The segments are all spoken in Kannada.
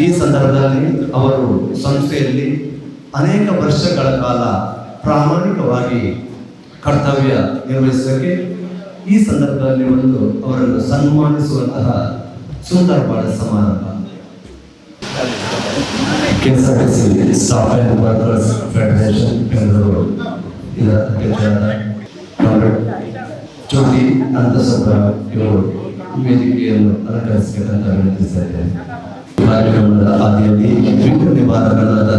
ಈ ಸಂದರ್ಭದಲ್ಲಿ ಅವರು ಸಂಸ್ಥೆಯಲ್ಲಿ ಅನೇಕ ವರ್ಷಗಳ ಕಾಲ ಪ್ರಾಮಾಣಿಕವಾಗಿ ಕರ್ತವ್ಯ ನಿರ್ವಹಿಸೋಕ್ಕೆ ಈ ಸಂದರ್ಭದಲ್ಲಿ ಒಂದು ಅವರನ್ನು ಸನ್ಮಾನಿಸುವಂತಹ ಸುಂದರವಾದ ಸಮಾರಂಭ. KSRTC staff and workers federation Bengaluru ಇದರ ಅಧ್ಯಕ್ಷರಾದ ಜ್ಯೋತಿ ಅನಂತಸುಬ್ರಾವ್ ಇವರು ವೇದಿಕೆಯನ್ನು ಅಲಂಕರಿಸಬೇಕಂತ ವಿನಂತಿಸ್ತಾ ಇದ್ದೇನೆ. ಕಾರ್ಯಕ್ರಮದ ಆದಿಯಲ್ಲಿ ವಿಘ್ನ ನಿವಾರಕರಾದ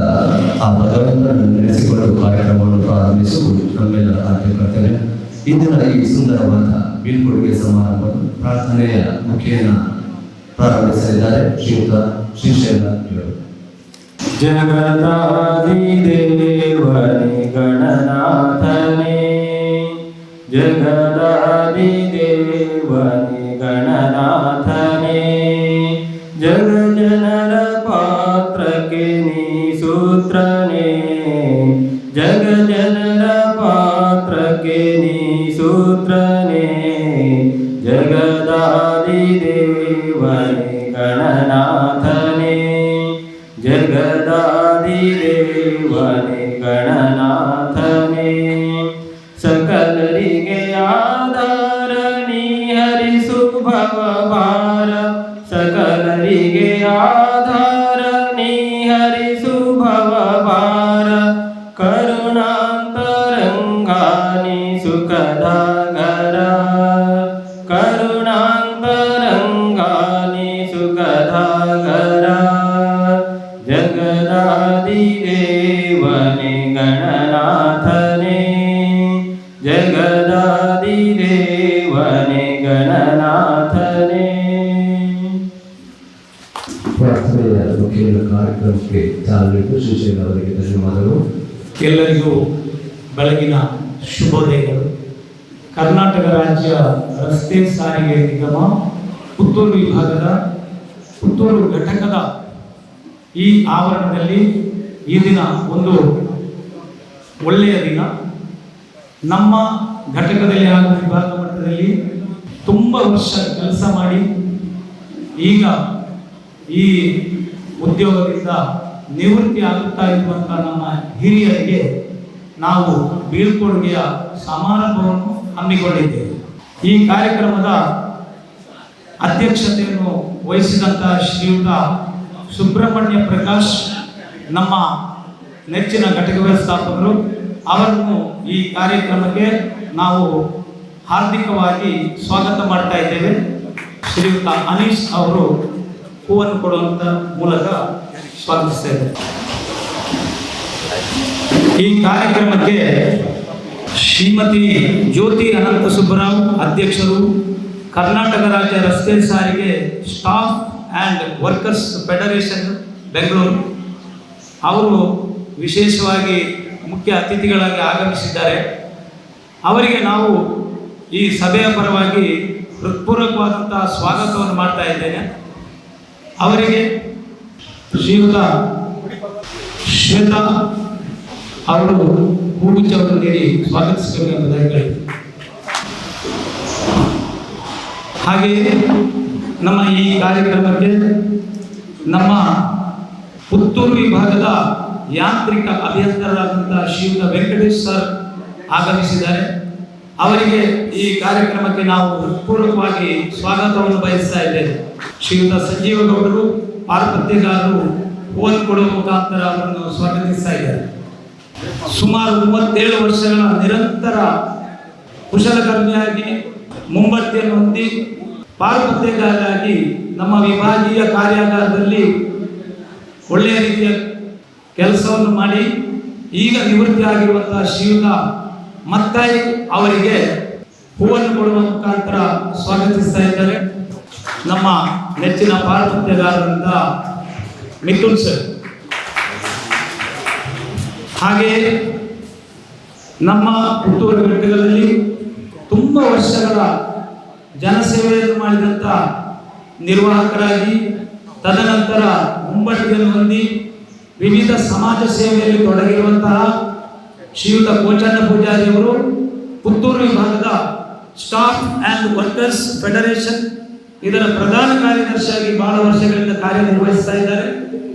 ಆ ಭಗವಂತನನ್ನು ನೆನೆಸಿಕೊಂಡು ಕಾರ್ಯಕ್ರಮವನ್ನು ಪ್ರಾರಂಭಿಸುವುದು ನಮ್ಮೆಲ್ಲರ ಆದ್ಯ ಕರ್ತವ್ಯ. ಇಂದಿನ ಈ ಸುಂದರವಾದ ಬೀಳ್ಕೊಡುಗೆ ಸಮಾರಂಭವನ್ನು ಪ್ರಾರ್ಥನೆಯ ಮುಖೇನ ಪ್ರಾರಂಭಿಸಲಿದ್ದಾರೆ ಶ್ರೀಯುತ ಶ್ರೀಶೈಲ ಇವರು. ಜಗದಾದಿದೇವನೇ ಗಣನಾಥನೇ, ಜಗದಾದಿದೇವನೇ ಗಣನಾಥನೇ, ಜಗ ಜನರ ಪಾತ್ರಕ್ಕೆ ನೀ ಸೂತ್ರನೇ, ಜಗ ಜನರ ಪಾತ್ರಕ್ಕೆ ನೀ ಸೂತ್ರನೇ, ಜಗದಾದಿದೇವನೇ ಗಣನಾಥನೇ, ಜಗದಾದಿದೇವನೇ ಗಣನಾಥನೇ, ಸಕಲರಿಗೆ ಆಧಾರ ನೀ ಹರಿಸು ಭವಭಾರ, ಸಕಲರಿಗೆ ಆಧಾರ ನೀ ಹರಿಸು ಭವಭಾರ, ಕರುಣಾಂತರಂಗ ನೀ ಸುಖದಾಗರ, ಕರುಣಾಂತರಂಗ ನೀ ಸುಖದಾಗರ, ಜಗದಾದಿದೇವನೇ ಗಣನಾಥನೇ, ಜಗದಾದಿದೇವನೇ ಗಣನಾಥನೇ. ಪ್ರಾರ್ಥನೆಯ ಮುಖೇನ ಕಾರ್ಯಕ್ರಮಕ್ಕೆ ಚಾಲನೆ ಶ್ರೀಶೈಲ ಅವರಿಗೆ ಧನ್ಯವಾದಗಳು. ಎಲ್ಲರಿಗೂ ಬೆಳಗಿನ ಶುಭೋದಯಗಳು. ಕರ್ನಾಟಕ ರಾಜ್ಯ ರಸ್ತೆ ಸಾರಿಗೆ ನಿಗಮ ಪುತ್ತೂರು ವಿಭಾಗದ ಪುತ್ತೂರು ಘಟಕದ ಈ ಆವರಣದಲ್ಲಿ ಈ ದಿನ ಒಂದು ಒಳ್ಳೆಯ ದಿನ. ನಮ್ಮ ಘಟಕದಲ್ಲಿ ಹಾಗೂ ವಿಭಾಗ ಮಟ್ಟದಲ್ಲಿ ತುಂಬ ವರ್ಷ ಕೆಲಸ ಮಾಡಿ ಈಗ ಈ ಉದ್ಯೋಗದಿಂದ ನಿವೃತ್ತಿ ಆಗುತ್ತಾ ಇರುವಂಥ ನಮ್ಮ ಹಿರಿಯರಿಗೆ ನಾವು ಬೀಳ್ಕೊಡುಗೆಯ ಸಮಾರಂಭವನ್ನು ಹಮ್ಮಿಕೊಂಡಿದ್ದೇವೆ. ಈ ಕಾರ್ಯಕ್ರಮದ ಅಧ್ಯಕ್ಷತೆಯನ್ನು ವಹಿಸಿದಂಥ ಶ್ರೀಯುತ ಸುಬ್ರಹ್ಮಣ್ಯ ಪ್ರಕಾಶ್ ನಮ್ಮ ನೆಚ್ಚಿನ ಘಟಕ ವ್ಯವಸ್ಥಾಪಕರು, ಅವರನ್ನು ಈ ಕಾರ್ಯಕ್ರಮಕ್ಕೆ ನಾವು ಹಾರ್ದಿಕವಾಗಿ ಸ್ವಾಗತ ಮಾಡ್ತಾ ಇದ್ದೇವೆ. ಶ್ರೀಯುತ ಅನೀಶ್ ಅವರು ಹೂವನ್ನು ಕೊಡುವಂಥ ಮೂಲಕ ಸ್ವಾಗತಿಸ್ತಾ ಇದ್ದಾರೆ. ಈ ಕಾರ್ಯಕ್ರಮಕ್ಕೆ ಶ್ರೀಮತಿ ಜ್ಯೋತಿ ಅನಂತಸುಬ್ಬರಾವ್ ಅಧ್ಯಕ್ಷರು, ಕರ್ನಾಟಕ ರಾಜ್ಯ ರಸ್ತೆ ಸಾರಿಗೆ staff and workers federation Bengaluru, ಅವರು ವಿಶೇಷವಾಗಿ ಮುಖ್ಯ ಅತಿಥಿಗಳಾಗಿ ಆಗಮಿಸಿದ್ದಾರೆ. ಅವರಿಗೆ ನಾವು ಈ ಸಭೆಯ ಪರವಾಗಿ ಹೃತ್ಪೂರ್ವಕವಾದಂತಹ ಸ್ವಾಗತವನ್ನು ಮಾಡ್ತಾ ಇದ್ದೇನೆ. ಅವರಿಗೆ ಶ್ರೀಯುತ ಶ್ವೇತಾ ಅವರು ಹೂಗುಚ್ಛವನ್ನು ನೀಡಿ ಸ್ವಾಗತಿಸಬೇಕೆಂಬುದಾಗಿ ಹೇಳಿ, ಹಾಗೆಯೇ ನಮ್ಮ ಈ ಕಾರ್ಯಕ್ರಮಕ್ಕೆ ನಮ್ಮ ಪುತ್ತೂರು ವಿಭಾಗದ ಯಾಂತ್ರಿಕ ಅಭಿಯಂತರರಾದಂತಹ ಶ್ರೀಯುತ ವೆಂಕಟೇಶ್ ಸರ್ ಆಗಮಿಸಿದ್ದಾರೆ. ಅವರಿಗೆ ಈ ಕಾರ್ಯಕ್ರಮಕ್ಕೆ ನಾವು ಪೂರ್ವಕವಾಗಿ ಸ್ವಾಗತವನ್ನು ಬಯಸ್ತಾ ಇದ್ದೇವೆ. ಶ್ರೀಯುತ ಸಂಜೀವ ಗೌಡರು ಪಾರುಪತ್ಯಗಾರರು ಹೂವನ್ನು ಕೊಡುವ ಮುಖಾಂತರ ಅವರನ್ನು ಸ್ವಾಗತಿಸ್ತಾ ಇದ್ದಾರೆ. ಸುಮಾರು 37 ವರ್ಷಗಳ ನಿರಂತರ ಕುಶಲಕರ್ಮಿಯಾಗಿ ಮುಂಬತ್ತಿಯನ್ನು ಹೊಂದಿ ಪಾರುಪತ್ಯಗಾರರಾಗಿ ನಮ್ಮ ವಿಭಾಗೀಯ ಕಾರ್ಯಾಗಾರದಲ್ಲಿ ಒಳ್ಳೆಯ ರೀತಿಯ ಕೆಲಸವನ್ನು ಮಾಡಿ ಈಗ ನಿವೃತ್ತಿ ಆಗಿರುವಂತಹ ಶ್ರೀಯುತ ಮತ್ತಾಯಿ ಅವರಿಗೆ ಹೂವನ್ನು ಕೊಡುವ ಮುಖಾಂತರ ಸ್ವಾಗತಿಸ್ತಾ ಇದ್ದಾರೆ. ನಮ್ಮ ನೆಚ್ಚಿನ ಪಾರುಪತ್ಯಗಾರರಿಂದ ಮಿಥುನ್ ಸರ್, ಹಾಗೆಯೇ ನಮ್ಮ ಪುತ್ತೂರು ಘಟಕದಲ್ಲಿ ತುಂಬ ವರ್ಷಗಳ ಜನಸೇವೆಯನ್ನು ಮಾಡಿದಂಥ ನಿರ್ವಾಹಕರಾಗಿ ತದನಂತರ ಮುಂಬಡ್ತಿಯನ್ನು ಹೊಂದಿ ವಿವಿಧ ಸಮಾಜ ಸೇವೆಯಲ್ಲಿ ತೊಡಗಿರುವಂತಹ ಶ್ರೀಯುತ ಕೋಚಣ್ಣ ಪೂಜಾರಿಯವರು ಪುತ್ತೂರು ವಿಭಾಗದ ಸ್ಟಾಫ್ ಆ್ಯಂಡ್ ವರ್ಕರ್ಸ್ ಫೆಡರೇಷನ್ ಇದರ ಪ್ರಧಾನ ಕಾರ್ಯದರ್ಶಿಯಾಗಿ ಬಹಳ ವರ್ಷಗಳಿಂದ ಕಾರ್ಯನಿರ್ವಹಿಸ್ತಾ ಇದ್ದಾರೆ.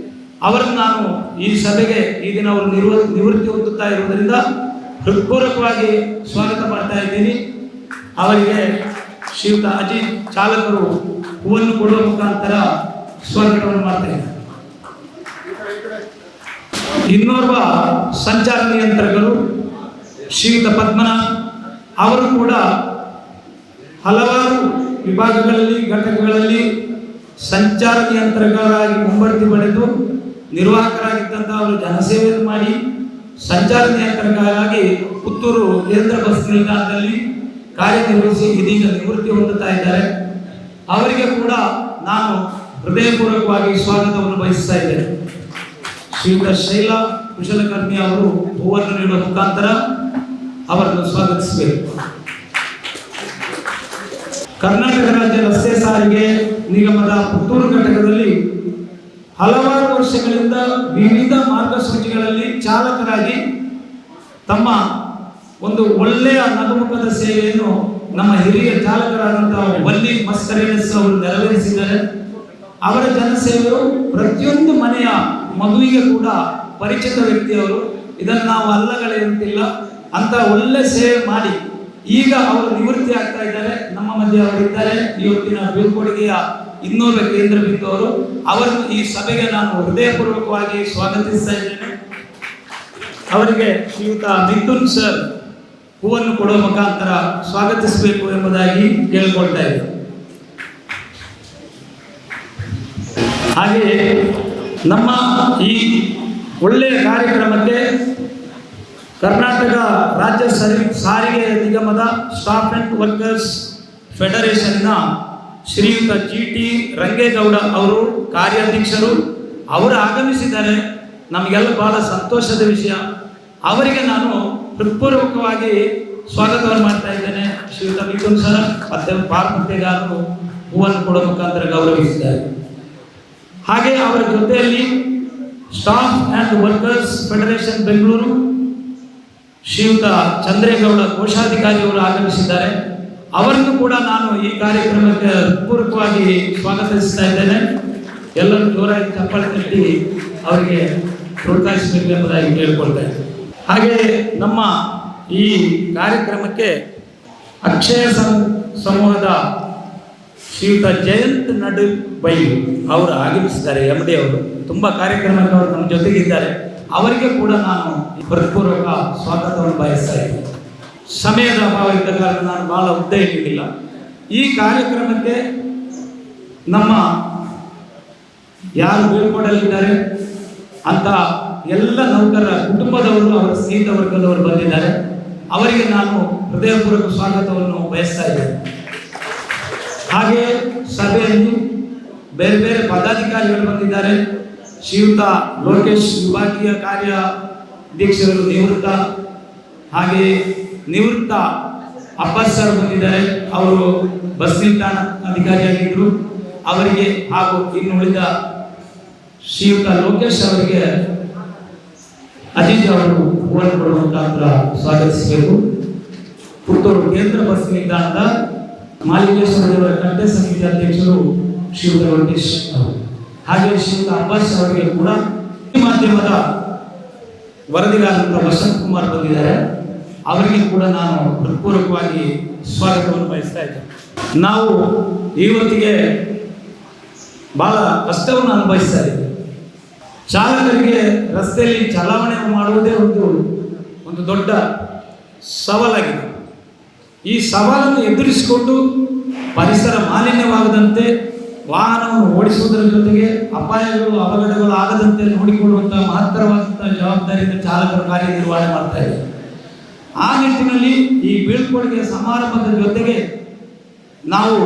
ಅವರನ್ನು ನಾನು ಈ ಸಭೆಗೆ ಈ ದಿನ ಅವರು ನಿವೃತ್ತಿ ಹೊಂದುತ್ತಾ ಇರುವುದರಿಂದ ಹೃತ್ಪೂರ್ವಕವಾಗಿ ಸ್ವಾಗತ ಮಾಡ್ತಾ ಇದ್ದೀನಿ. ಅವರಿಗೆ ಶ್ರೀಯುತ ಅಜಿತ್ ಚಾಲಕರು ಹೂವನ್ನು ಕೊಡುವ ಮುಖಾಂತರ ಸ್ವಾಗತವನ್ನು ಮಾಡ್ತಾ ಇದ್ದಾರೆ. ಇನ್ನೋರ್ವ ಸಂಚಾರ ನಿಯಂತ್ರಕರು ಶ್ರೀಯುತ ಪದ್ಮನಾಥ್ ಅವರು ಕೂಡ ಹಲವಾರು ವಿಭಾಗಗಳಲ್ಲಿ ಘಟಕಗಳಲ್ಲಿ ಸಂಚಾರ ನಿಯಂತ್ರಕರಾಗಿ ಮುಂಬಡ್ತಿ ಪಡೆದು ನಿರ್ವಾಹಕರಾಗಿದ್ದಂತಹ ಅವರು ಜನಸೇವೆಯನ್ನು ಮಾಡಿ ಸಂಚಾರ ನಿಯಂತ್ರಕರಾಗಿ ಪುತ್ತೂರು ಕೇಂದ್ರ ಬಸ್ ನಿಲ್ದಾಣದಲ್ಲಿ ಕಾರ್ಯನಿರ್ವಹಿಸಿ ಇದೀಗ ನಿವೃತ್ತಿ ಹೊಂದುತ್ತಾ ಇದ್ದಾರೆ. ಅವರಿಗೆ ಕೂಡ ನಾನು ಹೃದಯಪೂರ್ವಕವಾಗಿ ಸ್ವಾಗತವನ್ನು ಬಯಸ್ತಾ ಇದ್ದೇನೆ. ಶ್ರೀಯುತ ಶೈಲಾ ಕುಶಲಕರ್ಮಿ ಅವರು ಹೂವನ್ನು ನೀಡುವ ಮುಖಾಂತರ ಅವರನ್ನು ಸ್ವಾಗತಿಸಬೇಕು. ಕರ್ನಾಟಕ ರಾಜ್ಯ ರಸ್ತೆ ಸಾರಿಗೆ ನಿಗಮದ ಪುತ್ತೂರು ಘಟಕದಲ್ಲಿ ಹಲವಾರು ವರ್ಷಗಳಿಂದ ವಿವಿಧ ಮಾರ್ಗಸೂಚಿಗಳಲ್ಲಿ ಚಾಲಕರಾಗಿ ತಮ್ಮ ಒಂದು ಒಳ್ಳೆಯ ನಗುಮುಖದ ಸೇವೆಯನ್ನು ನಮ್ಮ ಹಿರಿಯ ಚಾಲಕರಾದಂತಹ ವಲ್ಲಿ ಮಸ್ಕರೇನಸ್ ಅವರು ನೆರವೇರಿಸಿದ್ದಾರೆ. ಅವರ ಜನಸೇವೆಯು ಪ್ರತಿಯೊಂದು ಮನೆಯ ಮಗುವಿಗೆ ಕೂಡ ಪರಿಚಿತ ವ್ಯಕ್ತಿಯವರು. ಇದನ್ನು ನಾವು ಅಲ್ಲಗಳೆಯುತ್ತಿಲ್ಲ. ಅಂತ ಒಳ್ಳೆ ಸೇವೆ ಮಾಡಿ ಈಗ ಅವರು ನಿವೃತ್ತಿ ಆಗ್ತಾ ಇದ್ದಾರೆ. ನಮ್ಮ ಮಧ್ಯೆ ಅವರಿದ್ದಾರೆ. ಇವತ್ತಿನ ಬೀಳ್ಕೊಡುಗೆಯ ಇನ್ನೋರ್ವ ಕೇಂದ್ರ ಬಿಂದು ಅವರು. ಅವರನ್ನು ಈ ಸಭೆಗೆ ನಾನು ಹೃದಯಪೂರ್ವಕವಾಗಿ ಸ್ವಾಗತಿಸ್ತಾ ಇದ್ದೇನೆ. ಅವರಿಗೆ ಶ್ರೀಯುತ ಮಿಥುನ್ ಸರ್ ಹೂವನ್ನು ಕೊಡುವ ಮುಖಾಂತರ ಸ್ವಾಗತಿಸಬೇಕು ಎಂಬುದಾಗಿ ಕೇಳಿಕೊಳ್ತಾ ಇದ್ದೇನೆ. ಹಾಗೆಯೇ ನಮ್ಮ ಈ ಒಳ್ಳೆಯ ಕಾರ್ಯಕ್ರಮಕ್ಕೆ ಕರ್ನಾಟಕ ರಾಜ್ಯ ಸಾರಿಗೆ ನಿಗಮದ ಸ್ಟಾಫ್ ಅಂಡ್ ವರ್ಕರ್ಸ್ ಫೆಡರೇಷನ್ನ ಶ್ರೀಯುತ GT ರಂಗೇಗೌಡ ಅವರು ಕಾರ್ಯಾಧ್ಯಕ್ಷರು. ಅವರು ಆಗಮಿಸಿದ್ದಾರೆ. ನಮಗೆಲ್ಲ ಬಹಳ ಸಂತೋಷದ ವಿಷಯ. ಅವರಿಗೆ ನಾನು ಹೃತ್ಪೂರ್ವಕವಾಗಿ ಸ್ವಾಗತವನ್ನು ಮಾಡ್ತಾ ಇದ್ದೇನೆ. ಶ್ರೀಯುತ ಮಿಥುನ್ ಸರ್ ಮತ್ತು ಪಾರ್ವತಿಗಾರರು ಹೂವನ್ನು ಕೊಡುವ ಮುಖಾಂತರ ಗೌರವಿಸಿದ್ದಾರೆ. ಹಾಗೆ ಅವರ ಜೊತೆಯಲ್ಲಿ staff and workers federation Bengaluru ಶ್ರೀಯುತ ಚಂದ್ರೇಗೌಡ ಕೋಶಾಧಿಕಾರಿ ಅವರು ಆಗಮಿಸಿದ್ದಾರೆ. ಅವರನ್ನು ಕೂಡ ನಾನು ಈ ಕಾರ್ಯಕ್ರಮಕ್ಕೆ ಪೂರ್ವಕವಾಗಿ ಸ್ವಾಗತಿಸ್ತಾ ಇದ್ದೇನೆ. ಎಲ್ಲರೂ ಜೋರಾಗಿ ಚಪ್ಪಾಳೆ ತಟ್ಟಿ ಅವರಿಗೆ ಪ್ರೋತ್ಸಾಹಿಸಬೇಕು ಎಂಬುದಾಗಿ ಕೇಳಿಕೊಳ್ತಾ ಇದ್ದೇನೆ. ಹಾಗೆ ನಮ್ಮ ಈ ಕಾರ್ಯಕ್ರಮಕ್ಕೆ ಅಕ್ಷಯ ಸಮೂಹದ ಶ್ರೀಯುತ ಜಯಂತ್ ನಡುಬೈ ಅವರು ಆಗಮಿಸಿದ್ದಾರೆ. MD ಅವರು ತುಂಬ ಕಾರ್ಯಕ್ರಮಕ್ಕೆ ಅವರು ನಮ್ಮ ಜೊತೆಗಿದ್ದಾರೆ. ಅವರಿಗೆ ಕೂಡ ನಾನು ಹೃತ್ಪೂರ್ವಕ ಸ್ವಾಗತವನ್ನು ಬಯಸ್ತಾ ಇದ್ದೇನೆ. ಸಮಯದ ಅಭಾವ ಇದ್ದ ಕಾರಣ ನಾನು ಬಹಳ ಉದ್ದ ಇರಲಿಲ್ಲ. ಈ ಕಾರ್ಯಕ್ರಮಕ್ಕೆ ನಮ್ಮ ಯಾರು ಬೀಳ್ಕೊಡಲಿದ್ದಾರೆ ಅಂತ ಎಲ್ಲ ನೌಕರರ ಕುಟುಂಬದವರು, ಅವರ ಸ್ನೇಹಿತ ವರ್ಗದವರು ಬಂದಿದ್ದಾರೆ. ಅವರಿಗೆ ನಾನು ಹೃದಯಪೂರ್ವಕ ಸ್ವಾಗತವನ್ನು ಬಯಸ್ತಾ ಇದ್ದೇನೆ. ಹಾಗೆ ಸಭೆಯಲ್ಲಿ ಬೇರೆ ಬೇರೆ ಪದಾಧಿಕಾರಿಗಳು ಬಂದಿದ್ದಾರೆ. ಶ್ರೀಯುತ ಲೋಕೇಶ್ ವಿಭಾಗೀಯ ಕಾರ್ಯಾಧ್ಯಕ್ಷರು ನಿವೃತ್ತ, ಹಾಗೆ ನಿವೃತ್ತ ಅಬ್ಬಾಸ್ ಸರ್ ಬಂದಿದ್ದಾರೆ. ಅವರು ಬಸ್ ನಿಲ್ದಾಣ ಅಧಿಕಾರಿಯಾಗಿದ್ದರು. ಅವರಿಗೆ ಹಾಗೂ ಇನ್ನು ಉಳಿದ ಶ್ರೀಯುತ ಲೋಕೇಶ್ ಅವರಿಗೆ ಅಜಿತ್ ಅವರು ಹೂವನ್ನು ಕೊಡುವ ಮುಖಾಂತರ ಸ್ವಾಗತಿಸಬೇಕು. ಪುತ್ತೂರು ಕೇಂದ್ರ ಬಸ್ ನಿಲ್ದಾಣದ ಮಾಲಿಕೇಶ್ವರ ಕಂಠೆ ಸಮಿತಿ ಅಧ್ಯಕ್ಷರು ಶ್ರೀಯುತ ಲೋಕೇಶ್ ಅವರು, ಹಾಗೆ ಶ್ರೀಯುತ ಅಬ್ಬಾಸ್ ಅವರಿಗೆ ಕೂಡ ಮಾಧ್ಯಮದ ವರದಿಗಾರರಾದ ವಸಂತ್ ಕುಮಾರ್ ಬಂದಿದ್ದಾರೆ. ಅವರಿಗೆ ಕೂಡ ನಾನು ಹೃತ್ಪೂರ್ವಕವಾಗಿ ಸ್ವಾಗತವನ್ನು ಬಯಸ್ತಾ ಇದ್ದೇನೆ. ನಾವು ಇವತ್ತಿಗೆ ಬಹಳ ಕಷ್ಟವನ್ನು ಅನುಭವಿಸ್ತಾ ಇದ್ದೇವೆ. ಚಾಲಕರಿಗೆ ರಸ್ತೆಯಲ್ಲಿ ಚಲಾವಣೆ ಮಾಡುವುದೇ ಒಂದು ದೊಡ್ಡ ಸವಾಲಾಗಿದೆ. ಈ ಸವಾಲನ್ನು ಎದುರಿಸಿಕೊಂಡು ಪರಿಸರ ಮಾಲಿನ್ಯವಾಗದಂತೆ ವಾಹನವನ್ನು ಓಡಿಸುವುದರ ಜೊತೆಗೆ ಅಪಾಯಗಳು ಅವಘಡಗಳು ಆಗದಂತೆ ನೋಡಿಕೊಳ್ಳುವಂತಹ ಮಹತ್ತರವಾದಂತಹ ಜವಾಬ್ದಾರಿಯಿಂದ ಚಾಲಕರು ಕಾರ್ಯನಿರ್ವಹಣೆ ಮಾಡ್ತಾ ಇದ್ದಾರೆ. ಆ ನಿಟ್ಟಿನಲ್ಲಿ ಈ ಬೀಳ್ಕೊಡುಗೆ ಸಮಾರಂಭದ ಜೊತೆಗೆ ನಾವು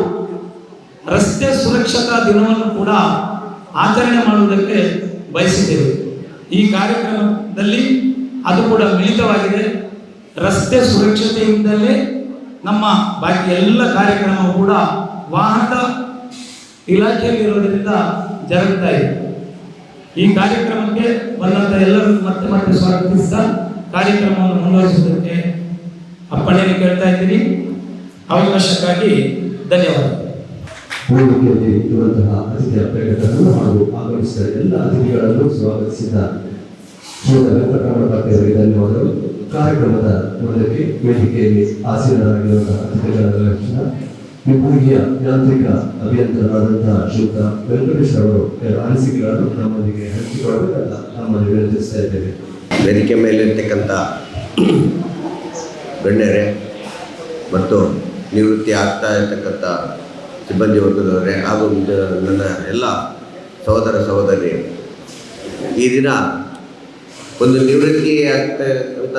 ರಸ್ತೆ ಸುರಕ್ಷತಾ ದಿನವನ್ನು ಕೂಡ ಆಚರಣೆ ಮಾಡುವುದಕ್ಕೆ ಬಯಸಿದ್ದೇವೆ. ಈ ಕಾರ್ಯಕ್ರಮದಲ್ಲಿ ಅದು ಕೂಡ ಮಿಳಿತವಾಗಿದೆ. ರಸ್ತೆ ಸುರಕ್ಷತೆಯಿಂದಲೇ ನಮ್ಮ ಬಾಕಿ ಎಲ್ಲ ಕಾರ್ಯಕ್ರಮವು ಕೂಡ ವಾಹನದ ಇಲಾಖೆಯಲ್ಲಿ ಇರೋದರಿಂದ ಜರುಗ್ತಾ ಇದೆ. ಈ ಕಾರ್ಯಕ್ರಮಕ್ಕೆ ಬಂದಂಥ ಎಲ್ಲರನ್ನು ಮತ್ತೆ ಮತ್ತೆ ಸ್ವಾಗತಿಸ್ತಾ ಕಾರ್ಯಕ್ರಮವನ್ನು ಮುಂದುವರಿಸುವುದಕ್ಕೆ ಅಪ್ಪಣೆಯನ್ನು ಕೇಳ್ತಾ ಇದ್ದೀನಿ. ಅವಕಾಶಕ್ಕಾಗಿ ಧನ್ಯವಾದ. ವೇದಿಕೆಯಲ್ಲಿ ಇರುವಂತಹ ಅತಿಥಿ ಅಭ್ಯರ್ಥಿಗಳನ್ನು ಹಾಗೂ ಆಗಮಿಸಿದ ಎಲ್ಲ ಅತಿಥಿಗಳನ್ನು ಸ್ವಾಗತಿಸಿದ ಶ್ರೀ ವೆಂಕಟರಮಣ ಭಕ್ತರಿಗೆ ಧನ್ಯವಾದಗಳು. ಕಾರ್ಯಕ್ರಮದ ಮೊದಲಿಗೆ ವೇದಿಕೆಯಲ್ಲಿ ಆಸೀನರಾಗಿರುವಂತಹ ಅತಿಥಿಗಳ ಲಕ್ಷಣ ವಿಭಾಗೀಯ ಯಾಂತ್ರಿಕ ಅಭಿಯಂತರರಾದಂತಹ ಶ್ರೀಯುತ ವೆಂಕಟೇಶ್ ಅವರು ಅನಿಸಿಕೆಗಳನ್ನು ನಮ್ಮೊಂದಿಗೆ ಹಂಚಿಕೊಳ್ಳಬೇಕಲ್ಲ ನಮ್ಮನ್ನು ವಿನಂತಿಸ್ತಾ ಇದ್ದೇವೆ. ವೇದಿಕೆ ಮೇಲಿರ್ತಕ್ಕಂಥ ಗಣ್ಯರೇ ಮತ್ತು ನಿವೃತ್ತಿ ಆಗ್ತಾ ಇರ್ತಕ್ಕಂಥ ಸಿಬ್ಬಂದಿ ವರ್ಗದವರೇ ಹಾಗೂ ನನ್ನ ಎಲ್ಲ ಸಹೋದರ ಸಹೋದರಿಯರು, ಈ ದಿನ ಒಂದು ನಿವೃತ್ತಿ ಆಗ್ತಕ್ಕಂಥ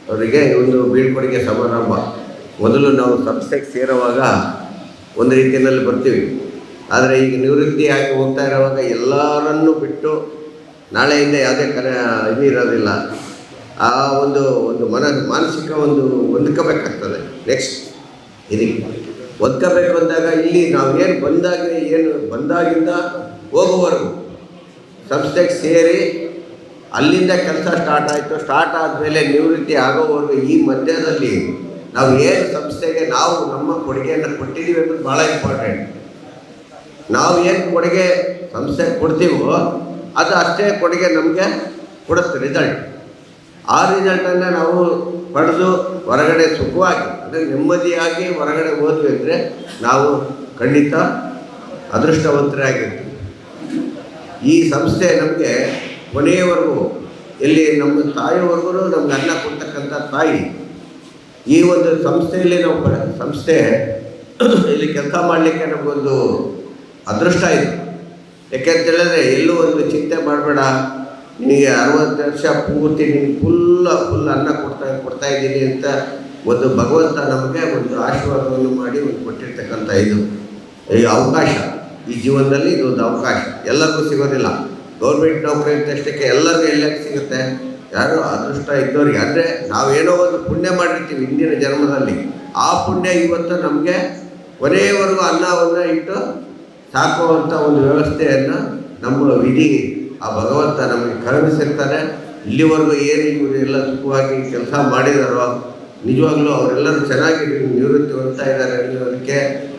ಅವರಿಗೆ ಒಂದು ಬೀಳ್ಕೊಡುಗೆ ಸಮಾರಂಭ. ಮೊದಲು ನಾವು ಸಂಸ್ಥೆಗೆ ಸೇರುವಾಗ ಒಂದು ರೀತಿಯಲ್ಲಿ ಬರ್ತೀವಿ, ಆದರೆ ಈಗ ನಿವೃತ್ತಿ ಆಗಿ ಹೋಗ್ತಾ ಇರುವಾಗ ಎಲ್ಲರನ್ನೂ ಬಿಟ್ಟು ನಾಳೆಯಿಂದ ಯಾವುದೇ ಇದು ಇರೋದಿಲ್ಲ. ಆ ಒಂದು ಮಾನಸಿಕ ಹೊಂದ್ಕೋಬೇಕಾಗ್ತದೆ. ನೆಕ್ಸ್ಟ್ ಇದಕ್ಕೆ ಹೊಂದ್ಕೋಬೇಕು ಅಂದಾಗ ಇಲ್ಲಿ ನಾವು ಬಂದಾಗಿಂದ ಹೋಗುವವರೆಗೂ ಸಂಸ್ಥೆಗೆ ಸೇರಿ ಅಲ್ಲಿಂದ ಕೆಲಸ ಸ್ಟಾರ್ಟ್ ಆದಮೇಲೆ ನಿವೃತ್ತಿ ಆಗೋವರೆಗೂ ಈ ಮಧ್ಯದಲ್ಲಿ ನಾವು ಏನು ಸಂಸ್ಥೆಗೆ ನಾವು ನಮ್ಮ ಕೊಡುಗೆಯನ್ನು ಕೊಟ್ಟಿದ್ದೀವಿ ಅನ್ನೋದು ಭಾಳ ಇಂಪಾರ್ಟೆಂಟ್. ನಾವು ಏನು ಕೊಡುಗೆ ಸಂಸ್ಥೆಗೆ ಕೊಡ್ತೀವೋ ಅದು ಅಷ್ಟೇ ಕೊಡುಗೆ ನಮಗೆ ಕೊಡುತ್ತೆ ರಿಸಲ್ಟ್. ಆ ರಿಸಲ್ಟನ್ನು ನಾವು ಪಡೆದು ಹೊರಗಡೆ ಸುಖವಾಗಿ ಅಂದರೆ ನೆಮ್ಮದಿಯಾಗಿ ಹೊರಗಡೆ ಹೋದ್ವಿ ಅಂದರೆ ನಾವು ಖಂಡಿತ ಅದೃಷ್ಟವಂತರೇ ಆಗಿರ್ತೀವಿ. ಈ ಸಂಸ್ಥೆ ನಮಗೆ ಕೊನೆಯವರೆಗೂ ಎಲ್ಲಿ ನಮ್ಮ ತಾಯಿಯವರೆಗೂ ನಮ್ಗೆ ಅನ್ನ ಕೊಡ್ತಕ್ಕಂಥ ತಾಯಿ. ಈ ಒಂದು ಸಂಸ್ಥೆಯಲ್ಲಿ ಸಂಸ್ಥೆ ಇಲ್ಲಿ ಕೆಲಸ ಮಾಡಲಿಕ್ಕೆ ನಮಗೊಂದು ಅದೃಷ್ಟ ಇದೆ. ಯಾಕೆಂತೇಳಿದ್ರೆ ಎಲ್ಲೂ ಒಂದು ಚಿಂತೆ ಮಾಡಬೇಡ, ನಿನಗೆ 60 ವರ್ಷ ಪೂರ್ತಿ ನಿನಗೆ ಫುಲ್ ಅನ್ನ ಕೊಡ್ತಾ ಇದ್ದೀನಿ ಅಂತ ಒಂದು ಭಗವಂತ ನಮಗೆ ಒಂದು ಆಶೀರ್ವಾದವನ್ನು ಮಾಡಿ ಒಂದು ಕೊಟ್ಟಿರ್ತಕ್ಕಂಥ ಈ ಅವಕಾಶ. ಈ ಜೀವನದಲ್ಲಿ ಇದೊಂದು ಅವಕಾಶ ಎಲ್ಲರಿಗೂ ಸಿಗೋದಿಲ್ಲ. ಗೌರ್ಮೆಂಟ್ ನೌಕರಿ ಇದ್ದಷ್ಟಕ್ಕೆ ಎಲ್ಲರಿಗೂ ಎಲ್ಲಕ್ಕೆ ಸಿಗುತ್ತೆ, ಯಾರು ಅದೃಷ್ಟ ಇದ್ದವ್ರಿಗೆ. ಅಂದರೆ ನಾವೇನೋ ಒಂದು ಪುಣ್ಯ ಮಾಡಿರ್ತೀವಿ ಹಿಂದಿನ ಜನ್ಮದಲ್ಲಿ, ಆ ಪುಣ್ಯ ಇವತ್ತು ನಮಗೆ ಕೊನೆಯವರೆಗೂ ಅನ್ನವನ್ನು ಇಟ್ಟು ಸಾಕುವಂಥ ಒಂದು ವ್ಯವಸ್ಥೆಯನ್ನು ನಮ್ಮ ವಿಧಿ ಆ ಭಗವಂತ ನಮಗೆ ಕರುಣಿಸಿರ್ತಾರೆ. ಇಲ್ಲಿವರೆಗೂ ಏನು ಇವರು ಎಲ್ಲ ಸುಖವಾಗಿ ಕೆಲಸ ಮಾಡಿದಾರೋ ನಿಜವಾಗ್ಲೂ ಅವರೆಲ್ಲರೂ ಚೆನ್ನಾಗಿ ನಿವೃತ್ತಿ ಹೊಂದ್ತಾ ಇದ್ದಾರೆ ಅನ್ನೋದಕ್ಕೆ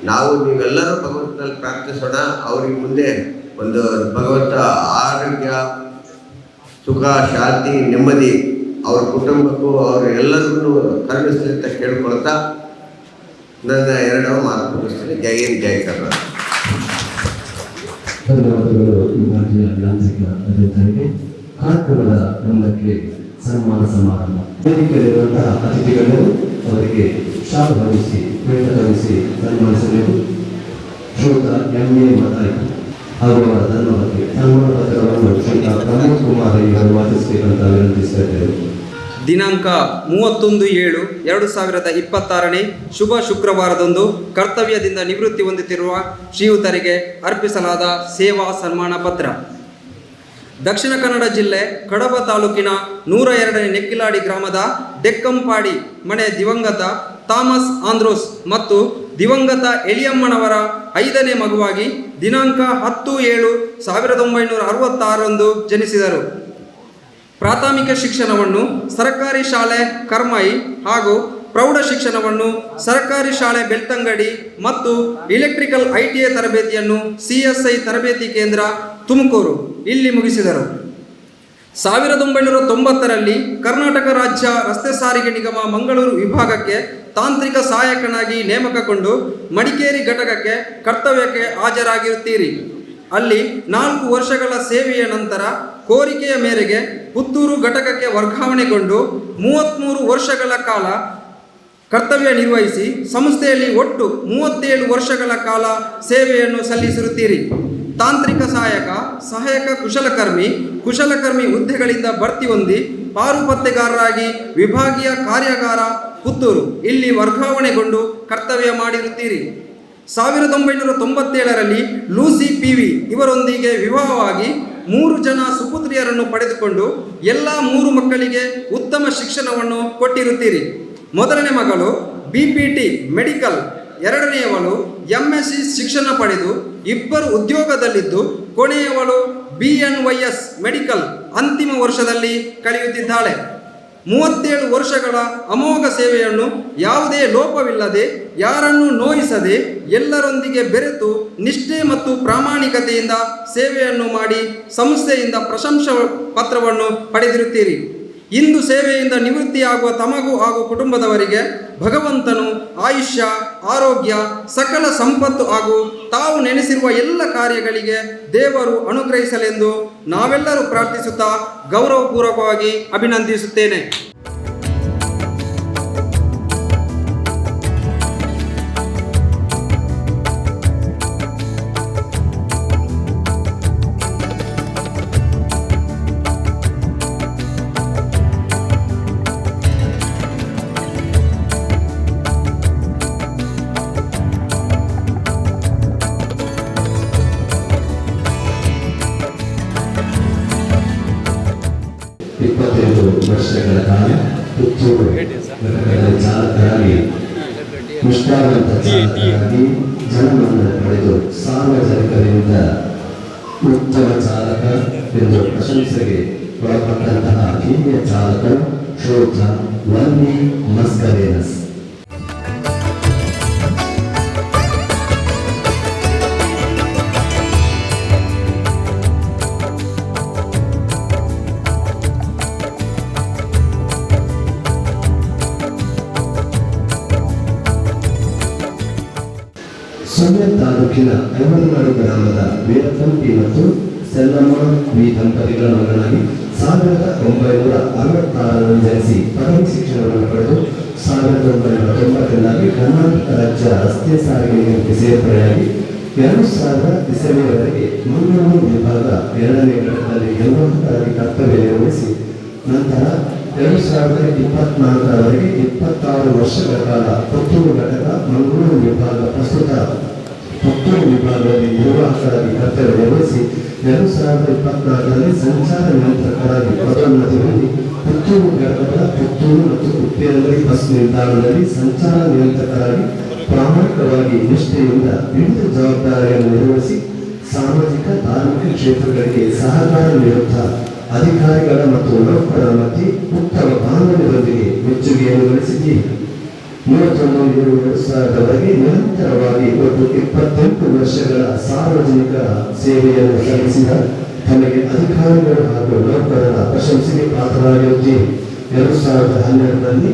ನಾವು ನೀವೆಲ್ಲರೂ ಭಗವಂತನಲ್ಲಿ ಪ್ರಾರ್ಥಿಸೋಣ. ಅವ್ರಿಗೆ ಮುಂದೆ ಒಂದು ಭಗವಂತ ಆರೋಗ್ಯ, ಸುಖ, ಶಾಂತಿ, ನೆಮ್ಮದಿ ಅವ್ರ ಕುಟುಂಬಕ್ಕೂ ಅವರು ಎಲ್ಲರಿಗೂ ಕರುಣಿಸಲಿ ಅಂತ ಕೇಳ್ಕೊಳ್ತಾ ನನ್ನ 2 ಮಾತು ಮುಗಿಸ್ತೀನಿ. ಜೈ ಹಿಂದ್, ಜೈ ಕರ್ನಾಟಕ. ಧನ್ಯವಾದಗಳು ವಿಭಾಗೀಯ ಯಾಂತ್ರಿಕ ಅಭಿಯಂತರಿಗೆ. ಕಾರ್ಯಕ್ರಮದ ಮುಂದಕ್ಕೆ ಸನ್ಮಾನ ಸಮಾರಂಭ. ವೇದಿಕೆಯಲ್ಲಿರುವಂತಹ ಅತಿಥಿಗಳು ಅವರಿಗೆ ಶಾಲು ಹೊರಿಸಿ ಪೇಟ ಹೊರಿಸಿ ಸನ್ಮಾನಿಸಬೇಕು. ಶ್ರೀಯುತ ಎಂ.ಎ. ಮತಾಯಿ ಹಾಗೂ ಅವರ ಧನ್ಯವಾದಕ್ಕೆ ಸನ್ಮಾನ ಪತ್ರವನ್ನು ಶ್ರೀಯುತ ಪ್ರಮೋದ್ ಕುಮಾರ್ ಅವರು ವಾಚಿಸಬೇಕಂತ ವಿನಂತಿಸ್ತಾ ಇದ್ದೇವೆ. ದಿನಾಂಕ 31/7/2026 ಶುಭ ಶುಕ್ರವಾರದಂದು ಕರ್ತವ್ಯದಿಂದ ನಿವೃತ್ತಿ ಹೊಂದುತ್ತಿರುವ ಶ್ರೀಯುತರಿಗೆ ಅರ್ಪಿಸಲಾದ ಸೇವಾ ಸನ್ಮಾನ ಪತ್ರ. ದಕ್ಷಿಣ ಕನ್ನಡ ಜಿಲ್ಲೆ ಕಡಬ ತಾಲೂಕಿನ 102ನೇ ನೆಕ್ಕಿಲಾಡಿ ಗ್ರಾಮದ ಡೆಕ್ಕಂಪಾಡಿ ಮನೆ ದಿವಂಗತ ಥಾಮಸ್ ಆಂದ್ರೋಸ್ ಮತ್ತು ದಿವಂಗತ ಎಲಿಯಮ್ಮನವರ 5ನೇ ಮಗುವಾಗಿ ದಿನಾಂಕ 10/7/1966 ಜನಿಸಿದರು. ಪ್ರಾಥಮಿಕ ಶಿಕ್ಷಣವನ್ನು ಸರ್ಕಾರಿ ಶಾಲೆ ಕರ್ಮೈ ಹಾಗೂ ಪ್ರೌಢ ಶಿಕ್ಷಣವನ್ನು ಸರ್ಕಾರಿ ಶಾಲೆ ಬೆಳ್ತಂಗಡಿ ಮತ್ತು ಎಲೆಕ್ಟ್ರಿಕಲ್ ITI ತರಬೇತಿಯನ್ನು CSI ತರಬೇತಿ ಕೇಂದ್ರ ತುಮಕೂರು ಇಲ್ಲಿ ಮುಗಿಸಿದರು. 1990ರಲ್ಲಿ ಕರ್ನಾಟಕ ರಾಜ್ಯ ರಸ್ತೆ ಸಾರಿಗೆ ನಿಗಮ ಮಂಗಳೂರು ವಿಭಾಗಕ್ಕೆ ತಾಂತ್ರಿಕ ಸಹಾಯಕನಾಗಿ ನೇಮಕಗೊಂಡು ಮಡಿಕೇರಿ ಘಟಕಕ್ಕೆ ಕರ್ತವ್ಯಕ್ಕೆ ಹಾಜರಾಗಿರುತ್ತೀರಿ. ಅಲ್ಲಿ 4 ವರ್ಷಗಳ ಸೇವೆಯ ನಂತರ ಕೋರಿಕೆಯ ಮೇರೆಗೆ ಪುತ್ತೂರು ಘಟಕಕ್ಕೆ ವರ್ಗಾವಣೆಗೊಂಡು 33 ವರ್ಷಗಳ ಕಾಲ ಕರ್ತವ್ಯ ನಿರ್ವಹಿಸಿ ಸಂಸ್ಥೆಯಲ್ಲಿ ಒಟ್ಟು 37 ವರ್ಷಗಳ ಕಾಲ ಸೇವೆಯನ್ನು ಸಲ್ಲಿಸಿರುತ್ತೀರಿ. ತಾಂತ್ರಿಕ ಸಹಾಯಕ ಕುಶಲಕರ್ಮಿ ಹುದ್ದೆಗಳಿಂದ ಭರ್ತಿ ಹೊಂದಿ ಪಾರುಪತ್ತೆಗಾರರಾಗಿ ವಿಭಾಗೀಯ ಕಾರ್ಯಾಗಾರ ಪುತ್ತೂರು ಇಲ್ಲಿ ವರ್ಗಾವಣೆಗೊಂಡು ಕರ್ತವ್ಯ ಮಾಡಿರುತ್ತೀರಿ. 1997ರಲ್ಲಿ ಲೂಸಿ PV ಇವರೊಂದಿಗೆ ವಿವಾಹವಾಗಿ 3 ಜನ ಸುಪುತ್ರಿಯರನ್ನು ಪಡೆದುಕೊಂಡು ಎಲ್ಲ 3 ಮಕ್ಕಳಿಗೆ ಉತ್ತಮ ಶಿಕ್ಷಣವನ್ನು ಕೊಟ್ಟಿರುತ್ತೀರಿ. ಮೊದಲನೇ ಮಗಳು BPT ಮೆಡಿಕಲ್, ಎರಡನೆಯವಳು MSc ಶಿಕ್ಷಣ ಪಡೆದು 2 ಉದ್ಯೋಗದಲ್ಲಿದ್ದು ಕೊನೆಯವಳು BNYS ಮೆಡಿಕಲ್ ಅಂತಿಮ ವರ್ಷದಲ್ಲಿ ಕಳೆಯುತ್ತಿದ್ದಾಳೆ. 37 ವರ್ಷಗಳ ಅಮೋಘ ಸೇವೆಯನ್ನು ಯಾವುದೇ ಲೋಪವಿಲ್ಲದೆ, ಯಾರನ್ನೂ ನೋಯಿಸದೆ, ಎಲ್ಲರೊಂದಿಗೆ ಬೆರೆತು ನಿಷ್ಠೆ ಮತ್ತು ಪ್ರಾಮಾಣಿಕತೆಯಿಂದ ಸೇವೆಯನ್ನು ಮಾಡಿ ಸಂಸ್ಥೆಯಿಂದ ಪ್ರಶಂಸಾ ಪತ್ರವನ್ನು ಪಡೆದಿರುತ್ತೀರಿ. ಇಂದು ಸೇವೆಯಿಂದ ನಿವೃತ್ತಿಯಾಗುವ ತಮಗೂ ಹಾಗೂ ಕುಟುಂಬದವರಿಗೆ ಭಗವಂತನು ಆಯುಷ್ಯ, ಆರೋಗ್ಯ, ಸಕಲ ಸಂಪತ್ತು ಹಾಗೂ ತಾವು ನೆನೆಸಿರುವ ಎಲ್ಲ ಕಾರ್ಯಗಳಿಗೆ ದೇವರು ಅನುಗ್ರಹಿಸಲೆಂದು ನಾವೆಲ್ಲರೂ ಪ್ರಾರ್ಥಿಸುತ್ತಾ ಗೌರವಪೂರ್ವಕವಾಗಿ ಅಭಿನಂದಿಸುತ್ತೇನೆ. ವರ್ಷಗಳ ಕಾಲ ಪುತ್ತೂರು ಘಟಕದ ಚಾಲಕರಾಗಿ, ನಿಷ್ಠಾವಂತ ಚಾಲಕರಾಗಿ ಜನಮನ್ನಣೆ ಪಡೆದು ಸಾರ್ವಜನಿಕರಿಂದ ಉತ್ತಮ ಚಾಲಕ ಎಂದು ಪ್ರಶಂಸೆಗೆ ಒಳಪಟ್ಟಂತಹ ಹಿರಿಯ ಚಾಲಕರು ಶ್ರೀಯುತ ವನ್ನಿ ಮಸ್ಕರೇನಸ್. ಸೊನ್ನೆ ತಾಲೂಕಿನ ಐವರನಾಡು ಗ್ರಾಮದ ವೀರಪಂಪಿ ಮತ್ತು ಸೆಲ್ಲಮ್ಮ ವಿ ದಂಪತಿಗಳ ಮಗನಾಗಿ 1966ರಲ್ಲಿ ಜನಿಸಿ ಪದವಿ ಶಿಕ್ಷಣವನ್ನು ಪಡೆದು 1990ರಲ್ಲಿ ಕರ್ನಾಟಕ ರಾಜ್ಯ ರಸ್ತೆ ಸಾರಿಗೆ ನಿಗಮಕ್ಕೆ ಸೇರ್ಪಡೆಯಾಗಿ 2000 ಡಿಸೆಂಬರ್ವರೆಗೆ ಮಂಗಳೂರು ವಿಭಾಗ 2ನೇ ಘಟಕದಲ್ಲಿ ನಿರ್ವಾಹಕರಾಗಿ ಕರ್ತವ್ಯ ನಿರ್ವಹಿಸಿ ನಂತರ 2024ರವರೆಗೆ 26 ವರ್ಷಗಳ ಕಾಲ ಪುತ್ತೂರು ಘಟಕ ಮಂಗಳೂರು ವಿಭಾಗ ಪ್ರಸ್ತುತ ಪುತ್ತೂರು ವಿಭಾಗದಲ್ಲಿ ನಿರ್ವಾಹಕರಾಗಿ ಕರ್ತವ್ಯ ನಿರ್ವಹಿಸಿ 2024ರಲ್ಲಿ ಸಂಚಾರ ನಿಯಂತ್ರಕರಾಗಿ ಪದೋನ್ನತಿ ಹೊಂದಿ ಪುತ್ತೂರು ಘಟಕದ ಪುತ್ತೂರು ಮತ್ತು ಉಪ್ಪೇನಗರಿ ಬಸ್ ನಿಲ್ದಾಣದಲ್ಲಿ ಸಂಚಾರ ನಿಯಂತ್ರಕರಾಗಿ ಪ್ರಾಮಾಣಿಕವಾಗಿ ನಿಷ್ಠೆಯಿಂದ ವಿವಿಧ ಜವಾಬ್ದಾರಿಯನ್ನು ನಿರ್ವಹಿಸಿ ಸಾಮಾಜಿಕ ಧಾರ್ಮಿಕ ಕ್ಷೇತ್ರಗಳಿಗೆ ಸಹಕಾರ ನೀಡುತ್ತಾ ಅಧಿಕಾರಿಗಳ ಮತ್ತು ನೌಕರರ ಮಧ್ಯೆ ಉತ್ತಮ ಬಾಂಧವ್ಯದೊಂದಿಗೆ ಮೆಚ್ಚುಗೆಯನ್ನು ಗಳಿಸಿದ್ದೀರಿ. 31/7/2000ರವರೆಗೆ ನಿರಂತರವಾಗಿ ಒಟ್ಟು 28 ವರ್ಷಗಳ ಸಾರ್ವಜನಿಕ ಸೇವೆಯನ್ನು ಸಲ್ಲಿಸಿದ ತಮಗೆ ಅಧಿಕಾರಿಗಳು ಹಾಗೂ ನೌಕರರ ಪ್ರಶಂಸೆಗೆ ಪಾತ್ರರಾಗಿರುತ್ತೀರಿ. 2012ರಲ್ಲಿ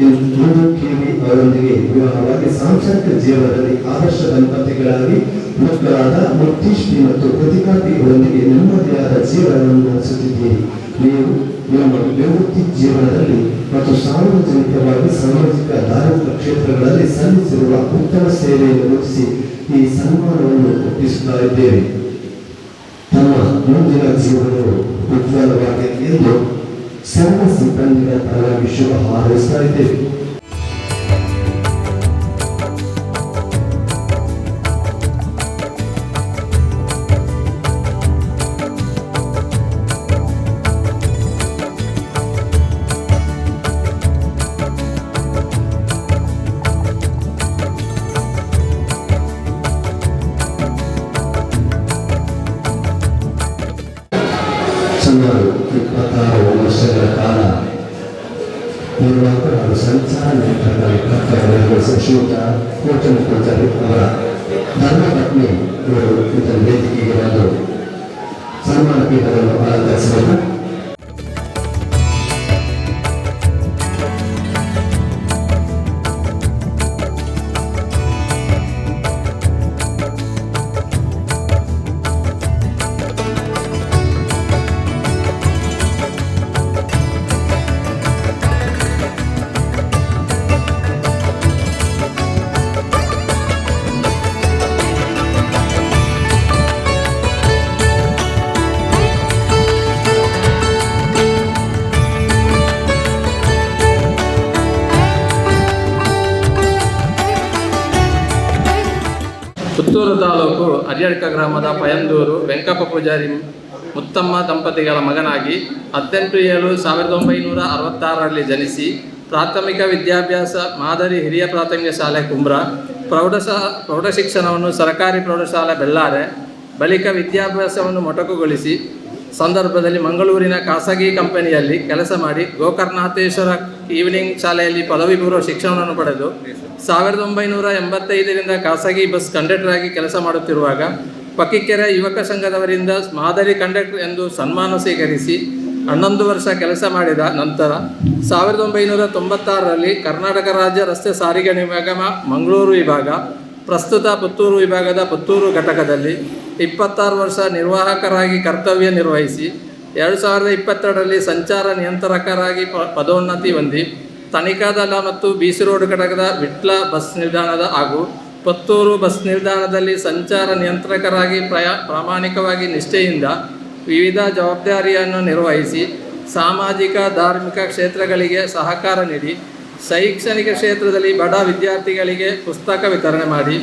ಇಂದು ಕೆವಿ ಅವರೊಂದಿಗೆ ವಿವಾಹವಾಗಿ ಸಾಂಸಾರಿಕ ಜೀವನದಲ್ಲಿ ಆದರ್ಶ ದಂಪತಿಗಳಾಗಿ ಮಕ್ಕಳಾದ ಮುಕ್ತಿಶ್ರೀ ಮತ್ತು ಕೃತಿಕಾಪಿ ಅವರೊಂದಿಗೆ ನೆಮ್ಮದಿಯಾದ ಜೀವನವನ್ನು ನಡೆಸುತ್ತಿದ್ದೀರಿ. ನೀವು ನಿಮ್ಮ ನಿವೃತ್ತಿ ಜೀವನದಲ್ಲಿ ಮತ್ತು ಸಾರ್ವಜನಿಕವಾಗಿ ಸಾಮಾಜಿಕ ಧಾರ್ಮಿಕ ಕ್ಷೇತ್ರಗಳಲ್ಲಿ ಸಲ್ಲಿಸಿರುವ ಉತ್ತಮ ಸೇವೆಯನ್ನು ಗುರುತಿಸಿ ಈ ಸನ್ಮಾನವನ್ನು ಒಪ್ಪಿಸುತ್ತಾ ಇದ್ದೇವೆ. ತಮ್ಮ ಮುಂದಿನ ಜೀವನವು ಉಜ್ವಲವಾಗಿದೆ ಎಂದು ಸರ್ವ ಸಿಬ್ಬಂದಿಗಳ ಪರವಾಗಿ ಶುಭ ಹಾರೈಸ್ತಾ ಇದ್ದೇವೆ. ಸುಮಾರು 26 ವರ್ಷಗಳ ಕಾಲ ನಿರ್ವಾಹಕರು ಹಾಗೂ ಸಂಚಾರ ನಿಯಂತ್ರಕರಾಗಿ ಕರ್ತವ್ಯ ನಿರ್ವಹಿಸಿದ ಶ್ರೀಯುತ ಕೋಚನ್ ಕೋಚರಿ ಅವರ ಧರ್ಮಪತ್ನಿ ಇವರು ಇದರ ವೇದಿಕೆಗೆ ಬಂದು ಸನ್ಮಾನ ಪೀಠವನ್ನು ಅಲಂಕರಿಸಬೇಕು. ಪುತ್ತೂರು ತಾಲೂಕು ಅರ್ಯಡ್ಕ ಗ್ರಾಮದ ಪಯಂದೂರು ವೆಂಕಪ್ಪ ಪೂಜಾರಿ ಮುತ್ತಮ್ಮ ದಂಪತಿಗಳ ಮಗನಾಗಿ 18/7/1966ರಲ್ಲಿ ಜನಿಸಿ ಪ್ರಾಥಮಿಕ ವಿದ್ಯಾಭ್ಯಾಸ ಮಾದರಿ ಹಿರಿಯ ಪ್ರಾಥಮಿಕ ಶಾಲೆ ಕುಂಬ್ರ, ಪ್ರೌಢ ಶಿಕ್ಷಣವನ್ನು ಸರ್ಕಾರಿ ಪ್ರೌಢಶಾಲೆ ಬೆಳ್ಳಾರೆ, ಬಳಿಕ ವಿದ್ಯಾಭ್ಯಾಸವನ್ನು ಮೊಟಕುಗೊಳಿಸಿ ಸಂದರ್ಭದಲ್ಲಿ ಮಂಗಳೂರಿನ ಖಾಸಗಿ ಕಂಪನಿಯಲ್ಲಿ ಕೆಲಸ ಮಾಡಿ ಗೋಕರ್ಣನಾಥೇಶ್ವರ ಈವ್ನಿಂಗ್ ಶಾಲೆಯಲ್ಲಿ ಪದವಿ ಪೂರ್ವ ಶಿಕ್ಷಣವನ್ನು ಪಡೆದು 1985ರಿಂದ ಖಾಸಗಿ ಬಸ್ ಕಂಡಕ್ಟರ್ ಆಗಿ ಕೆಲಸ ಮಾಡುತ್ತಿರುವಾಗ ಪಕ್ಕಿಕೆರೆ ಯುವಕ ಸಂಘದವರಿಂದ ಮಾದರಿ ಕಂಡಕ್ಟರ್ ಎಂದು ಸನ್ಮಾನ ಸ್ವೀಕರಿಸಿ 11 ವರ್ಷ ಕೆಲಸ ಮಾಡಿದ ನಂತರ 1996ರಲ್ಲಿ ಕರ್ನಾಟಕ ರಾಜ್ಯ ರಸ್ತೆ ಸಾರಿಗೆ ನಿಗಮ ಮಂಗಳೂರು ವಿಭಾಗ, ಪ್ರಸ್ತುತ ಪುತ್ತೂರು ವಿಭಾಗದ ಪುತ್ತೂರು ಘಟಕದಲ್ಲಿ 26 ವರ್ಷ ನಿರ್ವಾಹಕರಾಗಿ ಕರ್ತವ್ಯ ನಿರ್ವಹಿಸಿ 2022ರಲ್ಲಿ ಸಂಚಾರ ನಿಯಂತ್ರಕರಾಗಿ ಪದೋನ್ನತಿ ಹೊಂದಿ ತನಿಖಾದಳ ಮತ್ತು BC ರೋಡ್ ಘಟಕದ ವಿಟ್ಲ ಬಸ್ ನಿಲ್ದಾಣದ ಹಾಗೂ ಪುತ್ತೂರು ಬಸ್ ನಿಲ್ದಾಣದಲ್ಲಿ ಸಂಚಾರ ನಿಯಂತ್ರಕರಾಗಿ ಪ್ರಾಮಾಣಿಕವಾಗಿ ನಿಷ್ಠೆಯಿಂದ ವಿವಿಧ ಜವಾಬ್ದಾರಿಯನ್ನು ನಿರ್ವಹಿಸಿ ಸಾಮಾಜಿಕ ಧಾರ್ಮಿಕ ಕ್ಷೇತ್ರಗಳಿಗೆ ಸಹಕಾರ ನೀಡಿ ಶೈಕ್ಷಣಿಕ ಕ್ಷೇತ್ರದಲ್ಲಿ ಬಡ ವಿದ್ಯಾರ್ಥಿಗಳಿಗೆ ಪುಸ್ತಕ ವಿತರಣೆ ಮಾಡಿ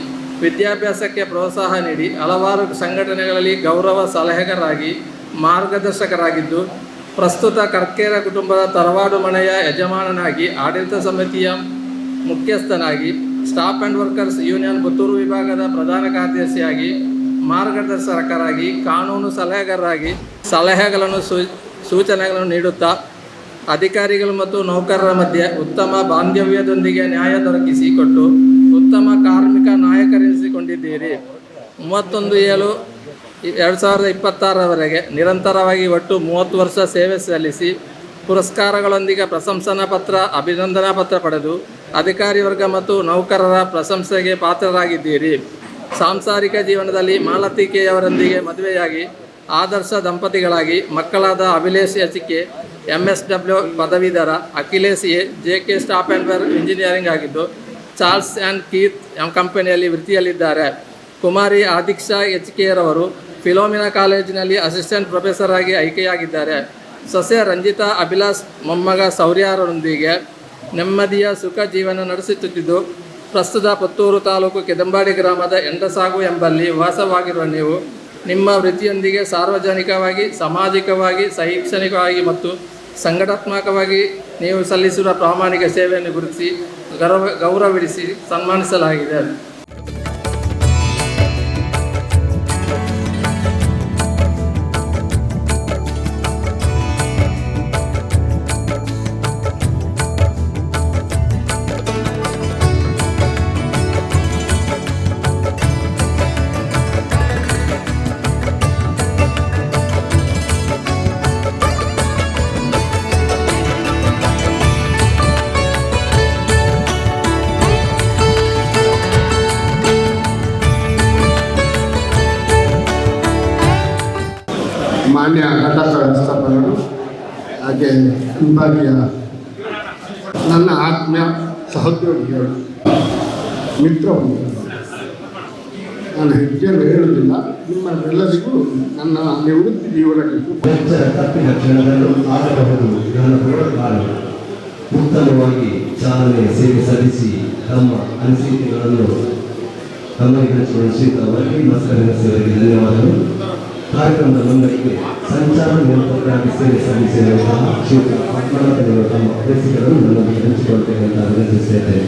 ವಿದ್ಯಾಭ್ಯಾಸಕ್ಕೆ ಪ್ರೋತ್ಸಾಹ ನೀಡಿ ಹಲವಾರು ಸಂಘಟನೆಗಳಲ್ಲಿ ಗೌರವ ಸಲಹೆಗಾರರಾಗಿ ಮಾರ್ಗದರ್ಶಕರಾಗಿದ್ದು ಪ್ರಸ್ತುತ ಕರ್ಕೇರ ಕುಟುಂಬದ ತರವಾಡು ಮನೆಯ ಯಜಮಾನನಾಗಿ ಆಡಳಿತ ಸಮಿತಿಯ ಮುಖ್ಯಸ್ಥನಾಗಿ staff and workers union Puttur ವಿಭಾಗದ ಪ್ರಧಾನ ಕಾರ್ಯದರ್ಶಿಯಾಗಿ ಮಾರ್ಗದರ್ಶಕರಾಗಿ ಕಾನೂನು ಸಲಹೆಗಾರರಾಗಿ ಸಲಹೆಗಳನ್ನು ಸೂಚನೆಗಳನ್ನು ನೀಡುತ್ತಾ ಅಧಿಕಾರಿಗಳು ಮತ್ತು ನೌಕರರ ಮಧ್ಯೆ ಉತ್ತಮ ಬಾಂಧವ್ಯದೊಂದಿಗೆ ನ್ಯಾಯ ದೊರಕಿಸಿಕೊಟ್ಟು ಉತ್ತಮ ಕಾರ್ಮಿಕ ನಾಯಕರೆನಿಸಿಕೊಂಡಿದ್ದೀರಿ. 31/7/2026ರವರೆಗೆ ನಿರಂತರವಾಗಿ ಒಟ್ಟು 30 ವರ್ಷ ಸೇವೆ ಸಲ್ಲಿಸಿ ಪುರಸ್ಕಾರಗಳೊಂದಿಗೆ ಪ್ರಶಂಸನಾ ಪತ್ರ, ಅಭಿನಂದನಾ ಪತ್ರ ಪಡೆದು ಅಧಿಕಾರಿ ವರ್ಗ ಮತ್ತು ನೌಕರರ ಪ್ರಶಂಸೆಗೆ ಪಾತ್ರರಾಗಿದ್ದೀರಿ. ಸಾಂಸಾರಿಕ ಜೀವನದಲ್ಲಿ ಮಾಲತಿಕೆಯವರೊಂದಿಗೆ ಮದುವೆಯಾಗಿ ಆದರ್ಶ ದಂಪತಿಗಳಾಗಿ ಮಕ್ಕಳಾದ ಅಭಿಲೇಷ್ ಎಚ್ಕೆ MSW ಪದವೀಧರ, Akhilesh JK staff and work engineering ಆಗಿದ್ದು ಚಾರ್ಲ್ಸ್ ಆ್ಯಂಡ್ ಕೀತ್ ಕಂಪನಿಯಲ್ಲಿ ವೃತ್ತಿಯಲ್ಲಿದ್ದಾರೆ. ಕುಮಾರಿ ಆದಿಕ್ಷಾ HKರವರು ಫಿಲೋಮಿನಾ ಕಾಲೇಜಿನಲ್ಲಿ ಅಸಿಸ್ಟೆಂಟ್ ಪ್ರೊಫೆಸರ್ ಆಗಿ ಆಯ್ಕೆಯಾಗಿದ್ದಾರೆ. ಸೊಸೆ ರಂಜಿತಾ ಅಭಿಲಾಷ್ ಮೊಮ್ಮಗ ಶೌರ್ಯರೊಂದಿಗೆ ನೆಮ್ಮದಿಯ ಸುಖ ಜೀವನ ನಡೆಸುತ್ತಿದ್ದು ಪ್ರಸ್ತುತ ಪುತ್ತೂರು ತಾಲೂಕು ಕೆದಂಬಾಡಿ ಗ್ರಾಮದ ಎಂಡಸಾಗು ಎಂಬಲ್ಲಿ ವಾಸವಾಗಿರುವ ನೀವು ನಿಮ್ಮ ವೃತ್ತಿಯೊಂದಿಗೆ ಸಾರ್ವಜನಿಕವಾಗಿ, ಸಾಮಾಜಿಕವಾಗಿ, ಶೈಕ್ಷಣಿಕವಾಗಿ ಮತ್ತು ಸಂಘಟನಾತ್ಮಕವಾಗಿ ನೀವು ಸಲ್ಲಿಸಿರುವ ಪ್ರಾಮಾಣಿಕ ಸೇವೆಯನ್ನು ಗುರುತಿಸಿ ಗೌರವಿಸಿ ಸನ್ಮಾನಿಸಲಾಗಿದೆ. ಮಾನ್ಯ ಘಟಕ ವ್ಯವಸ್ಥಾಪಕರು ಹಾಗೆ ವಿಭಾಗೀಯ ನನ್ನ ಆತ್ಮೀಯ ಸಹೋದ್ಯೋಗಿಗಳು, ಮಿತ್ರರು, ನಾನು ಹೆಚ್ಚೆಂದು ಹೇಳುವುದಿಲ್ಲ. ನಿಮ್ಮೆಲ್ಲರಿಗೂ ನನ್ನ ನಿವೃತ್ತಿ ಜೀವನಕ್ಕೆ ತಪ್ಪಿನ ಕ್ಷಣಗಳು ಆಗಬಹುದು ಉತ್ತಮವಾಗಿ ಚಾಲನೆ ಸೇವೆ ಸಲ್ಲಿಸಿ ತಮ್ಮ ಅನಿಸಿಕೆಗಳನ್ನು ತಮ್ಮಲ್ಲಿ ಹಂಚಿಕೊಳ್ಳುವ ವರ್ಗೀಯ ಸೇವೆಗೆ ಧನ್ಯವಾದಗಳು. ಕಾರ್ಯಕ್ರಮದ ಮಂಡಳಿಗೆ ಸಂಚಾರ ನಿಯಂತ್ರಕರಾಗಿ ಸೇವೆ ಸಲ್ಲಿಸಿರುವಂತಹ ಶ್ರೀಯುತ ಪದ್ಮನಾಭರವರು ತಮ್ಮ ಅಭ್ಯರ್ಥಿಗಳನ್ನು ನನ್ನೊಂದಿಗೆ ಹಂಚಿಕೊಳ್ತೇವೆ ಅಂತ ವಿನಂತಿಸುತ್ತೇನೆ.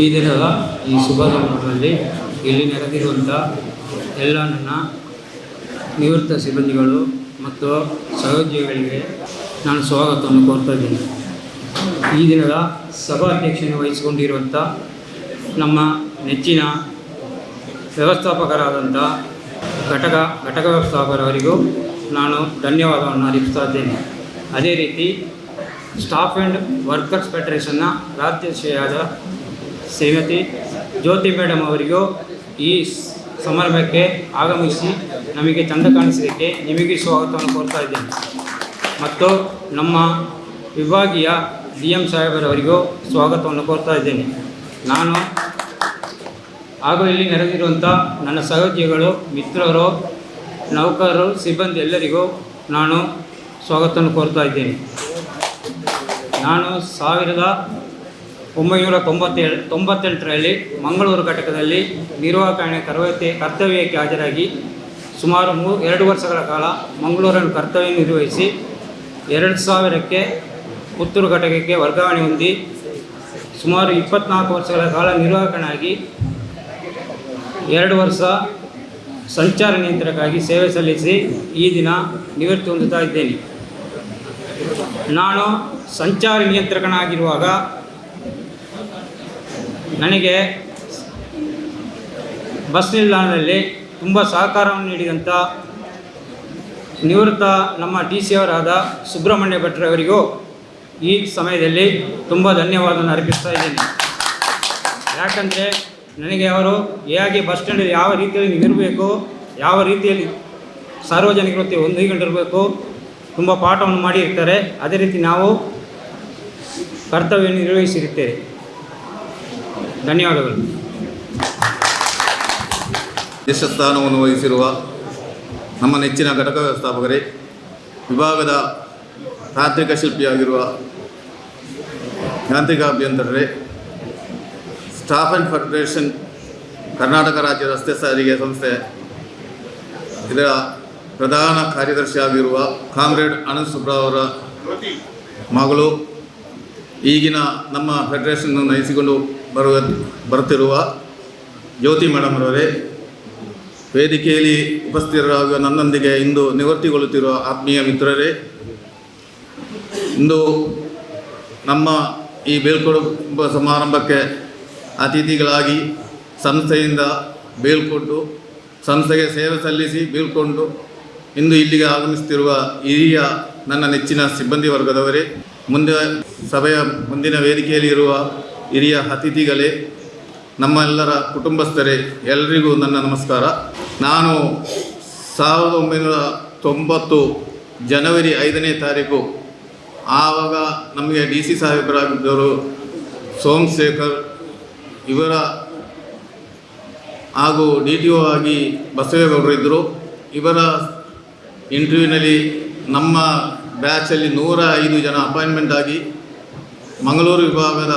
ಈ ದಿನದ ಈ ಶುಭ ಸಂದರ್ಭದಲ್ಲಿ ಇಲ್ಲಿ ನೆರೆದಿರುವಂಥ ಎಲ್ಲ ನನ್ನ ನಿವೃತ್ತ ಸಿಬ್ಬಂದಿಗಳು ಮತ್ತು ಸಹೋದ್ಯೋಗಿಗಳಿಗೆ ನಾನು ಸ್ವಾಗತವನ್ನು ಕೋರ್ತಾ ಇದ್ದೀನಿ. ಈ ದಿನದ ಸಭಾಧ್ಯಕ್ಷನ್ನು ವಹಿಸಿಕೊಂಡಿರುವಂಥ ನಮ್ಮ ನೆಚ್ಚಿನ ವ್ಯವಸ್ಥಾಪಕರಾದಂಥ ಘಟಕ ವ್ಯವಸ್ಥಾಪಕರವರಿಗೂ ನಾನು ಧನ್ಯವಾದವನ್ನು ಅರ್ಪಿಸ್ತಾ ಇದ್ದೇನೆ. ಅದೇ ರೀತಿ ಸ್ಟಾಫ್ ಆ್ಯಂಡ್ ವರ್ಕರ್ಸ್ ಫೆಡರೇಷನ್ನ ರಾಜ್ಯಾಧ್ಯಕ್ಷೆಯಾದ ಶ್ರೀಮತಿ ಜ್ಯೋತಿ ಮೇಡಮ್ ಅವರಿಗೂ ಈ ಸಮಾರಂಭಕ್ಕೆ ಆಗಮಿಸಿ ನಮಗೆ ಚಂದ ಕಾಣಿಸಲಿಕ್ಕೆ ನಿಮಗೆ ಸ್ವಾಗತವನ್ನು ಕೋರ್ತಾ ಇದ್ದೇನೆ. ಮತ್ತು ನಮ್ಮ ವಿಭಾಗೀಯ DM ಸಾಹೇಬರವರಿಗೂ ಸ್ವಾಗತವನ್ನು ಕೋರ್ತಾ ಇದ್ದೇನೆ. ನಾನು ಹಾಗೂ ಇಲ್ಲಿ ನೆರೆದಿರುವಂಥ ನನ್ನ ಸಹೋದ್ಯೋಗಿಗಳು, ಮಿತ್ರರು, ನೌಕರರು, ಸಿಬ್ಬಂದಿ ಎಲ್ಲರಿಗೂ ನಾನು ಸ್ವಾಗತವನ್ನು ಕೋರ್ತಾ ಇದ್ದೇನೆ. ನಾನು 1998ರಲ್ಲಿ ಮಂಗಳೂರು ಘಟಕದಲ್ಲಿ ನಿರ್ವಾಹಕಣೆ ಕರ್ತವ್ಯಕ್ಕೆ ಹಾಜರಾಗಿ ಸುಮಾರು 2 ವರ್ಷಗಳ ಕಾಲ ಮಂಗಳೂರನ್ನು ಕರ್ತವ್ಯ ನಿರ್ವಹಿಸಿ 2000ಕ್ಕೆ ಪುತ್ತೂರು ಘಟಕಕ್ಕೆ ವರ್ಗಾವಣೆ ಹೊಂದಿ ಸುಮಾರು 24 ವರ್ಷಗಳ ಕಾಲ ನಿರ್ವಾಹಕನಾಗಿ 2 ವರ್ಷ ಸಂಚಾರ ನಿಯಂತ್ರಕರಾಗಿ ಸೇವೆ ಸಲ್ಲಿಸಿ ಈ ದಿನ ನಿವೃತ್ತಿ ಹೊಂದುತ್ತಾ ಇದ್ದೇನೆ. ನಾನು ಸಂಚಾರ ನಿಯಂತ್ರಕನಾಗಿರುವಾಗ ನನಗೆ ಬಸ್ ನಿಲ್ದಾಣದಲ್ಲಿ ತುಂಬ ಸಹಕಾರವನ್ನು ನೀಡಿದಂಥ ನಿವೃತ್ತ ನಮ್ಮ ಟಿ ಸಿ ಅವರಾದ ಸುಬ್ರಹ್ಮಣ್ಯ ಭಟ್ರವರಿಗೂ ಈ ಸಮಯದಲ್ಲಿ ತುಂಬ ಧನ್ಯವಾದವನ್ನು ಅರ್ಪಿಸ್ತಾ ಇದ್ದೇನೆ. ಯಾಕಂದರೆ ನನಗೆ ಅವರು ಹೇಗೆ ಬಸ್ ಸ್ಟ್ಯಾಂಡಲ್ಲಿ ಯಾವ ರೀತಿಯಲ್ಲಿ ಇರಬೇಕು, ಯಾವ ರೀತಿಯಲ್ಲಿ ಸಾರ್ವಜನಿಕರ ಜೊತೆ ಹೊಂದಿಕೊಂಡಿರಬೇಕು ತುಂಬ ಪಾಠವನ್ನು ಮಾಡಿರ್ತಾರೆ. ಅದೇ ರೀತಿ ನಾವು ಕರ್ತವ್ಯವನ್ನು ನಿರ್ವಹಿಸಿರುತ್ತೇವೆ. ಧನ್ಯವಾದಗಳು. ಸ್ಥಾನವನ್ನು ವಹಿಸಿರುವ ನಮ್ಮ ನೆಚ್ಚಿನ ಘಟಕ ವ್ಯವಸ್ಥಾಪಕರೇ, ವಿಭಾಗದ ತಾಂತ್ರಿಕ ಶಿಲ್ಪಿಯಾಗಿರುವ ಯಾಂತ್ರಿಕ ಅಭಿಯಂತರರೇ, ಸ್ಟಾಫ್ ಆ್ಯಂಡ್ ಫೆಡರೇಷನ್ ಕರ್ನಾಟಕ ರಾಜ್ಯ ರಸ್ತೆ ಸಾರಿಗೆ ಸಂಸ್ಥೆ ಇದರ ಪ್ರಧಾನ ಕಾರ್ಯದರ್ಶಿಯಾಗಿರುವ ಕಾಮ್ರೇಡ್ ಅನಂತ್ ಸುಬ್ರಾವ್ ಅವರ ಮಗಳು, ಈಗಿನ ನಮ್ಮ ಫೆಡರೇಷನ್ನು ನಯಿಸಿಕೊಂಡು ಬರುತ್ತಿರುವ ಜ್ಯೋತಿ ಮೇಡಮ್ ಅವರೇ, ವೇದಿಕೆಯಲ್ಲಿ ಉಪಸ್ಥಿತರಾಗುವ ನನ್ನೊಂದಿಗೆ ಇಂದು ನಿವೃತ್ತಿಗೊಳ್ಳುತ್ತಿರುವ ಆತ್ಮೀಯ ಮಿತ್ರರೇ, ಇಂದು ನಮ್ಮ ಈ ಬೀಳ್ಕೊಡುವ ಸಮಾರಂಭಕ್ಕೆ ಅತಿಥಿಗಳಾಗಿ ಸಂಸ್ಥೆಯಿಂದ ಬೀಳ್ಕೊಟ್ಟು ಸಂಸ್ಥೆಗೆ ಸೇವೆ ಸಲ್ಲಿಸಿ ಬೀಳ್ಕೊಂಡು ಇಂದು ಇಲ್ಲಿಗೆ ಆಗಮಿಸುತ್ತಿರುವ ಹಿರಿಯ ನನ್ನ ನೆಚ್ಚಿನ ಸಿಬ್ಬಂದಿ ವರ್ಗದವರೇ, ಸಭೆಯ ಮುಂದಿನ ವೇದಿಕೆಯಲ್ಲಿ ಇರುವ ಹಿರಿಯ ಅತಿಥಿಗಳೇ, ನಮ್ಮೆಲ್ಲರ ಕುಟುಂಬಸ್ಥರೇ, ಎಲ್ಲರಿಗೂ ನನ್ನ ನಮಸ್ಕಾರ. ನಾನು 1990 ಜನವರಿ 5ನೇ ತಾರೀಕು ಆವಾಗ ನಮಗೆ ಡಿ ಸಿ ಸಾಹೇಬರಾಗಿದ್ದರು ಸೋಮಶೇಖರ್ ಇವರ ಹಾಗೂ ಡಿ ಟಿ ಒ ಆಗಿ ಬಸವೇಗೌಡರು ಇದ್ದರು. ಇವರ ಇಂಟರ್ವ್ಯೂನಲ್ಲಿ ನಮ್ಮ ಬ್ಯಾಚಲ್ಲಿ 105 ಜನ ಅಪಾಯಿಂಟ್ಮೆಂಟ್ ಆಗಿ ಮಂಗಳೂರು ವಿಭಾಗದ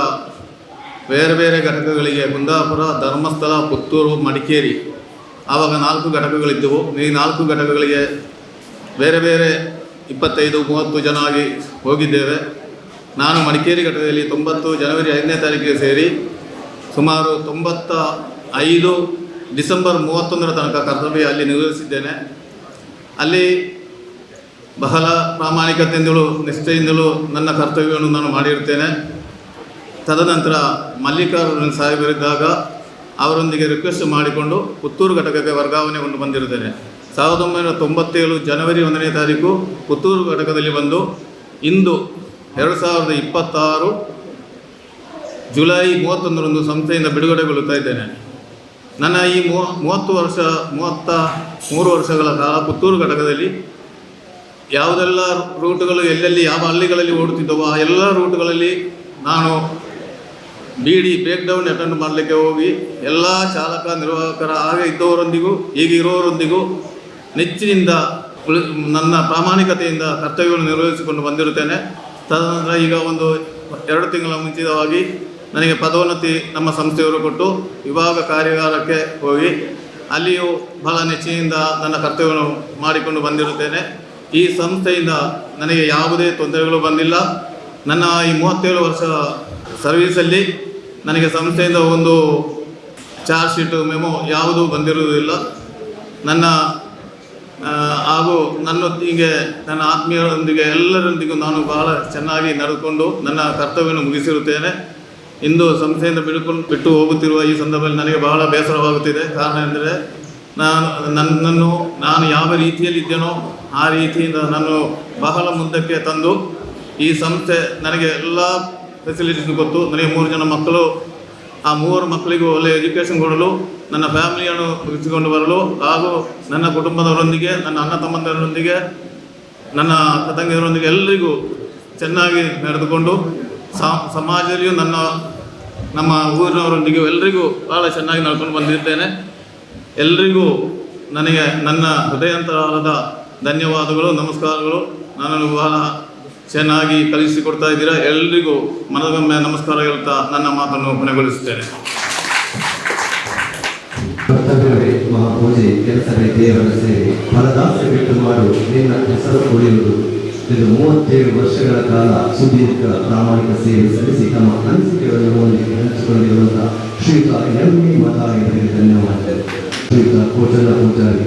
ಬೇರೆ ಬೇರೆ ಘಟಕಗಳಿಗೆ ಕುಂದಾಪುರ, ಧರ್ಮಸ್ಥಳ, ಪುತ್ತೂರು, ಮಡಿಕೇರಿ ಆವಾಗ 4 ಘಟಕಗಳಿದ್ದವು. ಈ 4 ಘಟಕಗಳಿಗೆ ಬೇರೆ ಬೇರೆ 25-30 ಜನ ಆಗಿ ಹೋಗಿದ್ದೇವೆ. ನಾನು ಮಡಿಕೇರಿ ಘಟಕದಲ್ಲಿ 90 ಜನವರಿ 5ನೇ ತಾರೀಕಿಗೆ ಸೇರಿ ಸುಮಾರು 95 ಡಿಸೆಂಬರ್ 31ರ ತನಕ ಕರ್ತವ್ಯ ಅಲ್ಲಿ ನಿರ್ವಹಿಸಿದ್ದೇನೆ. ಅಲ್ಲಿ ಬಹಳ ಪ್ರಾಮಾಣಿಕತೆಯಿಂದಲೂ ನಿಷ್ಠೆಯಿಂದಲೂ ನನ್ನ ಕರ್ತವ್ಯವನ್ನು ನಾನು ಮಾಡಿರುತ್ತೇನೆ. ತದನಂತರ ಮಲ್ಲಿಕಾರ್ಜುನ ಸಾಹೇಬರಿದ್ದಾಗ ಅವರೊಂದಿಗೆ ರಿಕ್ವೆಸ್ಟ್ ಮಾಡಿಕೊಂಡು ಪುತ್ತೂರು ಘಟಕಕ್ಕೆ ವರ್ಗಾವಣೆಗೊಂಡು ಬಂದಿರುತ್ತೇನೆ. 1997 ಜನವರಿ 1ನೇ ತಾರೀಕು ಪುತ್ತೂರು ಘಟಕದಲ್ಲಿ ಬಂದು ಇಂದು 2026 ಜುಲೈ 31ರಂದು ಸಂಸ್ಥೆಯಿಂದ ಬಿಡುಗಡೆಗೊಳ್ಳುತ್ತಾ ಇದ್ದೇನೆ. ನನ್ನ ಈ 33 ವರ್ಷಗಳ ಕಾಲ ಪುತ್ತೂರು ಘಟಕದಲ್ಲಿ ಯಾವುದೆಲ್ಲ ರೂಟುಗಳು ಎಲ್ಲೆಲ್ಲಿ ಯಾವ ಹಳ್ಳಿಗಳಲ್ಲಿ ಓಡುತ್ತಿದ್ದವೋ ಆ ಎಲ್ಲ ರೂಟುಗಳಲ್ಲಿ ನಾನು ಬ್ರೇಕ್ ಡೌನ್ ಅಟೆಂಡ್ ಮಾಡಲಿಕ್ಕೆ ಹೋಗಿ ಎಲ್ಲ ಚಾಲಕ ನಿರ್ವಾಹಕರ ಹಾಗೆ ಇದ್ದವರೊಂದಿಗೂ ಈಗ ಇರೋರೊಂದಿಗೂ ನೆಚ್ಚಿನಿಂದ ನನ್ನ ಪ್ರಾಮಾಣಿಕತೆಯಿಂದ ಕರ್ತವ್ಯವನ್ನು ನಿರ್ವಹಿಸಿಕೊಂಡು ಬಂದಿರುತ್ತೇನೆ. ತದನಂತರ ಈಗ ಒಂದು 2 ತಿಂಗಳ ಮುಂಚಿತವಾಗಿ ನನಗೆ ಪದೋನ್ನತಿ ನಮ್ಮ ಸಂಸ್ಥೆಯವರು ಕೊಟ್ಟು ವಿಭಾಗ ಕಾರ್ಯಾಗಾರಕ್ಕೆ ಹೋಗಿ ಅಲ್ಲಿಯೂ ಬಹಳ ನೆಚ್ಚಿನಿಂದ ನನ್ನ ಕರ್ತವ್ಯವನ್ನು ಮಾಡಿಕೊಂಡು ಬಂದಿರುತ್ತೇನೆ. ಈ ಸಂಸ್ಥೆಯಿಂದ ನನಗೆ ಯಾವುದೇ ತೊಂದರೆಗಳು ಬಂದಿಲ್ಲ. ನನ್ನ ಈ 37 ವರ್ಷ ಸರ್ವೀಸಲ್ಲಿ ನನಗೆ ಸಂಸ್ಥೆಯಿಂದ ಒಂದು ಚಾರ್ಜ್ ಶೀಟು ಮೆಮೊ ಯಾವುದೂ ಬಂದಿರುವುದಿಲ್ಲ. ನನ್ನ ಹಾಗೂ ನನ್ನೊಂದಿಗೆ ನನ್ನ ಆತ್ಮೀಯರೊಂದಿಗೆ ಎಲ್ಲರೊಂದಿಗೂ ನಾನು ಬಹಳ ಚೆನ್ನಾಗಿ ನಡೆದುಕೊಂಡು ನನ್ನ ಕರ್ತವ್ಯವನ್ನು ಮುಗಿಸಿರುತ್ತೇನೆ. ಇಂದು ಸಂಸ್ಥೆಯಿಂದ ಬಿಟ್ಟು ಹೋಗುತ್ತಿರುವ ಈ ಸಂದರ್ಭದಲ್ಲಿ ನನಗೆ ಬಹಳ ಬೇಸರವಾಗುತ್ತಿದೆ. ಕಾರಣ ಎಂದರೆ ನಾನು ಯಾವ ರೀತಿಯಲ್ಲಿದ್ದೇನೋ ಆ ರೀತಿಯಿಂದ ನಾನು ಬಹಳ ಮುಂದಕ್ಕೆ ತಂದು ಈ ಸಂಸ್ಥೆ ನನಗೆ ಎಲ್ಲ ಫೆಸಿಲಿಟೀಸ್ ಗೊತ್ತು. ನನಗೆ 3 ಜನ ಮಕ್ಕಳು, ಆ 3 ಮಕ್ಕಳಿಗೂ ಒಳ್ಳೆಯ ಎಜುಕೇಷನ್ ಕೊಡಲು, ನನ್ನ ಫ್ಯಾಮಿಲಿಯನ್ನು ಇರಿಸಿಕೊಂಡು ಬರಲು ಹಾಗೂ ನನ್ನ ಕುಟುಂಬದವರೊಂದಿಗೆ, ನನ್ನ ಅಣ್ಣ ತಮ್ಮಂದಿರೊಂದಿಗೆ, ನನ್ನ ಅಕ್ಕ ತಂಗಿಯರೊಂದಿಗೆ ಎಲ್ಲರಿಗೂ ಚೆನ್ನಾಗಿ ನಡೆದುಕೊಂಡು ಸಮಾಜದಲ್ಲಿಯೂ ನಮ್ಮ ಊರಿನವರೊಂದಿಗೆ ಎಲ್ಲರಿಗೂ ಭಾಳ ಚೆನ್ನಾಗಿ ನಡ್ಕೊಂಡು ಬಂದಿದ್ದೇನೆ. ಎಲ್ಲರಿಗೂ ನನಗೆ ನನ್ನ ಹೃದಯಾಂತರಾಳದ ಧನ್ಯವಾದಗಳು, ನಮಸ್ಕಾರಗಳು. ನನ್ನನ್ನು ಬಹಳ ಚೆನ್ನಾಗಿ ಕಲಿಸಿಕೊಡ್ತಾ ಇದ್ದೀರಾ. ಎಲ್ಲರಿಗೂ ಮನದೊಮ್ಮೆ ನಮಸ್ಕಾರ ಹೇಳ್ತಾ ನನ್ನ ಮಾತನ್ನು ಕೊನೆಗೊಳಿಸುತ್ತೇನೆ. ಕರ್ತವ್ಯವೇ ಮಹಾಪೂಜೆ, ಕೆಲಸವೇ ದೇವರ ಸೇವೆ, ಫಲದಾಸೆ ಬಿಟ್ಟು ಮಾಡು ನಿನ್ನ ಹೆಸರು ಉಳಿಯುವುದು. ಇದು 37 ವರ್ಷಗಳ ಕಾಲ ಸುದೀರ್ಘ ಪ್ರಾಮಾಣಿಕ ಸೇವೆ ಸಲ್ಲಿಸಿ ತಮ್ಮ ಅನಿಸಿಕೆಗಳನ್ನು ಹಂಚಿಕೊಂಡಿರುವಂತಹ ಶ್ರೀಯುತ ಎಂ.ಎ. ಮತಾಯವರಿಗೆ ಧನ್ಯವಾದಗಳು. ಶ್ರೀಯುತ ಕೋಚರ ಪೂಜಾರಿ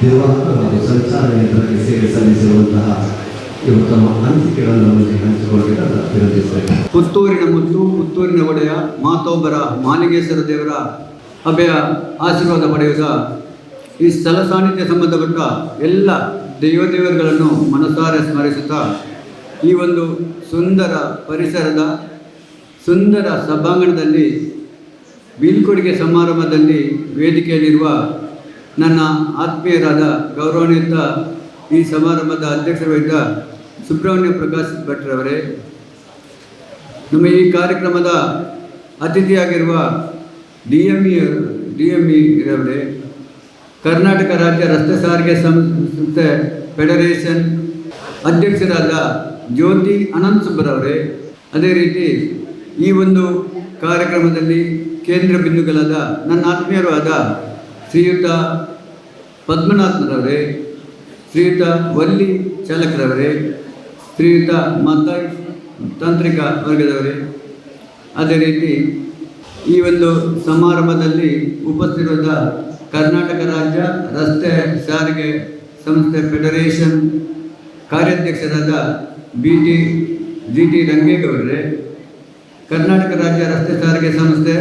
ನಿರ್ವಾಹಕ ಹಾಗೂ ಸಂಚಾರ ಯಂತ್ರಕ್ಕೆ ಸೇವೆ ಸಲ್ಲಿಸಿರುವಂತಹ ಇವರು ತಮ್ಮ ಅನಿಸಿಕೆಗಳನ್ನು ನಮಗೆ ಹಂಚಿಕೊಳ್ಳಬೇಕಾದ ವಿನಂತಿಸಬೇಕು. ಪುತ್ತೂರಿನ ಮುತ್ತು, ಪುತ್ತೂರಿನ ಒಡೆಯ, ಮಾತೊಬ್ಬರ ಮಾಲಿಂಗೇಶ್ವರ ದೇವರ ಅಭಯ ಆಶೀರ್ವಾದ ಪಡೆಯುವ ಈ ಸ್ಥಳ ಸಾನ್ನಿಧ್ಯ ಸಂಬಂಧಪಟ್ಟ ಎಲ್ಲ ದೇವದೇವರುಗಳನ್ನು ಮನಸಾರೆ ಸ್ಮರಿಸುತ್ತಾ ಈ ಒಂದು ಸುಂದರ ಪರಿಸರದ ಸುಂದರ ಸಭಾಂಗಣದಲ್ಲಿ ಬೀಳ್ಕೊಡುಗೆ ಸಮಾರಂಭದಲ್ಲಿ ವೇದಿಕೆಯಲ್ಲಿರುವ ನನ್ನ ಆತ್ಮೀಯರಾದ ಗೌರವಾನ್ವಿತ ಈ ಸಮಾರಂಭದ ಅಧ್ಯಕ್ಷರಾದ ಸುಬ್ರಹ್ಮಣ್ಯ ಪ್ರಕಾಶ್ ಭಟ್ರವರೇ, ನಮ್ಮ ಈ ಕಾರ್ಯಕ್ರಮದ ಅತಿಥಿಯಾಗಿರುವ ಡಿ.ಎಂ.ಇ. ರವರೇ, ಕರ್ನಾಟಕ ರಾಜ್ಯ ರಸ್ತೆ ಸಾರಿಗೆ ಸಂಸ್ಥೆ ಫೆಡರೇಷನ್ ಅಧ್ಯಕ್ಷರಾದ ಜ್ಯೋತಿ ಅನಂತ್ ಸುಬ್ಬರವರೇ, ಅದೇ ರೀತಿ ಈ ಒಂದು ಕಾರ್ಯಕ್ರಮದಲ್ಲಿ ಕೇಂದ್ರ ಬಿಂದುಗಳಾದ ನನ್ನ ಆತ್ಮೀಯರಾದ ಶ್ರೀಯುತ ಪದ್ಮನಾಥರವರೇ, ಶ್ರೀಯುತ ವಲ್ಲಿ ಚಾಲಕರವರೇ, ಶ್ರೀಯುತ ತಾಂತ್ರಿಕ ವರ್ಗದವರೇ, ಅದೇ ರೀತಿ ಈ ಒಂದು ಸಮಾರಂಭದಲ್ಲಿ ಉಪಸ್ಥಿತರಾದ ಕರ್ನಾಟಕ ರಾಜ್ಯ ರಸ್ತೆ ಸಾರಿಗೆ ಸಂಸ್ಥೆ ಫೆಡರೇಷನ್ ಕಾರ್ಯಾಧ್ಯಕ್ಷರಾದ ಜಿ.ಟಿ. ರಂಗೇಗೌಡರೇ, ಕರ್ನಾಟಕ ರಾಜ್ಯ ರಸ್ತೆ ಸಾರಿಗೆ ಸಂಸ್ಥೆ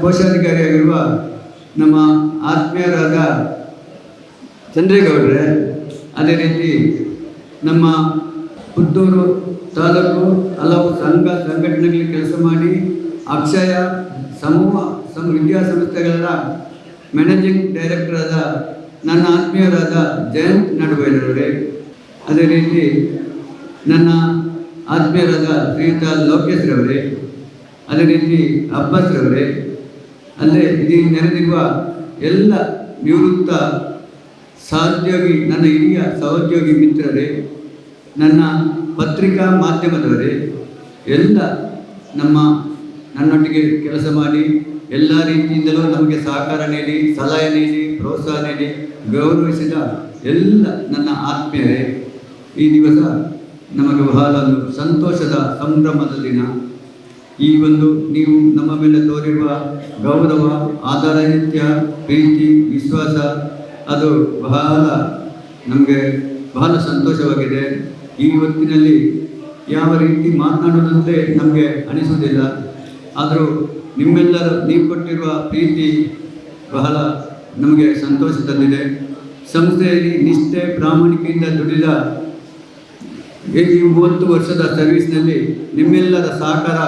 ಕೋಶಾಧಿಕಾರಿಯಾಗಿರುವ ನಮ್ಮ ಆತ್ಮೀಯರಾದ ಚಂದ್ರೇಗೌಡರೇ, ಅದೇ ರೀತಿ ನಮ್ಮ ಪುತ್ತೂರು ತಾಲೂಕು ಹಲವು ಸಂಘಟನೆಗಳಲ್ಲಿ ಕೆಲಸ ಮಾಡಿ ಅಕ್ಷಯ ಸಮೂಹ ವಿದ್ಯಾಸಂಸ್ಥೆಗಳ ಮ್ಯಾನೇಜಿಂಗ್ ಡೈರೆಕ್ಟರ್ ಆದ ನನ್ನ ಆತ್ಮೀಯರಾದ ಜಯಂತ್ ನಡುಬೈಲರವರೇ, ಅದೇ ರೀತಿ ನನ್ನ ಆತ್ಮೀಯರಾದ ಶ್ರೀಯುತ ಲೋಕೇಶ್ ರವರೇ, ಅದೇ ರೀತಿ ಅಬ್ಬಾಸ್ ರವರೇ, ಅಲ್ಲೇ ಇಲ್ಲಿ ನೆರೆದಿರುವ ಎಲ್ಲ ನಿವೃತ್ತ ಸಹೋದ್ಯೋಗಿ ನನ್ನ ಹಿರಿಯ ಸಹೋದ್ಯೋಗಿ ಮಿತ್ರರೇ, ನನ್ನ ಪತ್ರಿಕಾ ಮಾಧ್ಯಮದವರೇ, ಎಲ್ಲ ನನ್ನೊಟ್ಟಿಗೆ ಕೆಲಸ ಮಾಡಿ ಎಲ್ಲ ರೀತಿಯಿಂದಲೂ ನಮಗೆ ಸಹಕಾರ ನೀಡಿ ಸಲಹೆ ನೀಡಿ ಪ್ರೋತ್ಸಾಹ ನೀಡಿ ಗೌರವಿಸಿದ ಎಲ್ಲ ನನ್ನ ಆತ್ಮೀಯರೇ, ಈ ದಿವಸ ನಮಗೆ ಬಹಳ ಒಂದು ಸಂತೋಷದ ಸಂಭ್ರಮದ ದಿನ. ಈ ಒಂದು ನೀವು ನಮ್ಮ ಮೇಲೆ ತೋರಿರುವ ಗೌರವ, ಆದರಾತಿಥ್ಯ, ಪ್ರೀತಿ, ವಿಶ್ವಾಸ ಅದು ನಮಗೆ ಬಹಳ ಸಂತೋಷವಾಗಿದೆ. ಈ ಹೊತ್ತಿನಲ್ಲಿ ಯಾವ ರೀತಿ ಮಾತನಾಡೋದಂತೆ ನಮಗೆ ಅನಿಸುವುದಿಲ್ಲ. ಆದರೂ ನೀವು ಕೊಟ್ಟಿರುವ ಪ್ರೀತಿ ಬಹಳ ನಮಗೆ ಸಂತೋಷ ತಂದಿದೆ. ಸಂಸ್ಥೆಯಲ್ಲಿ ನಿಷ್ಠೆ ಪ್ರಾಮಾಣಿಕೆಯಿಂದ ದುಡಿದ ಈ 30 ವರ್ಷದ ಸರ್ವಿಸ್ನಲ್ಲಿ ನಿಮ್ಮೆಲ್ಲರ ಸಹಕಾರ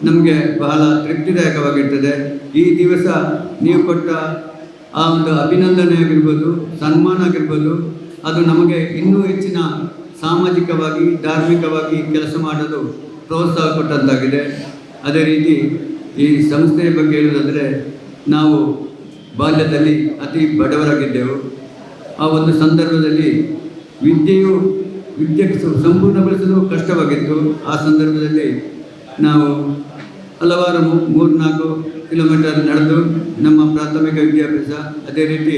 ನಮಗೆ ಬಹಳ ತೃಪ್ತಿದಾಯಕವಾಗಿರ್ತದೆ. ಈ ದಿವಸ ನೀವು ಕೊಟ್ಟ ಆ ಒಂದು ಅಭಿನಂದನೆ ಆಗಿರ್ಬೋದು, ಸನ್ಮಾನ ಆಗಿರ್ಬೋದು, ಅದು ನಮಗೆ ಇನ್ನೂ ಹೆಚ್ಚಿನ ಸಾಮಾಜಿಕವಾಗಿ ಧಾರ್ಮಿಕವಾಗಿ ಕೆಲಸ ಮಾಡಲು ಪ್ರೋತ್ಸಾಹ ಕೊಟ್ಟಂತಾಗಿದೆ. ಅದೇ ರೀತಿ ಈ ಸಂಸ್ಥೆಯ ಬಗ್ಗೆ ಹೇಳುವುದಾದರೆ, ನಾವು ಬಾಲ್ಯದಲ್ಲಿ ಅತಿ ಬಡವರಾಗಿದ್ದೆವು. ಆ ಒಂದು ಸಂದರ್ಭದಲ್ಲಿ ವಿದ್ಯೆ ಸಂಪೂರ್ಣಗೊಳಿಸಲು ಕಷ್ಟವಾಗಿತ್ತು. ಆ ಸಂದರ್ಭದಲ್ಲಿ ನಾವು ಹಲವಾರು 3-4 ಕಿಲೋಮೀಟರ್ ನಡೆದು ನಮ್ಮ ಪ್ರಾಥಮಿಕ ವಿದ್ಯಾಭ್ಯಾಸ, ಅದೇ ರೀತಿ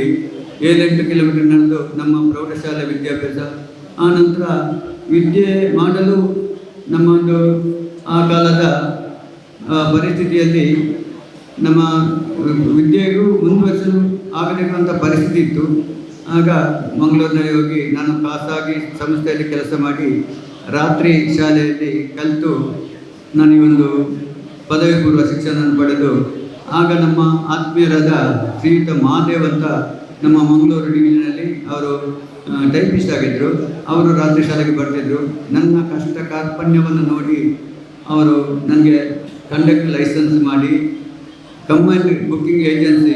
7-8 ಕಿಲೋಮೀಟರ್ ನಡೆದು ನಮ್ಮ ಪ್ರೌಢಶಾಲೆ ವಿದ್ಯಾಭ್ಯಾಸ, ಆ ನಂತರ ವಿದ್ಯೆ ಮಾಡಲು ನಮ್ಮೊಂದು ಆ ಕಾಲದ ಪರಿಸ್ಥಿತಿಯಲ್ಲಿ ನಮ್ಮ ವಿದ್ಯೆಗೂ ಮುಂದುವರಿಸಲು ಆಗದಿರುವಂಥ ಪರಿಸ್ಥಿತಿ ಇತ್ತು. ಆಗ ಮಂಗಳೂರಿನಲ್ಲಿ ಹೋಗಿ ನಾನು ಖಾಸಗಿ ಸಂಸ್ಥೆಯಲ್ಲಿ ಕೆಲಸ ಮಾಡಿ ರಾತ್ರಿ ಶಾಲೆಯಲ್ಲಿ ಕಲಿತು ನಾನು ಈ ಒಂದು ಪದವಿ ಪೂರ್ವ ಶಿಕ್ಷಣ ಪಡೆದು, ಆಗ ನಮ್ಮ ಆತ್ಮೀಯರಾದ ಶ್ರೀಯುತ ಮಹಾದೇವ್ ಅಂತ ನಮ್ಮ ಮಂಗಳೂರು ಡಿವಿಷನಲ್ಲಿ ಅವರು ಟೈಪಿಸ್ಟ್ ಆಗಿದ್ದರು. ಅವರು ರಾತ್ರಿ ಶಾಲೆಗೆ ಬರ್ತಿದ್ದರು. ನನ್ನ ಕಷ್ಟ ಕಾರ್ಪಣ್ಯವನ್ನು ನೋಡಿ ಅವರು ನನಗೆ ಕಂಡಕ್ಟರ್ ಲೈಸೆನ್ಸ್ ಮಾಡಿ ಕಂಬೈನ್ಡ್ ಬುಕ್ಕಿಂಗ್ ಏಜೆನ್ಸಿ,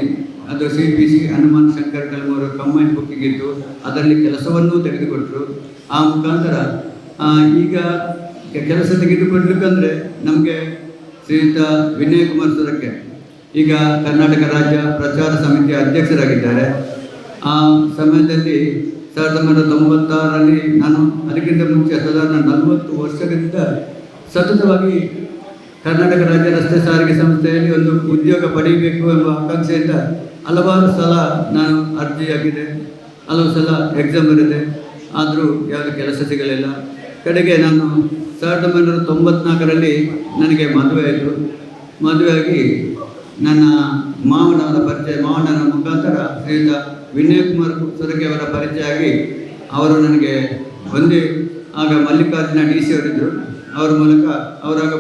ಅದು CPC Hanuman Shankar Kalmuru combined booking ಇತ್ತು, ಅದರಲ್ಲಿ ಕೆಲಸವನ್ನೂ ತೆಗೆದುಕೊಟ್ಟರು. ಆ ಮುಖಾಂತರ ಈಗ ಕೆಲಸ ತೆಗೆದುಕೊಡ್ಲಿಕ್ಕಂದರೆ ನಮಗೆ ಶ್ರೀಯುತ ವಿನಯ್ ಕುಮಾರ್ ಸರಕ್ಕೆ ಈಗ ಕರ್ನಾಟಕ ರಾಜ್ಯ ಪ್ರಚಾರ ಸಮಿತಿಯ ಅಧ್ಯಕ್ಷರಾಗಿದ್ದಾರೆ. ಆ ಸಮಯದಲ್ಲಿ 1996ರಲ್ಲಿ ನಾನು ಅದಕ್ಕಿಂತ ಮುಂಚೆ ಸಾಧಾರಣ 40 ವರ್ಷಗಳಿಂದ ಸತತವಾಗಿ ಕರ್ನಾಟಕ ರಾಜ್ಯ ರಸ್ತೆ ಸಾರಿಗೆ ಸಂಸ್ಥೆಯಲ್ಲಿ ಒಂದು ಉದ್ಯೋಗ ಪಡೆಯಬೇಕು ಎಂಬ ಆಕಾಂಕ್ಷೆಯಿಂದ ಹಲವಾರು ಸಲ ನಾನು ಅರ್ಜಿ ಹಾಕಿದೆ, ಹಲವು ಸಲ ಎಕ್ಸಾಮ್ ಬರೆದೆ. ಆದರೂ ಯಾವುದೇ ಕೆಲಸ ಸಿಗಲಿಲ್ಲ. ಕಡೆಗೆ ನಾನು 1994ರಲ್ಲಿ ನನಗೆ ಮದುವೆ ಆಯಿತು. ಮದುವೆಯಾಗಿ ನನ್ನ ಮಾವನವರ ಪರಿಚಯ, ಮಾವನರ ಮುಖಾಂತರ ಶ್ರೀಯುತ ವಿನಯ್ ಕುಮಾರ್ ಸೊರಕೆ ಅವರ ಪರಿಚಯ ಆಗಿ ಅವರು ನನಗೆ ಒಂದೇ ಆಗ ಮಲ್ಲಿಕಾರ್ಜುನ DC ಅವರಿದ್ದರು. ಅವರ ಮೂಲಕ ಅವರಾಗ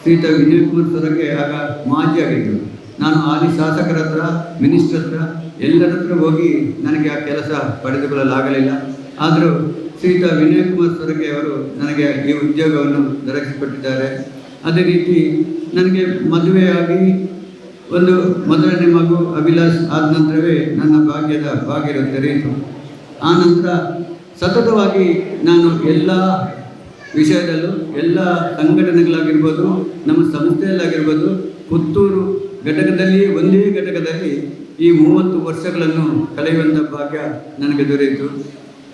ಶ್ರೀಯುತ ವಿನಯ್ ಕುಮಾರ್ ಸೊರಕೆ ಆಗ ಮಾಜಿ ಆಗಿದ್ದರು. ನಾನು ಹಾಲಿ ಶಾಸಕರ ಹತ್ರ, ಮಿನಿಸ್ಟರ್ ಹತ್ರ, ಎಲ್ಲರ ಹತ್ರ ಹೋಗಿ ನನಗೆ ಆ ಕೆಲಸ ಪಡೆದುಕೊಳ್ಳಲಾಗಲಿಲ್ಲ. ಆದರೂ ಶ್ರೀಯುತ ವಿನಯ್ ಕುಮಾರ್ ಸೊರಕೆ ಅವರು ನನಗೆ ಈ ಉದ್ಯೋಗವನ್ನು ದೊರಕಿಸಿಕೊಟ್ಟಿದ್ದಾರೆ. ಅದೇ ರೀತಿ ನನಗೆ ಮದುವೆಯಾಗಿ ಒಂದು ಮೊದಲನೇ ಮಗು ಅಭಿಲಾಷ್ ಆದ ನಂತರವೇ ನನ್ನ ಭಾಗ್ಯದ ತೆರೆಯಿತು. ಆ ನಂತರ ಸತತವಾಗಿ ನಾನು ಎಲ್ಲ ವಿಷಯದಲ್ಲೂ, ಎಲ್ಲ ಸಂಘಟನೆಗಳಾಗಿರ್ಬೋದು, ನಮ್ಮ ಸಂಸ್ಥೆಯಲ್ಲಾಗಿರ್ಬೋದು, ಪುತ್ತೂರು ಘಟಕದಲ್ಲಿ ಒಂದೇ ಘಟಕದಲ್ಲಿ ಈ 30 ವರ್ಷಗಳನ್ನು ಕಳೆಯುವಂಥ ಭಾಗ್ಯ ನನಗೆ ದೊರೆಯಿತು.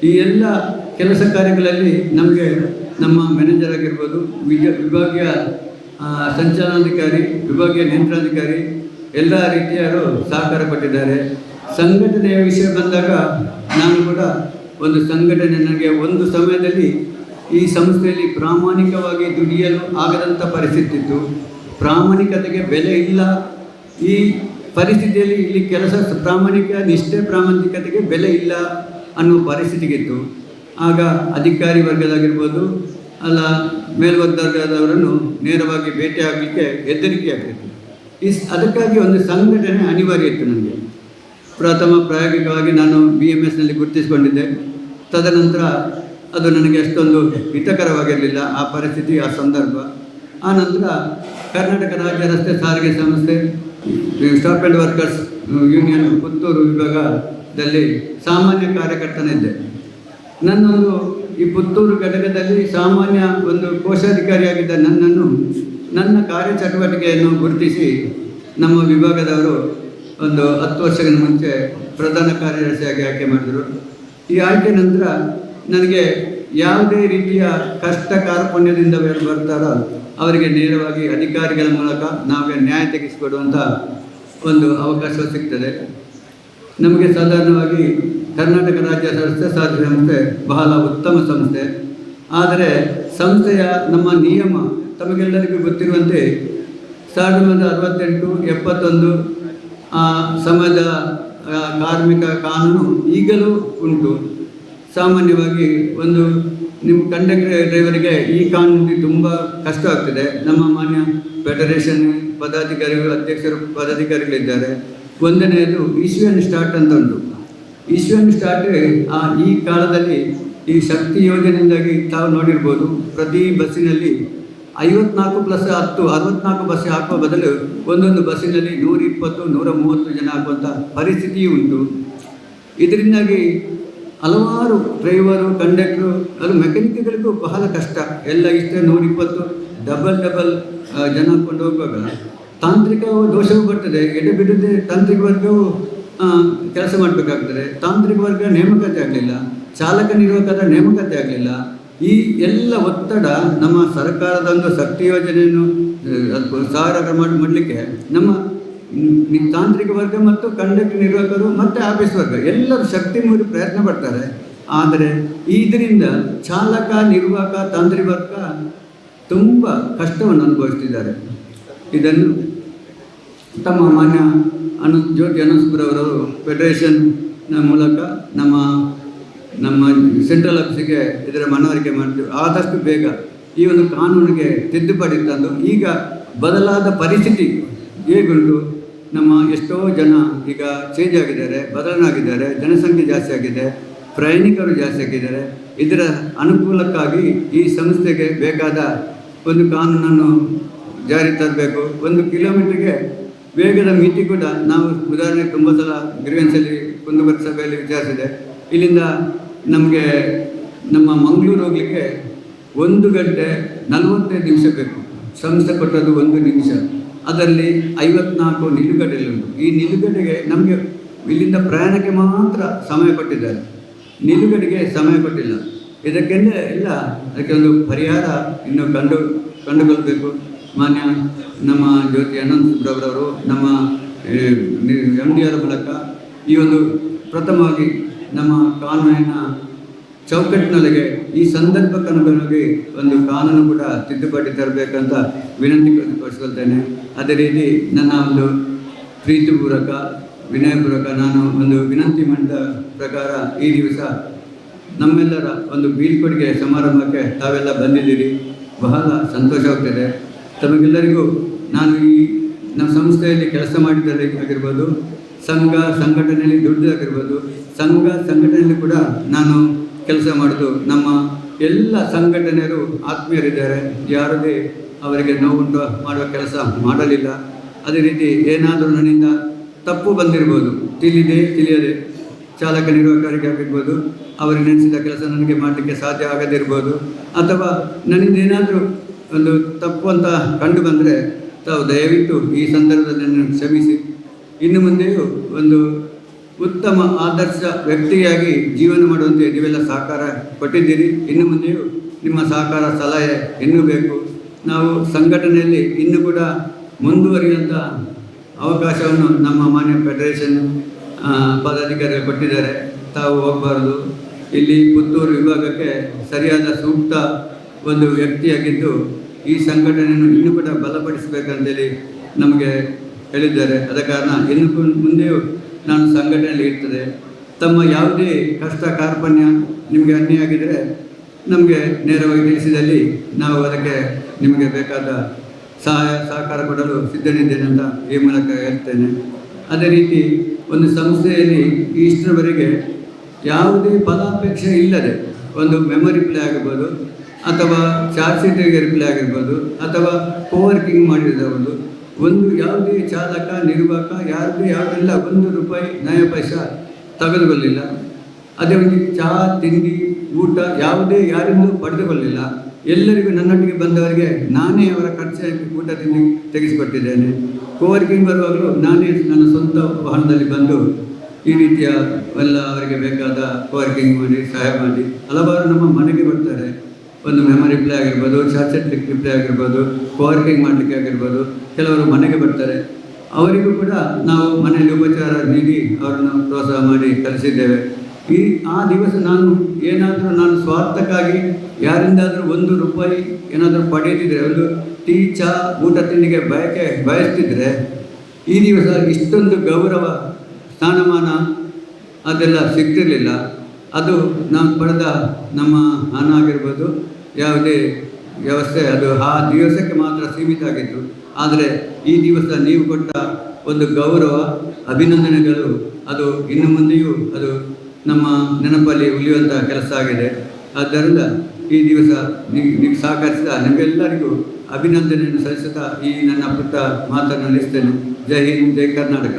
ಈ ಎಲ್ಲ ಕೆಲಸ ಕಾರ್ಯಗಳಲ್ಲಿ ನಮಗೆ ನಮ್ಮ ಮ್ಯಾನೇಜರ್ ಆಗಿರ್ಬೋದು, ವಿಭಾಗೀಯ ಸಂಚಾಲನಾಧಿಕಾರಿ, ವಿಭಾಗೀಯ ನಿಯಂತ್ರಣಾಧಿಕಾರಿ ಎಲ್ಲ ರೀತಿಯರು ಸಹಕಾರ ಕೊಟ್ಟಿದ್ದಾರೆ. ಸಂಘಟನೆಯ ವಿಷಯ ಬಂದಾಗ ನಾನು ಕೂಡ ಒಂದು ಸಂಘಟನೆ, ನನಗೆ ಒಂದು ಸಮಯದಲ್ಲಿ ಈ ಸಂಸ್ಥೆಯಲ್ಲಿ ಪ್ರಾಮಾಣಿಕವಾಗಿ ದುಡಿಯಲು ಆಗದಂಥ ಪರಿಸ್ಥಿತಿ ಇತ್ತು. ಪ್ರಾಮಾಣಿಕತೆಗೆ ಬೆಲೆ ಇಲ್ಲ. ಈ ಪರಿಸ್ಥಿತಿಯಲ್ಲಿ ಇಲ್ಲಿ ಕೆಲಸ ಪ್ರಾಮಾಣಿಕತೆಗೆ ಬೆಲೆ ಇಲ್ಲ ಅನ್ನೋ ಪರಿಸ್ಥಿತಿಗಿತ್ತು. ಆಗ ಅಧಿಕಾರಿ ವರ್ಗದಾಗಿರ್ಬೋದು, ಅಲ್ಲ ಮೇಲ್ವರ್ಗದವರನ್ನು ನೇರವಾಗಿ ಭೇಟಿ ಆಗಲಿಕ್ಕೆ ಹೆದರಿಕೆ ಆಗ್ತಿತ್ತು. ಅದಕ್ಕಾಗಿ ಒಂದು ಸಂಘಟನೆ ಅನಿವಾರ್ಯ ಇತ್ತು ನನಗೆ. ಪ್ರಥಮ ಪ್ರಾಯೋಗಿಕವಾಗಿ ನಾನು BMSನಲ್ಲಿ ಗುರುತಿಸಿಕೊಂಡಿದ್ದೆ. ತದನಂತರ ಅದು ನನಗೆ ಅಷ್ಟೊಂದು ಹಿತಕರವಾಗಿರಲಿಲ್ಲ ಆ ಪರಿಸ್ಥಿತಿ, ಆ ಸಂದರ್ಭ. ಆ ನಂತರ ಕರ್ನಾಟಕ ರಾಜ್ಯ ರಸ್ತೆ ಸಾರಿಗೆ ಸಂಸ್ಥೆ stop and workers union Puttur ವಿಭಾಗದಲ್ಲಿ ಸಾಮಾನ್ಯ ಕಾರ್ಯಕರ್ತನಿದ್ದೆ. ನನ್ನೊಂದು ಈ ಪುತ್ತೂರು ಘಟಕದಲ್ಲಿ ಸಾಮಾನ್ಯ ಒಂದು ಕೋಶಾಧಿಕಾರಿಯಾಗಿದ್ದ ನನ್ನನ್ನು, ನನ್ನ ಕಾರ್ಯಚಟುವಟಿಕೆಯನ್ನು ಗುರುತಿಸಿ ನಮ್ಮ ವಿಭಾಗದವರು ಒಂದು 10 ವರ್ಷಗಳ ಮುಂಚೆ ಪ್ರಧಾನ ಕಾರ್ಯದರ್ಶಿಯಾಗಿ ಆಯ್ಕೆ ಮಾಡಿದರು. ಈ ಆಯ್ಕೆ ನಂತರ ನನಗೆ ಯಾವುದೇ ರೀತಿಯ ಕಷ್ಟ ಕಾರ್ಪಣ್ಯದಿಂದ ಬರ್ತಾರೋ ಅವರಿಗೆ ನೇರವಾಗಿ ಅಧಿಕಾರಿಗಳ ಮೂಲಕ ನಾವೇ ನ್ಯಾಯ ತೆಗೆಸಿಕೊಡುವಂಥ ಒಂದು ಅವಕಾಶ ಸಿಗ್ತದೆ. ನಮಗೆ ಸಾಧಾರಣವಾಗಿ ಕರ್ನಾಟಕ ರಾಜ್ಯ ರಸ್ತೆ ಸಾರಿಗೆ ಸಂಸ್ಥೆ ಬಹಳ ಉತ್ತಮ ಸಂಸ್ಥೆ. ಆದರೆ ಸಂಸ್ಥೆಯ ನಮ್ಮ ನಿಯಮ ತಮಗೆಲ್ಲರಿಗೂ ಗೊತ್ತಿರುವಂತೆ 1968, 71 ಸಮಯದ ಕಾರ್ಮಿಕ ಕಾನೂನು ಈಗಲೂ ಉಂಟು. ಸಾಮಾನ್ಯವಾಗಿ ಒಂದು ನಿಮ್ಮ ಕಂಡಕ್ಟರ್ ಡ್ರೈವರಿಗೆ ಈ ಕಾನೂನಿಗೆ ತುಂಬ ಕಷ್ಟ ಆಗ್ತದೆ. ನಮ್ಮ ಮಾನ್ಯ ಫೆಡರೇಷನ್ ಪದಾಧಿಕಾರಿಗಳು, ಅಧ್ಯಕ್ಷರು ಪದಾಧಿಕಾರಿಗಳಿದ್ದಾರೆ. ಒಂದನೆಯದು ಇಶ್ಯೂ ಸ್ಟಾರ್ಟ್ ಅಂತ ಉಂಟು. ಇಶ್ಯೂ ಸ್ಟಾರ್ಟ್ ಈ ಕಾಲದಲ್ಲಿ ಈ ಶಕ್ತಿ ಯೋಜನೆಯಿಂದಾಗಿ ತಾವು ನೋಡಿರ್ಬೋದು, ಪ್ರತಿ ಬಸ್ಸಿನಲ್ಲಿ 54+10 64 ಬಸ್ ಹಾಕುವ ಬದಲು ಒಂದೊಂದು ಬಸ್ಸಿನಲ್ಲಿ 120, 130 ಜನ ಹಾಕುವಂಥ ಪರಿಸ್ಥಿತಿಯೂ ಉಂಟು. ಇದರಿಂದಾಗಿ ಹಲವಾರು ಡ್ರೈವರು, ಕಂಡಕ್ಟ್ರು, ಅದು ಮೆಕ್ಯಾನಿಕ್ಗಳಿಗೂ ಬಹಳ ಕಷ್ಟ. ಎಲ್ಲ ಇಷ್ಟೇ 120 ಡಬಲ್ ಜನ ಕೊಂಡು ಹೋಗುವಾಗ ತಾಂತ್ರಿಕ ದೋಷವೂ ಬರ್ತದೆ. ಎಡೆಬಿಡದೆ ತಾಂತ್ರಿಕ ವರ್ಗವು ಕೆಲಸ ಮಾಡಬೇಕಾಗ್ತದೆ. ತಾಂತ್ರಿಕ ವರ್ಗ ನೇಮಕಾತಿ ಆಗಲಿಲ್ಲ, ಚಾಲಕ ನಿರ್ವಾಹಕರ ನೇಮಕಾತಿ ಆಗಲಿಲ್ಲ. ಈ ಎಲ್ಲ ಒತ್ತಡ ನಮ್ಮ ಸರ್ಕಾರದ ಒಂದು ಶಕ್ತಿ ಯೋಜನೆಯನ್ನು ಸಾಕಾರ ಮಾಡಲಿಕ್ಕೆ ನಮ್ಮ ತಾಂತ್ರಿಕ ವರ್ಗ ಮತ್ತು ಕಂಡಕ್ಟರ್ ನಿರ್ವಾಹಕರು ಮತ್ತು ಆಫೀಸ್ ವರ್ಗ ಎಲ್ಲರೂ ಶಕ್ತಿ ಮೀರಿ ಪ್ರಯತ್ನ ಪಡ್ತಾರೆ. ಆದರೆ ಇದರಿಂದ ಚಾಲಕ, ನಿರ್ವಾಹಕ, ತಾಂತ್ರಿಕ ವರ್ಗ ತುಂಬ ಕಷ್ಟವನ್ನು ಅನುಭವಿಸ್ತಿದ್ದಾರೆ. ಇದನ್ನು ತಮ್ಮ ಮಾನ್ಯ ಜ್ಯೋತಿ ಅನಂತಪುರವರು ಫೆಡರೇಷನ್ ಮೂಲಕ ನಮ್ಮ ಸೆಂಟ್ರಲ್ ಆಫೀಸಿಗೆ ಇದರ ಮನವರಿಕೆ ಮಾಡ್ತೀವಿ. ಆದಷ್ಟು ಬೇಗ ಈ ಒಂದು ಕಾನೂನಿಗೆ ತಿದ್ದುಪಡಿ ತಂದು, ಈಗ ಬದಲಾದ ಪರಿಸ್ಥಿತಿ ಹೇಗುಂಟು, ನಮ್ಮ ಎಷ್ಟೋ ಜನ ಈಗ ಚೇಂಜ್ ಆಗಿದ್ದಾರೆ, ಬದಲಾಗಿದ್ದಾರೆ, ಜನಸಂಖ್ಯೆ ಜಾಸ್ತಿ ಆಗಿದೆ, ಪ್ರಯಾಣಿಕರು ಜಾಸ್ತಿ ಆಗಿದ್ದಾರೆ. ಇದರ ಅನುಕೂಲಕ್ಕಾಗಿ ಈ ಸಂಸ್ಥೆಗೆ ಬೇಕಾದ ಒಂದು ಕಾನೂನನ್ನು ಜಾರಿ ತರಬೇಕು. 1 ಕಿಲೋಮೀಟರ್ಗೆ ವೇಗದ ಮಿತಿ ಕೂಡ ನಾವು ಉದಾಹರಣೆಗೆ ತುಂಬ ಸಲ ಗ್ರೀವೆನ್ಸಲ್ಲಿ ಕುಂದುಕೊರತೆ ಸಭೆಯಲ್ಲಿ ವಿಚಾರಿಸಿದೆ. ಇಲ್ಲಿಂದ ನಮಗೆ ನಮ್ಮ ಮಂಗಳೂರು ಹೋಗಲಿಕ್ಕೆ 1 ಗಂಟೆ 45 ನಿಮಿಷ ಬೇಕು. ಸಂಸ್ಥೆ ಕೊಟ್ಟದ್ದು 1 ನಿಮಿಷ. ಅದರಲ್ಲಿ 54 ನಿಲುಗಡೆಗಳುಂಟು. ಈ ನಿಲುಗಡೆಗೆ ನಮಗೆ ಇಲ್ಲಿಂದ ಪ್ರಯಾಣಕ್ಕೆ ಮಾತ್ರ ಸಮಯ ಕೊಟ್ಟಿದ್ದಾರೆ, ನಿಲುಗಡೆಗೆ ಸಮಯ ಕೊಟ್ಟಿಲ್ಲ. ಇದಕ್ಕೆಲ್ಲ ಅದಕ್ಕೆ ಒಂದು ಪರಿಹಾರ ಇನ್ನು ಕಂಡುಕೊಳ್ಬೇಕು. ಮಾನ್ಯ ನಮ್ಮ ಜ್ಯೋತಿ ಅನಂತಪುರವರು ನಮ್ಮ MD ಅವರ ಮೂಲಕ ಈ ಒಂದು ಪ್ರಥಮವಾಗಿ ನಮ್ಮ ಕಾನೂನಿನ ಚೌಕಟ್ಟಿನೊಳಗೆ ಈ ಸಂದರ್ಭಕ್ಕನುಗುಣವಾಗಿ ಒಂದು ಕಾನೂನು ಕೂಡ ತಿದ್ದುಪಡಿ ತರಬೇಕಂತ ವಿನಂತಿಗೊಳಿಸ್ಕೊಳ್ತೇನೆ. ಅದೇ ರೀತಿ ನನ್ನ ಒಂದು ಪ್ರೀತಿಪೂರ್ವಕ ವಿನಯಪೂರ್ವಕ ನಾನು ಒಂದು ವಿನಂತಿ ಮಾಡಿದ ಪ್ರಕಾರ ಈ ದಿವಸ ನಮ್ಮೆಲ್ಲರ ಒಂದು ಬೀಳ್ಕೊಡುಗೆ ಸಮಾರಂಭಕ್ಕೆ ತಾವೆಲ್ಲ ಬಂದಿದ್ದೀರಿ. ಬಹಳ ಸಂತೋಷವಾಗ್ತದೆ. ತಮಗೆಲ್ಲರಿಗೂ ನಾನು ಈ ನಮ್ಮ ಸಂಸ್ಥೆಯಲ್ಲಿ ಕೆಲಸ ಮಾಡಿದಲ್ಲಿ ಆಗಿರ್ಬೋದು, ಸಂಘಟನೆಯಲ್ಲಿ ದುಡ್ಡಾಗಿರ್ಬೋದು, ಸಂಘಟನೆಯಲ್ಲಿ ಕೂಡ ನಾನು ಕೆಲಸ ಮಾಡೋದು. ನಮ್ಮ ಎಲ್ಲ ಸಂಘಟನೆಯರು ಆತ್ಮೀಯರಿದ್ದಾರೆ. ಯಾವುದೇ ಅವರಿಗೆ ನೋವುಂಟು ಮಾಡುವ ಕೆಲಸ ಮಾಡಲಿಲ್ಲ. ಅದೇ ರೀತಿ ಏನಾದರೂ ನನ್ನಿಂದ ತಪ್ಪು ಬಂದಿರ್ಬೋದು, ತಿಳಿಯದೆ ಚಾಲಕ ನಿರ್ವಾಹಕರಿಗೆ ಆಗಿರ್ಬೋದು, ಅವರಿಗೆ ನೆನೆಸಿದ ಕೆಲಸ ನನಗೆ ಮಾಡಲಿಕ್ಕೆ ಸಾಧ್ಯ ಆಗದಿರ್ಬೋದು, ಅಥವಾ ನನ್ನಿಂದ ಏನಾದರೂ ಒಂದು ತಪ್ಪು ಅಂತ ಕಂಡು ಬಂದರೆ ತಾವು ದಯವಿಟ್ಟು ಈ ಸಂದರ್ಭದಲ್ಲಿ ನನ್ನನ್ನು ಕ್ಷಮಿಸಿ. ಇನ್ನು ಮುಂದೆಯೂ ಒಂದು ಉತ್ತಮ ಆದರ್ಶ ವ್ಯಕ್ತಿಯಾಗಿ ಜೀವನ ಮಾಡುವಂತೆ ನೀವೆಲ್ಲ ಸಹಕಾರ ಕೊಟ್ಟಿದ್ದೀರಿ. ಇನ್ನು ಮುಂದೆಯೂ ನಿಮ್ಮ ಸಹಕಾರ ಸಲಹೆ ಇನ್ನೂ ಬೇಕು. ನಾವು ಸಂಘಟನೆಯಲ್ಲಿ ಇನ್ನೂ ಕೂಡ ಮುಂದುವರಿಯುವಂಥ ಅವಕಾಶವನ್ನು ನಮ್ಮ ಮಾನ್ಯ ಫೆಡರೇಷನ್ ಪದಾಧಿಕಾರಿಗಳು ಕೊಟ್ಟಿದ್ದಾರೆ. ತಾವು ಹೋಗಬಾರ್ದು. ಇಲ್ಲಿ ಪುತ್ತೂರು ವಿಭಾಗಕ್ಕೆ ಸರಿಯಾದ ಸೂಕ್ತ ಒಂದು ವ್ಯಕ್ತಿಯಾಗಿದ್ದು ಈ ಸಂಘಟನೆಯನ್ನು ಇನ್ನೂ ಕೂಡ ಬಲಪಡಿಸಬೇಕಂತೇಳಿ ನಮಗೆ ಹೇಳಿದ್ದಾರೆ. ಆದ ಕಾರಣ ಇನ್ನು ಮುಂದೆಯೂ ನಾನು ಸಂಘಟನೆಯಲ್ಲಿ ಇರ್ತದೆ. ತಮ್ಮ ಯಾವುದೇ ಕಷ್ಟ ಕಾರ್ಪಣ್ಯ ನಿಮಗೆ ಅನ್ಯಾಯ ಆಗಿದ್ದರೆ ನಮಗೆ ನೇರವಾಗಿ ತಿಳಿಸಿದಲ್ಲಿ ನಾವು ಅದಕ್ಕೆ ನಿಮಗೆ ಬೇಕಾದ ಸಹಕಾರ ಕೊಡಲು ಸಿದ್ಧನಿದ್ದೇನೆ ಅಂತ ಈ ಮೂಲಕ ಹೇಳ್ತೇನೆ. ಅದೇ ರೀತಿ ಒಂದು ಸಂಸ್ಥೆಯಲ್ಲಿ ಇಷ್ಟರವರೆಗೆ ಯಾವುದೇ ಫಲಾಪೇಕ್ಷೆ ಇಲ್ಲದೆ ಒಂದು ಮೆಮೊರಿ ಪ್ಲೇ ಆಗಿರ್ಬೋದು, ಅಥವಾ ಚಾರ್ಜ್ ಶೀಟ್ ರಿಪ್ಲೈ ಆಗಿರ್ಬೋದು, ಅಥವಾ ಕೋವರ್ಕಿಂಗ್ ಮಾಡಿರೋದು, ಒಂದು ಯಾವುದೇ ಚಾಲಕ ನಿರ್ವಾಹಕ ಯಾವುದೆಲ್ಲ 1 ರೂಪಾಯಿ ನಯ ಪೈಸಾ ತೆಗೆದುಕೊಳ್ಳಿಲ್ಲ. ಅದೇ ಒಂದು ಚಹಾ ತಿಂಡಿ ಊಟ ಯಾವುದೇ ಯಾರಿಂದಲೂ ಪಡೆದುಕೊಳ್ಳಿಲ್ಲ. ಎಲ್ಲರಿಗೂ ನನ್ನೊಟ್ಟಿಗೆ ಬಂದವರಿಗೆ ನಾನೇ ಅವರ ಖರ್ಚಾಗಿ ಊಟ ತಿಂಡಿ ತೆಗೆಸಿಕೊಟ್ಟಿದ್ದೇನೆ. ಕೋವರ್ಕಿಂಗ್ ಬರುವಾಗಲೂ ನಾನೇ ನನ್ನ ಸ್ವಂತ ವಾಹನದಲ್ಲಿ ಬಂದು ಈ ರೀತಿಯ ಎಲ್ಲ ಅವರಿಗೆ ಬೇಕಾದ ಕೋವರ್ಕಿಂಗ್ ಮಾಡಿ ಸಹಾಯ ಮಾಡಿ ಹಲವಾರು ನಮ್ಮ ಮನೆಗೆ ಬರ್ತಾರೆ. ಒಂದು ಮೆಮೊರಿ ಪ್ಲೇ ಆಗಿರ್ಬೋದು, ಚಾರ್ಜರ್ ರಿಪ್ಲೈ ಆಗಿರ್ಬೋದು, ಕೋವರ್ಕಿಂಗ್ ಮಾಡಲಿಕ್ಕೆ ಆಗಿರ್ಬೋದು, ಕೆಲವರು ಮನೆಗೆ ಬರ್ತಾರೆ. ಅವರಿಗೂ ಕೂಡ ನಾವು ಮನೆಯಲ್ಲಿ ಉಪಚಾರ ನೀಡಿ ಅವರನ್ನು ಪ್ರೋತ್ಸಾಹ ಮಾಡಿ ಕಲಿಸಿದ್ದೇವೆ. ಆ ದಿವಸ ನಾನು ಸ್ವಾರ್ಥಕ್ಕಾಗಿ ಯಾರಿಂದಾದರೂ 1 ರೂಪಾಯಿ ಏನಾದರೂ ಪಡೆಯುತ್ತಿದ್ದರೆ, ಒಂದು ಟೀ ಚಾ ಊಟ ತಿಂಡಿಗೆ ಬಯಸ್ತಿದ್ರೆ ಈ ದಿವಸ ಇಷ್ಟೊಂದು ಗೌರವ ಸ್ಥಾನಮಾನ ಅದೆಲ್ಲ ಸಿಗ್ತಿರಲಿಲ್ಲ. ಅದು ನಾವು ಪಡೆದ ನಮ್ಮ ಹಣ ಆಗಿರ್ಬೋದು, ಯಾವುದೇ ವ್ಯವಸ್ಥೆ ಅದು ಆ ದಿವಸಕ್ಕೆ ಮಾತ್ರ ಸೀಮಿತ ಆಗಿತ್ತು. ಆದರೆ ಈ ದಿವಸ ನೀವು ಕೊಟ್ಟ ಒಂದು ಗೌರವ, ಅಭಿನಂದನೆಗಳು ಅದು ಇನ್ನು ಮುಂದೆಯೂ ಅದು ನಮ್ಮ ನೆನಪಲ್ಲಿ ಉಳಿಯುವಂಥ ಕೆಲಸ ಆಗಿದೆ. ಆದ್ದರಿಂದ ಈ ದಿವಸ ನೀವು ಸಹಕರಿಸಿದ ನಿಮಗೆಲ್ಲರಿಗೂ ಅಭಿನಂದನೆಯನ್ನು ಸಲ್ಲಿಸುತ್ತಾ ಈ ನನ್ನ ಪುಟ್ಟ ಮಾತನ್ನು ನಿಲ್ಲಿಸ್ತೇನೆ. ಜೈ ಹಿಂದ್, ಜೈ ಕರ್ನಾಟಕ.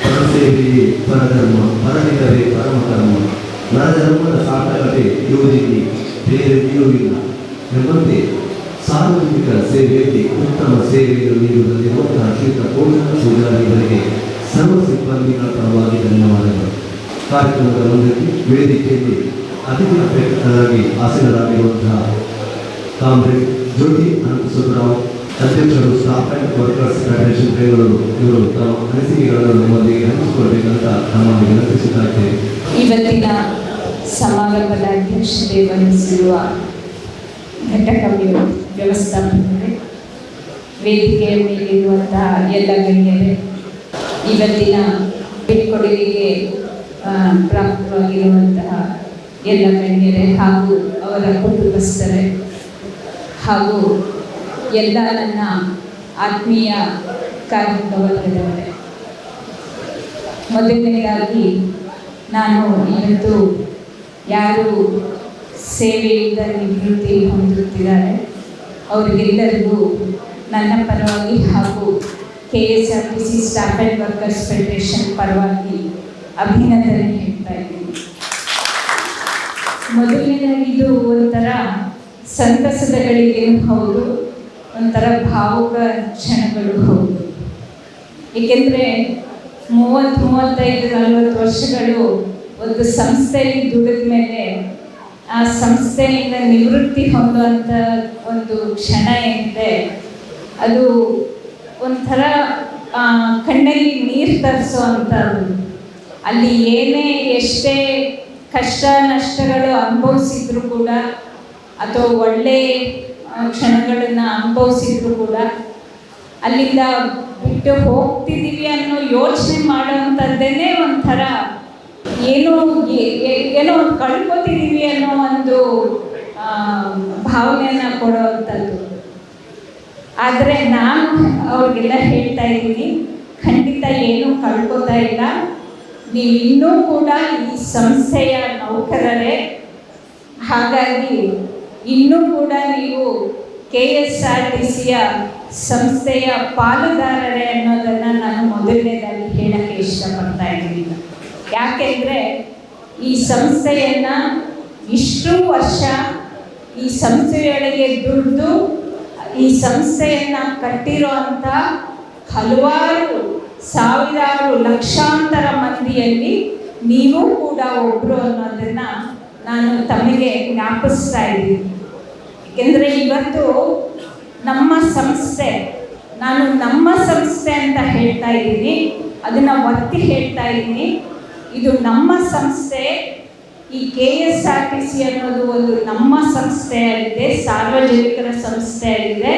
ಪರಸೇವೆ ಪರಧರ್ಮ, ಪರಹಿತವೇ ಪರಮಧರ್ಮ, ನರಧರ್ಮದ ಸಾರ್ಥಕತೆ ಯೋಜಿಸಿ ಬೇರೆಯೂ ಇಲ್ಲ ಎಂಬಂತೆ ಸಾರ್ವಜನಿಕ ಸೇವೆಯಲ್ಲಿ ಉತ್ತಮ ಸೇವೆಯನ್ನು ನೀಡುವುದಲ್ಲಿರುವಂತಹ ಶ್ರೀಯುತ ಪೂರ್ಣ ಪೂಜಾರಿಗಳಿಗೆ ಸರ್ವ ಸಿಬ್ಬಂದಿಗಳ ಪರವಾಗಿ ಧನ್ಯವಾದಗಳು. ಕಾರ್ಯಕ್ರಮದ ಮುಂದೆ ವೇದಿಕೆಯಲ್ಲಿ ಅತಿಥಿ ಅಭ್ಯರ್ಥಿಗಳಾಗಿ ಆಸೀನರಾಗಿರುವಂತಹ ಕಾಮ್ರೇಡ್ ಜ್ಯೋತಿ ಅನಂತಸುಬ್ಬರಾವ್, ಅಧ್ಯಕ್ಷರು staff and workers federation Bengaluru, ಇವರು ತಮ್ಮ ಅನಿಸಿಕೆಗಳನ್ನು ನಮ್ಮೊಂದಿಗೆ ಹಂಚಿಕೊಳ್ಬೇಕಂತ ನಮ್ಮನ್ನು ವಿನಂತಿಸುತ್ತಿದ್ದೇವೆ. ಇವತ್ತಿನ ಸಮಾರಂಭದ ಅಧ್ಯಕ್ಷತೆ ವಹಿಸಿರುವ ಘಟಕ ವ್ಯವಸ್ಥಾಪಕರೇ, ವೇದಿಕೆಯ ಮೇಲಿರುವಂತಹ ಎಲ್ಲ ಗಣ್ಯರೇ, ಇವತ್ತಿನ ಬೀಳ್ಕೊಡುಗೆಗೆ ಪ್ರಾಪ್ತವಾಗಿರುವಂತಹ ಎಲ್ಲ ಗಣ್ಯರೇ ಹಾಗೂ ಅವರ ಕುಟುಂಬಸ್ಥರೇ ಹಾಗೂ ಎಲ್ಲ ನನ್ನ ಆತ್ಮೀಯ ಕಾರ್ಮಿಕ ವರ್ಗದವರೇ, ಮೊದಲನೇದಾಗಿ ನಾನು ಇವತ್ತು ಯಾರು ಸೇವೆಯಿಂದ ನಿವೃತ್ತಿ ಹೊಂದುತ್ತಿದ್ದಾರೆ ಅವರಿಗೆಲ್ಲರಿಗೂ ನನ್ನ ಪರವಾಗಿ ಹಾಗೂ KSRTC staff and workers federation ಪರವಾಗಿ ಅಭಿನಂದನೆ ಹೇಳ್ತಾ ಇದ್ದೀನಿ. ಮೊದಲನೇದಾಗಿ ಇದು ಒಂಥರ ಸಂತಸದ ಗಳಿಗೆಯೂ ಹೌದು, ಒಂಥರ ಭಾವುಕ ಕ್ಷಣಗಳು ಹೌದು. ಏಕೆಂದರೆ 30-35-40 ವರ್ಷಗಳು ಒಂದು ಸಂಸ್ಥೆಯಲ್ಲಿ ದುಡಿದ ಮೇಲೆ ಆ ಸಂಸ್ಥೆಯಿಂದ ನಿವೃತ್ತಿ ಹೊಂದುವಂಥ ಒಂದು ಕ್ಷಣ ಏನಿದೆ ಅದು ಒಂಥರ ಕಣ್ಣಲ್ಲಿ ನೀರು ತರಿಸೋ ಅಂಥದ್ದು. ಅಲ್ಲಿ ಏನೇ ಎಷ್ಟೇ ಕಷ್ಟ ನಷ್ಟಗಳು ಅನುಭವಿಸಿದ್ರು ಕೂಡ ಅಥವಾ ಒಳ್ಳೆ ಕ್ಷಣಗಳನ್ನು ಅನುಭವಿಸಿದ್ರು ಕೂಡ ಅಲ್ಲಿಂದ ಬಿಟ್ಟು ಹೋಗ್ತಿದ್ದೀವಿ ಅನ್ನೋ ಯೋಚನೆ ಮಾಡೋವಂಥದ್ದೇನೆ ಒಂಥರ ಏನೋ ಒಂದು ಕಳ್ಕೊತಿದ್ದೀವಿ ಅನ್ನೋ ಒಂದು ಭಾವನೆಯನ್ನು ಕೊಡುವಂಥದ್ದು. ಆದರೆ ನಾನು ಅವ್ರಿಗೆಲ್ಲ ಹೇಳ್ತಾ ಇದ್ದೀನಿ, ಖಂಡಿತ ಏನೂ ಕಳ್ಕೊತಾ ಇಲ್ಲ. ನೀವು ಇನ್ನೂ ಕೂಡ ಈ ಸಂಸ್ಥೆಯ ನೌಕರರೇ, ಹಾಗಾಗಿ ಇನ್ನೂ ಕೂಡ ನೀವು KSRTCಯ ಸಂಸ್ಥೆಯ ಪಾಲುದಾರರೇ ಅನ್ನೋದನ್ನು ನಾನು ಮೊದಲನೇದಾಗಿ ಹೇಳೋಕ್ಕೆ ಇಷ್ಟಪಡ್ತಾ ಇದ್ದೀನಿ. ಯಾಕೆಂದರೆ ಈ ಸಂಸ್ಥೆಯನ್ನು ಇಷ್ಟು ವರ್ಷ ಈ ಸಂಸ್ಥೆಯೊಳಗೆ ದುಡಿದು ಈ ಸಂಸ್ಥೆಯನ್ನು ಕಟ್ಟಿರೋ ಅಂಥ ಹಲವಾರು ಸಾವಿರಾರು ಲಕ್ಷಾಂತರ ಮಂದಿಯಲ್ಲಿ ನೀವು ಕೂಡ ಒಬ್ಬರು ಅನ್ನೋದನ್ನು ನಾನು ತಮಗೆ ಜ್ಞಾಪಿಸ್ತಾ ಇದ್ದೀನಿ. ಏಕೆಂದರೆ ಇವತ್ತು ನಮ್ಮ ಸಂಸ್ಥೆ, ನಾನು ನಮ್ಮ ಸಂಸ್ಥೆ ಅಂತ ಹೇಳ್ತಾ ಇದ್ದೀನಿ, ಅದನ್ನು ಒತ್ತಿ ಹೇಳ್ತಾ ಇದ್ದೀನಿ. ಇದು ನಮ್ಮ ಸಂಸ್ಥೆ. ಈ KSRTC ಅನ್ನೋದು ಒಂದು ನಮ್ಮ ಸಂಸ್ಥೆಯಾಗಿದೆ, ಸಾರ್ವಜನಿಕರ ಸಂಸ್ಥೆಯಾಗಿದೆ,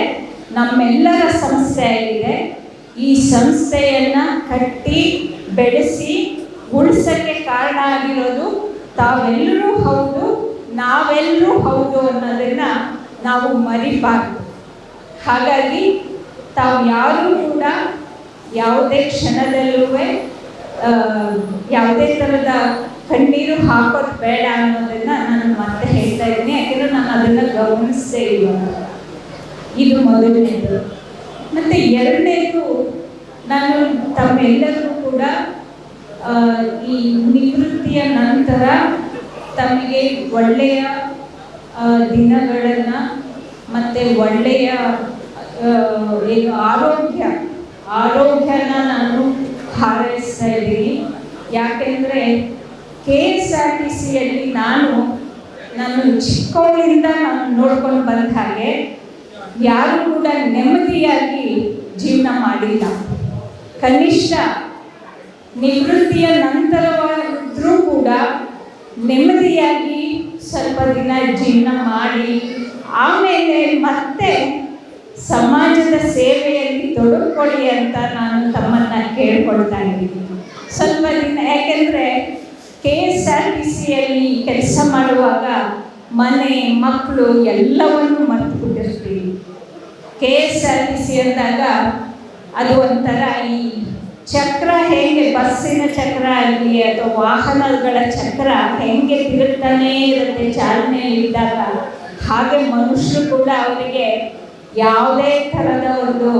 ನಮ್ಮೆಲ್ಲರ ಸಂಸ್ಥೆಯಾಗಿದೆ. ಈ ಸಂಸ್ಥೆಯನ್ನು ಕಟ್ಟಿ ಬೆಳೆಸಿ ಉಳಿಸೋಕ್ಕೆ ಕಾರಣ ಆಗಿರೋದು ತಾವೆಲ್ಲರೂ ಹೌದು, ನಾವೆಲ್ಲರೂ ಹೌದು ಅನ್ನೋದನ್ನು ನಾವು ಮರಿಬಾರ್ದು. ಹಾಗಾಗಿ ತಾವು ಯಾರೂ ಕೂಡ ಯಾವುದೇ ಕ್ಷಣದಲ್ಲೂ ಯಾವುದೇ ಥರದ ಕಣ್ಣೀರು ಹಾಕೋದು ಬೇಡ ಅನ್ನೋದನ್ನು ನಾನು ಮತ್ತೆ ಹೇಳ್ತಾ ಇದ್ದೀನಿ. ಯಾಕೆಂದರೆ ನಾನು ಅದನ್ನು ಗಮನಿಸದೇ ಇಲ್ಲ. ಇದು ಮೊದಲನೇದು. ಮತ್ತು ಎರಡನೇದು, ನಾನು ತಮ್ಮೆಲ್ಲರಿಗೂ ಕೂಡ ಈ ನಿವೃತ್ತಿಯ ನಂತರ ತಮಗೆ ಒಳ್ಳೆಯ ದಿನಗಳನ್ನು ಮತ್ತು ಒಳ್ಳೆಯ ಏನು ಆರೋಗ್ಯನ ನಾನು ಹಾರೈಸ್ತಾ ಇದ್ದೀನಿ. ಯಾಕೆಂದರೆ KSRTCಯಲ್ಲಿ ನಾನು ಚಿಕ್ಕವಳಿಂದ ನಾನು ನೋಡ್ಕೊಂಡು ಬಂದ ಹಾಗೆ ಯಾರು ಕೂಡ ನೆಮ್ಮದಿಯಾಗಿ ಜೀವನ ಮಾಡಿಲ್ಲ. ಕನಿಷ್ಠ ನಿವೃತ್ತಿಯ ನಂತರವಾದರೂ ಕೂಡ ನೆಮ್ಮದಿಯಾಗಿ ಸ್ವಲ್ಪ ದಿನ ಜೀವನ ಮಾಡಿ ಆಮೇಲೆ ಮತ್ತೆ ಸಮಾಜದ ಸೇವೆಯಲ್ಲಿ ತೊಡಗಿಕೊಳ್ಳಿ ಅಂತ ನಾನು ತಮ್ಮನ್ನು ಕೇಳ್ಕೊಳ್ತಾ ಇದ್ದೀನಿ. ಸ್ವಲ್ಪ ದಿನ, ಯಾಕೆಂದರೆ KSRTCಯಲ್ಲಿ ಕೆಲಸ ಮಾಡುವಾಗ ಮನೆ ಮಕ್ಕಳು ಎಲ್ಲವನ್ನು ಮರೆತು ಬಿಟ್ಟಿರ್ತೀವಿ. KSRTC ಅಂದಾಗ ಅದು ಒಂಥರ ಈ ಚಕ್ರ ಹೇಗೆ ಬಸ್ಸಿನ ಚಕ್ರ ಆಗಲಿ ಅಥವಾ ವಾಹನಗಳ ಚಕ್ರ ಹೇಗೆ ತಿರುಗ್ತಾನೇ ಇರುತ್ತೆ ಚಾಲನೆಯಲ್ಲಿದ್ದಾಗ, ಹಾಗೆ ಮನುಷ್ಯರು ಕೂಡ ಅವರಿಗೆ ಯಾವುದೇ ಥರದ ಒಂದು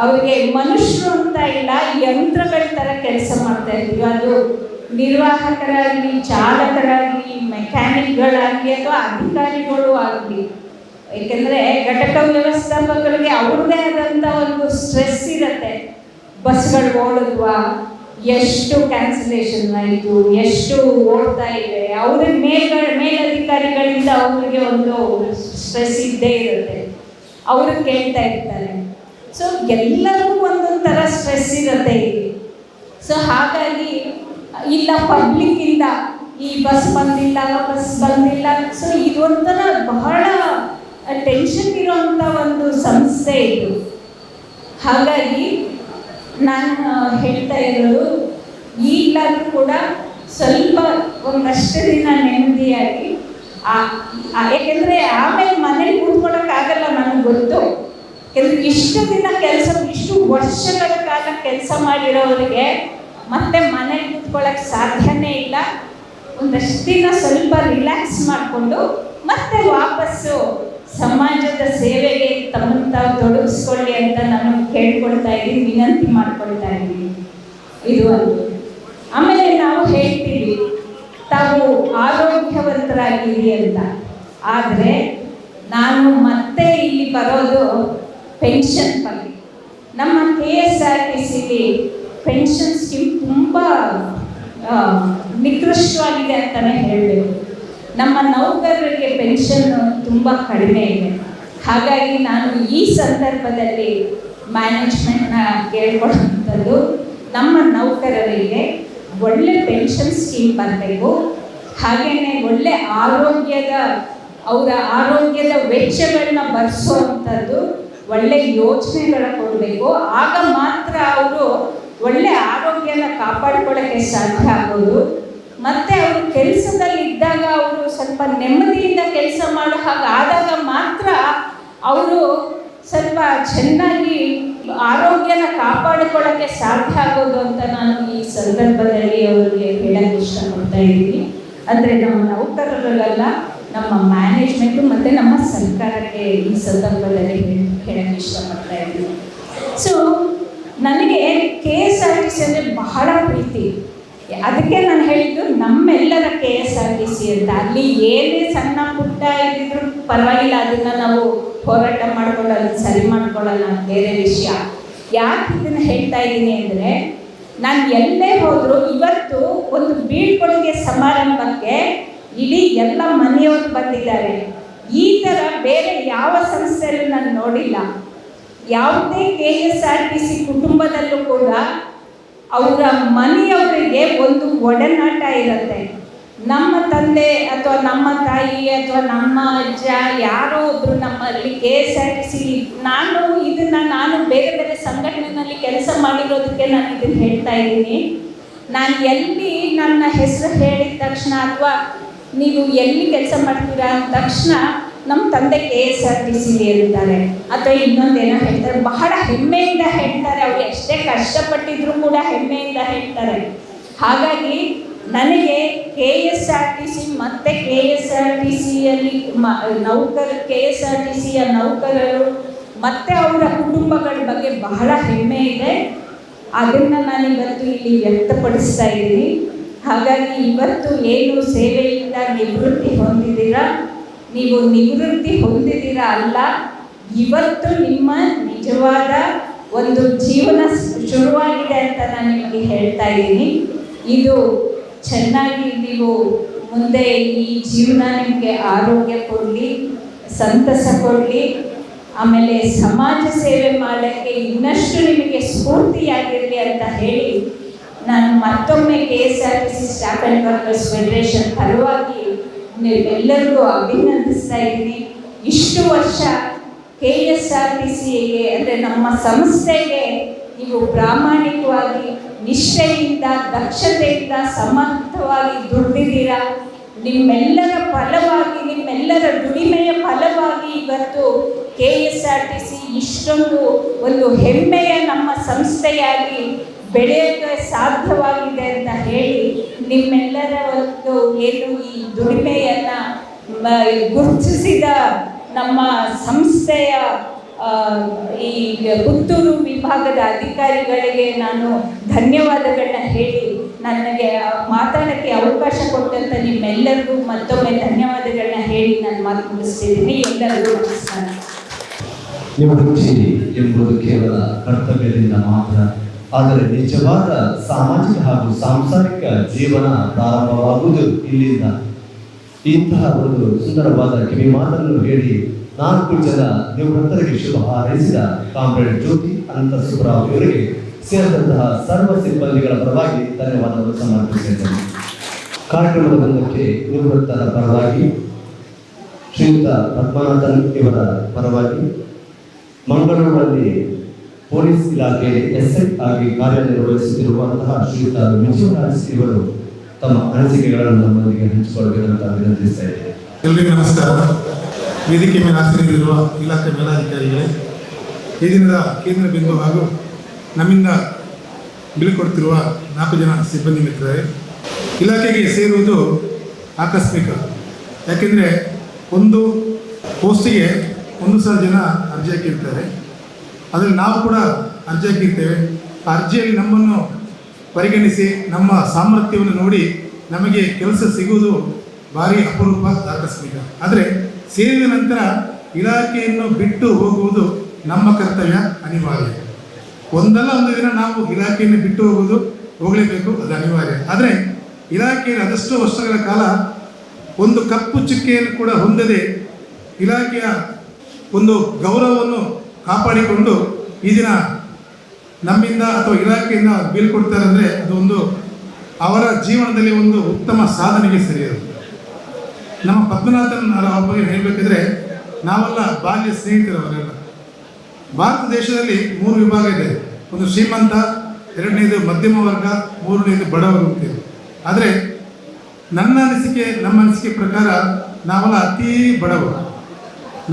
ಅವರಿಗೆ ಮನುಷ್ಯರು ಅಂತ ಇಲ್ಲ, ಯಂತ್ರಗಳ ಥರ ಕೆಲಸ ಮಾಡ್ತಾ ಇರ್ತೀವಿ. ಅದು ನಿರ್ವಾಹಕರಾಗಲಿ, ಚಾಲಕರಾಗಲಿ, ಮೆಕ್ಯಾನಿಕ್ಗಳಾಗಲಿ ಅಥವಾ ಅಧಿಕಾರಿಗಳು ಆಗಲಿ. ಏಕೆಂದರೆ ಘಟಕ ವ್ಯವಸ್ಥಾಪಕರಿಗೆ ಅವ್ರದ್ದೇ ಆದಂಥ ಒಂದು ಸ್ಟ್ರೆಸ್ ಇರುತ್ತೆ. ಬಸ್ಗಳು ಓಡಿದ್ವಾ, ಎಷ್ಟು ಕ್ಯಾನ್ಸಲೇಷನ್ ಆಯಿತು, ಎಷ್ಟು ಓಡ್ತಾ ಇದೆ, ಅವ್ರಿಗೆ ಮೇಲಧಿಕಾರಿಗಳಿಂದ ಅವರಿಗೆ ಒಂದು ಸ್ಟ್ರೆಸ್ ಇದ್ದೇ ಇರುತ್ತೆ. ಅವರು ಕೇಳ್ತಾ ಇರ್ತಾರೆ. ಸೊ ಎಲ್ಲರಿಗೂ ಒಂದೊಂದು ಥರ ಸ್ಟ್ರೆಸ್ ಇರುತ್ತೆ ಇಲ್ಲಿ. ಸೊ ಹಾಗಾಗಿ ಇಲ್ಲ ಪಬ್ಲಿಕ್ಕಿಂದ ಈ ಬಸ್ ಬಂದಿಲ್ಲ. ಸೊ ಇದೊಂಥರ ಬಹಳ ಟೆನ್ಷನ್ ಇರೋವಂಥ ಒಂದು ಸಂಸ್ಥೆ ಇದು. ಹಾಗಾಗಿ ನಾನು ಹೇಳ್ತಾ ಇರೋದು, ಈಗಲಾದರೂ ಕೂಡ ಸ್ವಲ್ಪ ಒಂದಷ್ಟು ದಿನ ನೆಮ್ಮದಿಯಾಗಿ, ಯಾಕೆಂದರೆ ಆಮೇಲೆ ಮನೇಲಿ ಕೂತ್ಕೊಳ್ಳೋಕ್ಕಾಗಲ್ಲ, ನನಗೆ ಗೊತ್ತು. ಯಾಕೆಂದರೆ ಇಷ್ಟು ದಿನ ಇಷ್ಟು ವರ್ಷಗಳ ಕಾಲ ಕೆಲಸ ಮಾಡಿರೋರಿಗೆ ಮತ್ತೆ ಮನೇಲಿ ಕೂತ್ಕೊಳ್ಳೋಕ್ಕೆ ಸಾಧ್ಯನೇ ಇಲ್ಲ. ಒಂದಷ್ಟು ದಿನ ಸ್ವಲ್ಪ ರಿಲ್ಯಾಕ್ಸ್ ಮಾಡಿಕೊಂಡು ಮತ್ತೆ ವಾಪಸ್ಸು ಸಮಾಜದ ಸೇವೆಗೆ ತಮ್ಮನ್ನು ತಾವು ತೊಡಗಿಸ್ಕೊಳ್ಳಿ ಅಂತ ನಾನು ಕೇಳ್ಕೊಳ್ತಾ ಇದ್ದೀನಿ, ವಿನಂತಿ ಮಾಡ್ಕೊಳ್ತಾ ಇದ್ದೀನಿ. ಇದು ಒಂದು. ಆಮೇಲೆ ನಾವು ಹೇಳ್ತೀವಿ ತಾವು ಆರೋಗ್ಯವಂತರಾಗಿರಿ ಅಂತ. ಆದರೆ ನಾನು ಮತ್ತೆ ಇಲ್ಲಿ ಬರೋದು ಪೆನ್ಷನ್ ಬಗ್ಗೆ. ನಮ್ಮ KSRTCಲಿ ಪೆನ್ಷನ್ ಸ್ಕೀಮ್ ತುಂಬ ನಿಕೃಷ್ಟವಾಗಿದೆ ಅಂತಲೇ ಹೇಳಬೇಕು. ನಮ್ಮ ನೌಕರರಿಗೆ ಪೆನ್ಷನ್ ತುಂಬ ಕಡಿಮೆ ಇದೆ. ಹಾಗಾಗಿ ನಾನು ಈ ಸಂದರ್ಭದಲ್ಲಿ ಮ್ಯಾನೇಜ್ಮೆಂಟ್ನ ಕೇಳ್ಕೊಳ್ಳುವಂಥದ್ದು, ನಮ್ಮ ನೌಕರರಿಗೆ ಒಳ್ಳೆ ಪೆನ್ಷನ್ ಸ್ಕೀಮ್ ಬರಬೇಕು. ಹಾಗೆಯೇ ಒಳ್ಳೆ ಅವರ ಆರೋಗ್ಯದ ವೆಚ್ಚಗಳನ್ನ ಭರಿಸುವಂಥದ್ದು ಒಳ್ಳೆ ಯೋಜನೆಗಳ ಕೊಡಬೇಕು. ಆಗ ಮಾತ್ರ ಅವರು ಒಳ್ಳೆ ಆರೋಗ್ಯನ ಕಾಪಾಡ್ಕೊಳ್ಳೋಕ್ಕೆ ಸಾಧ್ಯ ಆಗೋದು. ಮತ್ತು ಅವರು ಕೆಲಸದಲ್ಲಿ ಇದ್ದಾಗ ಅವರು ಸ್ವಲ್ಪ ನೆಮ್ಮದಿಯಿಂದ ಕೆಲಸ ಮಾಡೋ ಹಾಗೆ ಆದಾಗ ಮಾತ್ರ ಅವರು ಸ್ವಲ್ಪ ಚೆನ್ನಾಗಿ ಆರೋಗ್ಯನ ಕಾಪಾಡಿಕೊಳ್ಳೋಕ್ಕೆ ಸಾಧ್ಯ ಆಗೋದು ಅಂತ ನಾನು ಈ ಸಂದರ್ಭದಲ್ಲಿ ಅವರಿಗೆ ಹೇಳಕ್ಕೆ ಇಷ್ಟಪಡ್ತಾ ಇದ್ದೀನಿ. ಅಂದರೆ ನಮ್ಮ ನೌಕರರಿಗೆಲ್ಲ, ನಮ್ಮ ಮ್ಯಾನೇಜ್ಮೆಂಟು ಮತ್ತು ನಮ್ಮ ಸರ್ಕಾರಕ್ಕೆ ಈ ಸಂದರ್ಭದಲ್ಲಿ ಹೇಳಕ್ಕೆ ಇಷ್ಟಪಡ್ತಾ ಇದ್ದೀನಿ. ಸೊ ನನಗೆ KSRTC ಅಂದರೆ ಬಹಳ ಪ್ರೀತಿ. ಅದಕ್ಕೆ ನಾನು ಹೇಳಿದ್ದು ನಮ್ಮೆಲ್ಲರ KSRTC ಅಂತ. ಅಲ್ಲಿ ಏನೇ ಸಣ್ಣ ಪುಟ್ಟ ಇದ್ದಿದ್ರು ಪರವಾಗಿಲ್ಲ, ಅದನ್ನು ನಾವು ಹೋರಾಟ ಮಾಡ್ಕೊಂಡು ಅದನ್ನು ಸರಿ ಮಾಡ್ಕೊಳ್ಳೋಣ, ಬೇರೆ ವಿಷಯ. ಯಾಕೆ ಇದನ್ನು ಹೇಳ್ತಾ ಇದ್ದೀನಿ ಅಂದರೆ, ನಾನು ಎಲ್ಲೇ ಹೋದರೂ ಇವತ್ತು ಒಂದು ಬೀಳ್ಕೊಡುಗೆ ಸಮಾರಂಭಕ್ಕೆ ಇಡೀ ಎಲ್ಲ ಮನೆಯವರು ಬಂದಿದ್ದಾರೆ. ಈ ಥರ ಬೇರೆ ಯಾವ ಸಂಸ್ಥೆಯಲ್ಲೂ ನಾನು ನೋಡಿಲ್ಲ. ಯಾವುದೇ KSRTC ಕುಟುಂಬದಲ್ಲೂ ಕೂಡ ಅವರ ಮನೆಯವರಿಗೆ ಒಂದು ಒಡನಾಟ ಇರುತ್ತೆ. ನಮ್ಮ ತಂದೆ ಅಥವಾ ನಮ್ಮ ತಾಯಿ ಅಥವಾ ನಮ್ಮ ಅಜ್ಜ ಯಾರೋ ಒಬ್ಬರು ನಮ್ಮಲ್ಲಿ KSRTC, ನಾನು ಬೇರೆ ಬೇರೆ ಸಂಘಟನೆಯಲ್ಲಿ ಕೆಲಸ ಮಾಡಿರೋದಕ್ಕೆ ನಾನು ಇದನ್ನು ಹೇಳ್ತಾ ಇದ್ದೀನಿ. ನಾನು ಎಲ್ಲಿ ನನ್ನ ಹೆಸರು ಹೇಳಿದ ತಕ್ಷಣ ಅಥವಾ ನೀವು ಎಲ್ಲಿ ಕೆಲಸ ಮಾಡ್ತೀರಾ ಅಂದ ತಕ್ಷಣ ನಮ್ಮ ತಂದೆ KSRTC ಇರ್ತಾರೆ ಅಥವಾ ಇನ್ನೊಂದೇನೋ ಹೇಳ್ತಾರೆ. ಬಹಳ ಹೆಮ್ಮೆಯಿಂದ ಹೇಳ್ತಾರೆ. ಅವರು ಎಷ್ಟೇ ಕಷ್ಟಪಟ್ಟಿದ್ರು ಕೂಡ ಹೆಮ್ಮೆಯಿಂದ ಹೇಳ್ತಾರೆ. ಹಾಗಾಗಿ ನನಗೆ KSRTC ಮತ್ತು KSRTCಯಲ್ಲಿ KSRTCಯ ನೌಕರರು ಮತ್ತು ಅವರ ಕುಟುಂಬಗಳ ಬಗ್ಗೆ ಬಹಳ ಹೆಮ್ಮೆ ಇದೆ. ಅದನ್ನು ನಾನು ಇವತ್ತು ಇಲ್ಲಿ ವ್ಯಕ್ತಪಡಿಸ್ತಾ ಇದ್ದೀನಿ. ಹಾಗಾಗಿ ಇವತ್ತು ಏನು ಸೇವೆಯಿಂದ ನಿವೃತ್ತಿ ಹೊಂದಿದ್ದೀರಾ, ನೀವು ನಿವೃತ್ತಿ ಹೊಂದಿದ್ದೀರಾ ಅಲ್ಲ, ಇವತ್ತು ನಿಮ್ಮ ನಿಜವಾದ ಒಂದು ಜೀವನ ಶುರುವಾಗಿದೆ ಅಂತ ನಾನು ನಿಮಗೆ ಹೇಳ್ತಾ ಇದ್ದೀನಿ. ಇದು ಚೆನ್ನಾಗಿ ನೀವು ಮುಂದೆ ಈ ಜೀವನ ನಿಮಗೆ ಆರೋಗ್ಯ ಕೊಡಲಿ, ಸಂತಸ ಕೊಡಲಿ, ಆಮೇಲೆ ಸಮಾಜ ಸೇವೆ ಮಾಡೋಕ್ಕೆ ಇನ್ನಷ್ಟು ನಿಮಗೆ ಸ್ಫೂರ್ತಿಯಾಗಿರಲಿ ಅಂತ ಹೇಳಿ ನಾನು ಮತ್ತೊಮ್ಮೆ KSRTC staff and workers federation ಪರವಾಗಿ ನೀವೆಲ್ಲರಿಗೂ ಅಭಿನಂದಿಸ್ತಾ ಇದ್ದೀನಿ. ಇಷ್ಟು ವರ್ಷ KSRTCಗೆ ಅಂದರೆ ನಮ್ಮ ಸಂಸ್ಥೆಗೆ ನೀವು ಪ್ರಾಮಾಣಿಕವಾಗಿ, ನಿಷ್ಠೆಯಿಂದ, ದಕ್ಷತೆಯಿಂದ, ಸಮರ್ಥವಾಗಿ ದುಡಿದಿದ್ದೀರಾ. ನಿಮ್ಮೆಲ್ಲರ ಫಲವಾಗಿ, ನಿಮ್ಮೆಲ್ಲರ ದುಡಿಮೆಯ ಫಲವಾಗಿ ಇವತ್ತು KSRTC ಇಷ್ಟೊಂದು ಒಂದು ಹೆಮ್ಮೆಯ ನಮ್ಮ ಸಂಸ್ಥೆಯಾಗಿ ಬೆಳೆಯೋಕ್ಕೆ ಸಾಧ್ಯವಾಗಿದೆ ಅಂತ ಹೇಳಿ ನಿಮ್ಮೆಲ್ಲರ ಒಂದು ಏನು ಈ ದುಡಿಮೆಯನ್ನು ಗುರುತಿಸಿದ ನಮ್ಮ ಸಂಸ್ಥೆಯ ಈ ಪುತ್ತೂರು ವಿಭಾಗದ ಅಧಿಕಾರಿಗಳಿಗೆ ನಾನು ಧನ್ಯವಾದಗಳನ್ನ ಹೇಳಿ ನನಗೆ ಮಾತಾಡೋಕ್ಕೆ ಅವಕಾಶ ಕೊಟ್ಟಂತ ನಿಮ್ಮೆಲ್ಲರಿಗೂ ಮತ್ತೊಮ್ಮೆ ಧನ್ಯವಾದಗಳನ್ನ ಹೇಳಿ ನಾನು ಮಾತು ಮುಗಿಸ್ತಿದ್ದೀನಿ. ಎಲ್ಲರಿಗೂ ನಮಸ್ಕಾರ. ನಿವೃತ್ತಿ ಎಂಬುದು ಕೇವಲ ಕರ್ತವ್ಯದಿಂದ ಮಾತ್ರ, ಆದರೆ ನಿಜವಾದ ಸಾಮಾಜಿಕ ಹಾಗೂ ಸಾಂಸಾರಿಕ ಜೀವನ ಪ್ರಾರಂಭವಾಗುವುದು ಇಲ್ಲಿಂದ. ಇಂತಹ ಒಂದು ಸುಂದರವಾದ ಕಿವಿ ಮಾತನ್ನು ಹೇಳಿ 4 ಜನ ನಿವೃತ್ತರಿಗೆ ಶುಭ ಹಾರೈಸಿದ ಕಾಮ್ರೇಡ್ ಜ್ಯೋತಿ ಅನಂತ ಸುಬ್ರಾವ್ ಇವರಿಗೆ ಸೇರಿದಂತಹ ಸರ್ವ ಸಿಬ್ಬಂದಿಗಳ ಪರವಾಗಿ ಧನ್ಯವಾದಗಳು ಸಮರ್ಪಿಸಿದ್ದೇನೆ. ಕಾರ್ಯಕ್ರಮದ ಬಂಧಕ್ಕೆ ನಿವೃತ್ತರ ಪರವಾಗಿ ಶ್ರೀಯುತ ಪದ್ಮನಾಥನ್ ಇವರ ಪರವಾಗಿ, ಮಂಗಳೂರಲ್ಲಿ ಪೊಲೀಸ್ ಇಲಾಖೆ SI ಆಗಿ ಕಾರ್ಯನಿರ್ವಹಿಸುತ್ತಿರುವಂತಹ ಶ್ರೀಯುತ ವಿಜಯರಾಜ್ ಇವರು ತಮ್ಮ ಅನಿಸಿಕೆಗಳನ್ನು ನಮ್ಮೊಂದಿಗೆ ಹಂಚಿಕೊಳ್ಳಬೇಕಂತ ವಿನಂತಿಸ್ತಾ ಇದ್ದೇನೆ. ಎಲ್ಲರಿಗೂ ನಮಸ್ಕಾರ. ವೇದಿಕೆ ಮೇಲೆ ಹಾಜರಿರುವ ಇಲಾಖೆ ಮೇಲಾಧಿಕಾರಿಗಳೇ, ಈ ದಿನದ ಕೇಂದ್ರ ಬಿಂದು ಹಾಗೂ ನಮ್ಮಿಂದ ಬೀಳ್ಕೊಡ್ತಿರುವ 4 ಜನ ಸಿಬ್ಬಂದಿ ಮಿತ್ರರೇ, ಇಲಾಖೆಗೆ ಸೇರುವುದು ಆಕಸ್ಮಿಕ. ಯಾಕೆಂದರೆ ಒಂದು ಪೋಸ್ಟಿಗೆ 1,000 ಜನ ಅರ್ಜಿ ಹಾಕಿರ್ತಾರೆ. ಅದರಲ್ಲಿ ನಾವು ಕೂಡ ಅರ್ಜಿ ಹಾಕಿರ್ತೇವೆ. ಆ ಅರ್ಜಿಯಲ್ಲಿ ನಮ್ಮನ್ನು ಪರಿಗಣಿಸಿ ನಮ್ಮ ಸಾಮರ್ಥ್ಯವನ್ನು ನೋಡಿ ನಮಗೆ ಕೆಲಸ ಸಿಗುವುದು ಭಾರಿ ಅಪರೂಪ, ಆಕಸ್ಮಿಕ. ಆದರೆ ಸೇರಿದ ನಂತರ ಇಲಾಖೆಯನ್ನು ಬಿಟ್ಟು ಹೋಗುವುದು ನಮ್ಮ ಕರ್ತವ್ಯ, ಅನಿವಾರ್ಯ. ಒಂದಲ್ಲ ಒಂದು ದಿನ ನಾವು ಇಲಾಖೆಯನ್ನು ಬಿಟ್ಟು ಹೋಗಲೇಬೇಕು, ಅದು ಅನಿವಾರ್ಯ. ಆದರೆ ಇಲಾಖೆಯಲ್ಲಿ ಅದೆಷ್ಟೋ ವರ್ಷಗಳ ಕಾಲ ಒಂದು ಕಪ್ಪು ಚುಕ್ಕೆಯನ್ನು ಕೂಡ ಹೊಂದದೆ ಇಲಾಖೆಯ ಒಂದು ಗೌರವವನ್ನು ಕಾಪಾಡಿಕೊಂಡು ಈ ದಿನ ನಮ್ಮಿಂದ ಅಥವಾ ಇಲಾಖೆಯಿಂದ ಬೀಳ್ಕೊಡ್ತಾರೆ ಅಂದರೆ ಅದು ಒಂದು ಅವರ ಜೀವನದಲ್ಲಿ ಒಂದು ಉತ್ತಮ ಸಾಧನೆಗೆ ಸರಿಯದು. ನಮ್ಮ ಪದ್ಮನಾಭನ್ ಅವ್ರ ಬಗ್ಗೆ ಹೇಳಬೇಕಿದ್ರೆ ನಾವೆಲ್ಲ ಬಾಲ್ಯ ಸ್ನೇಹಿತರವರೆಲ್ಲ. ಭಾರತ ದೇಶದಲ್ಲಿ 3 ವಿಭಾಗ ಇದೆ. ಒಂದು ಶ್ರೀಮಂತ, 2ನೇದು ಮಧ್ಯಮ ವರ್ಗ, 3ನೇದು ಬಡವರು ಅಂತೀವಿ. ಆದರೆ ನಮ್ಮ ಅನಿಸಿಕೆ ಪ್ರಕಾರ ನಾವೆಲ್ಲ ಅತೀ ಬಡವರು.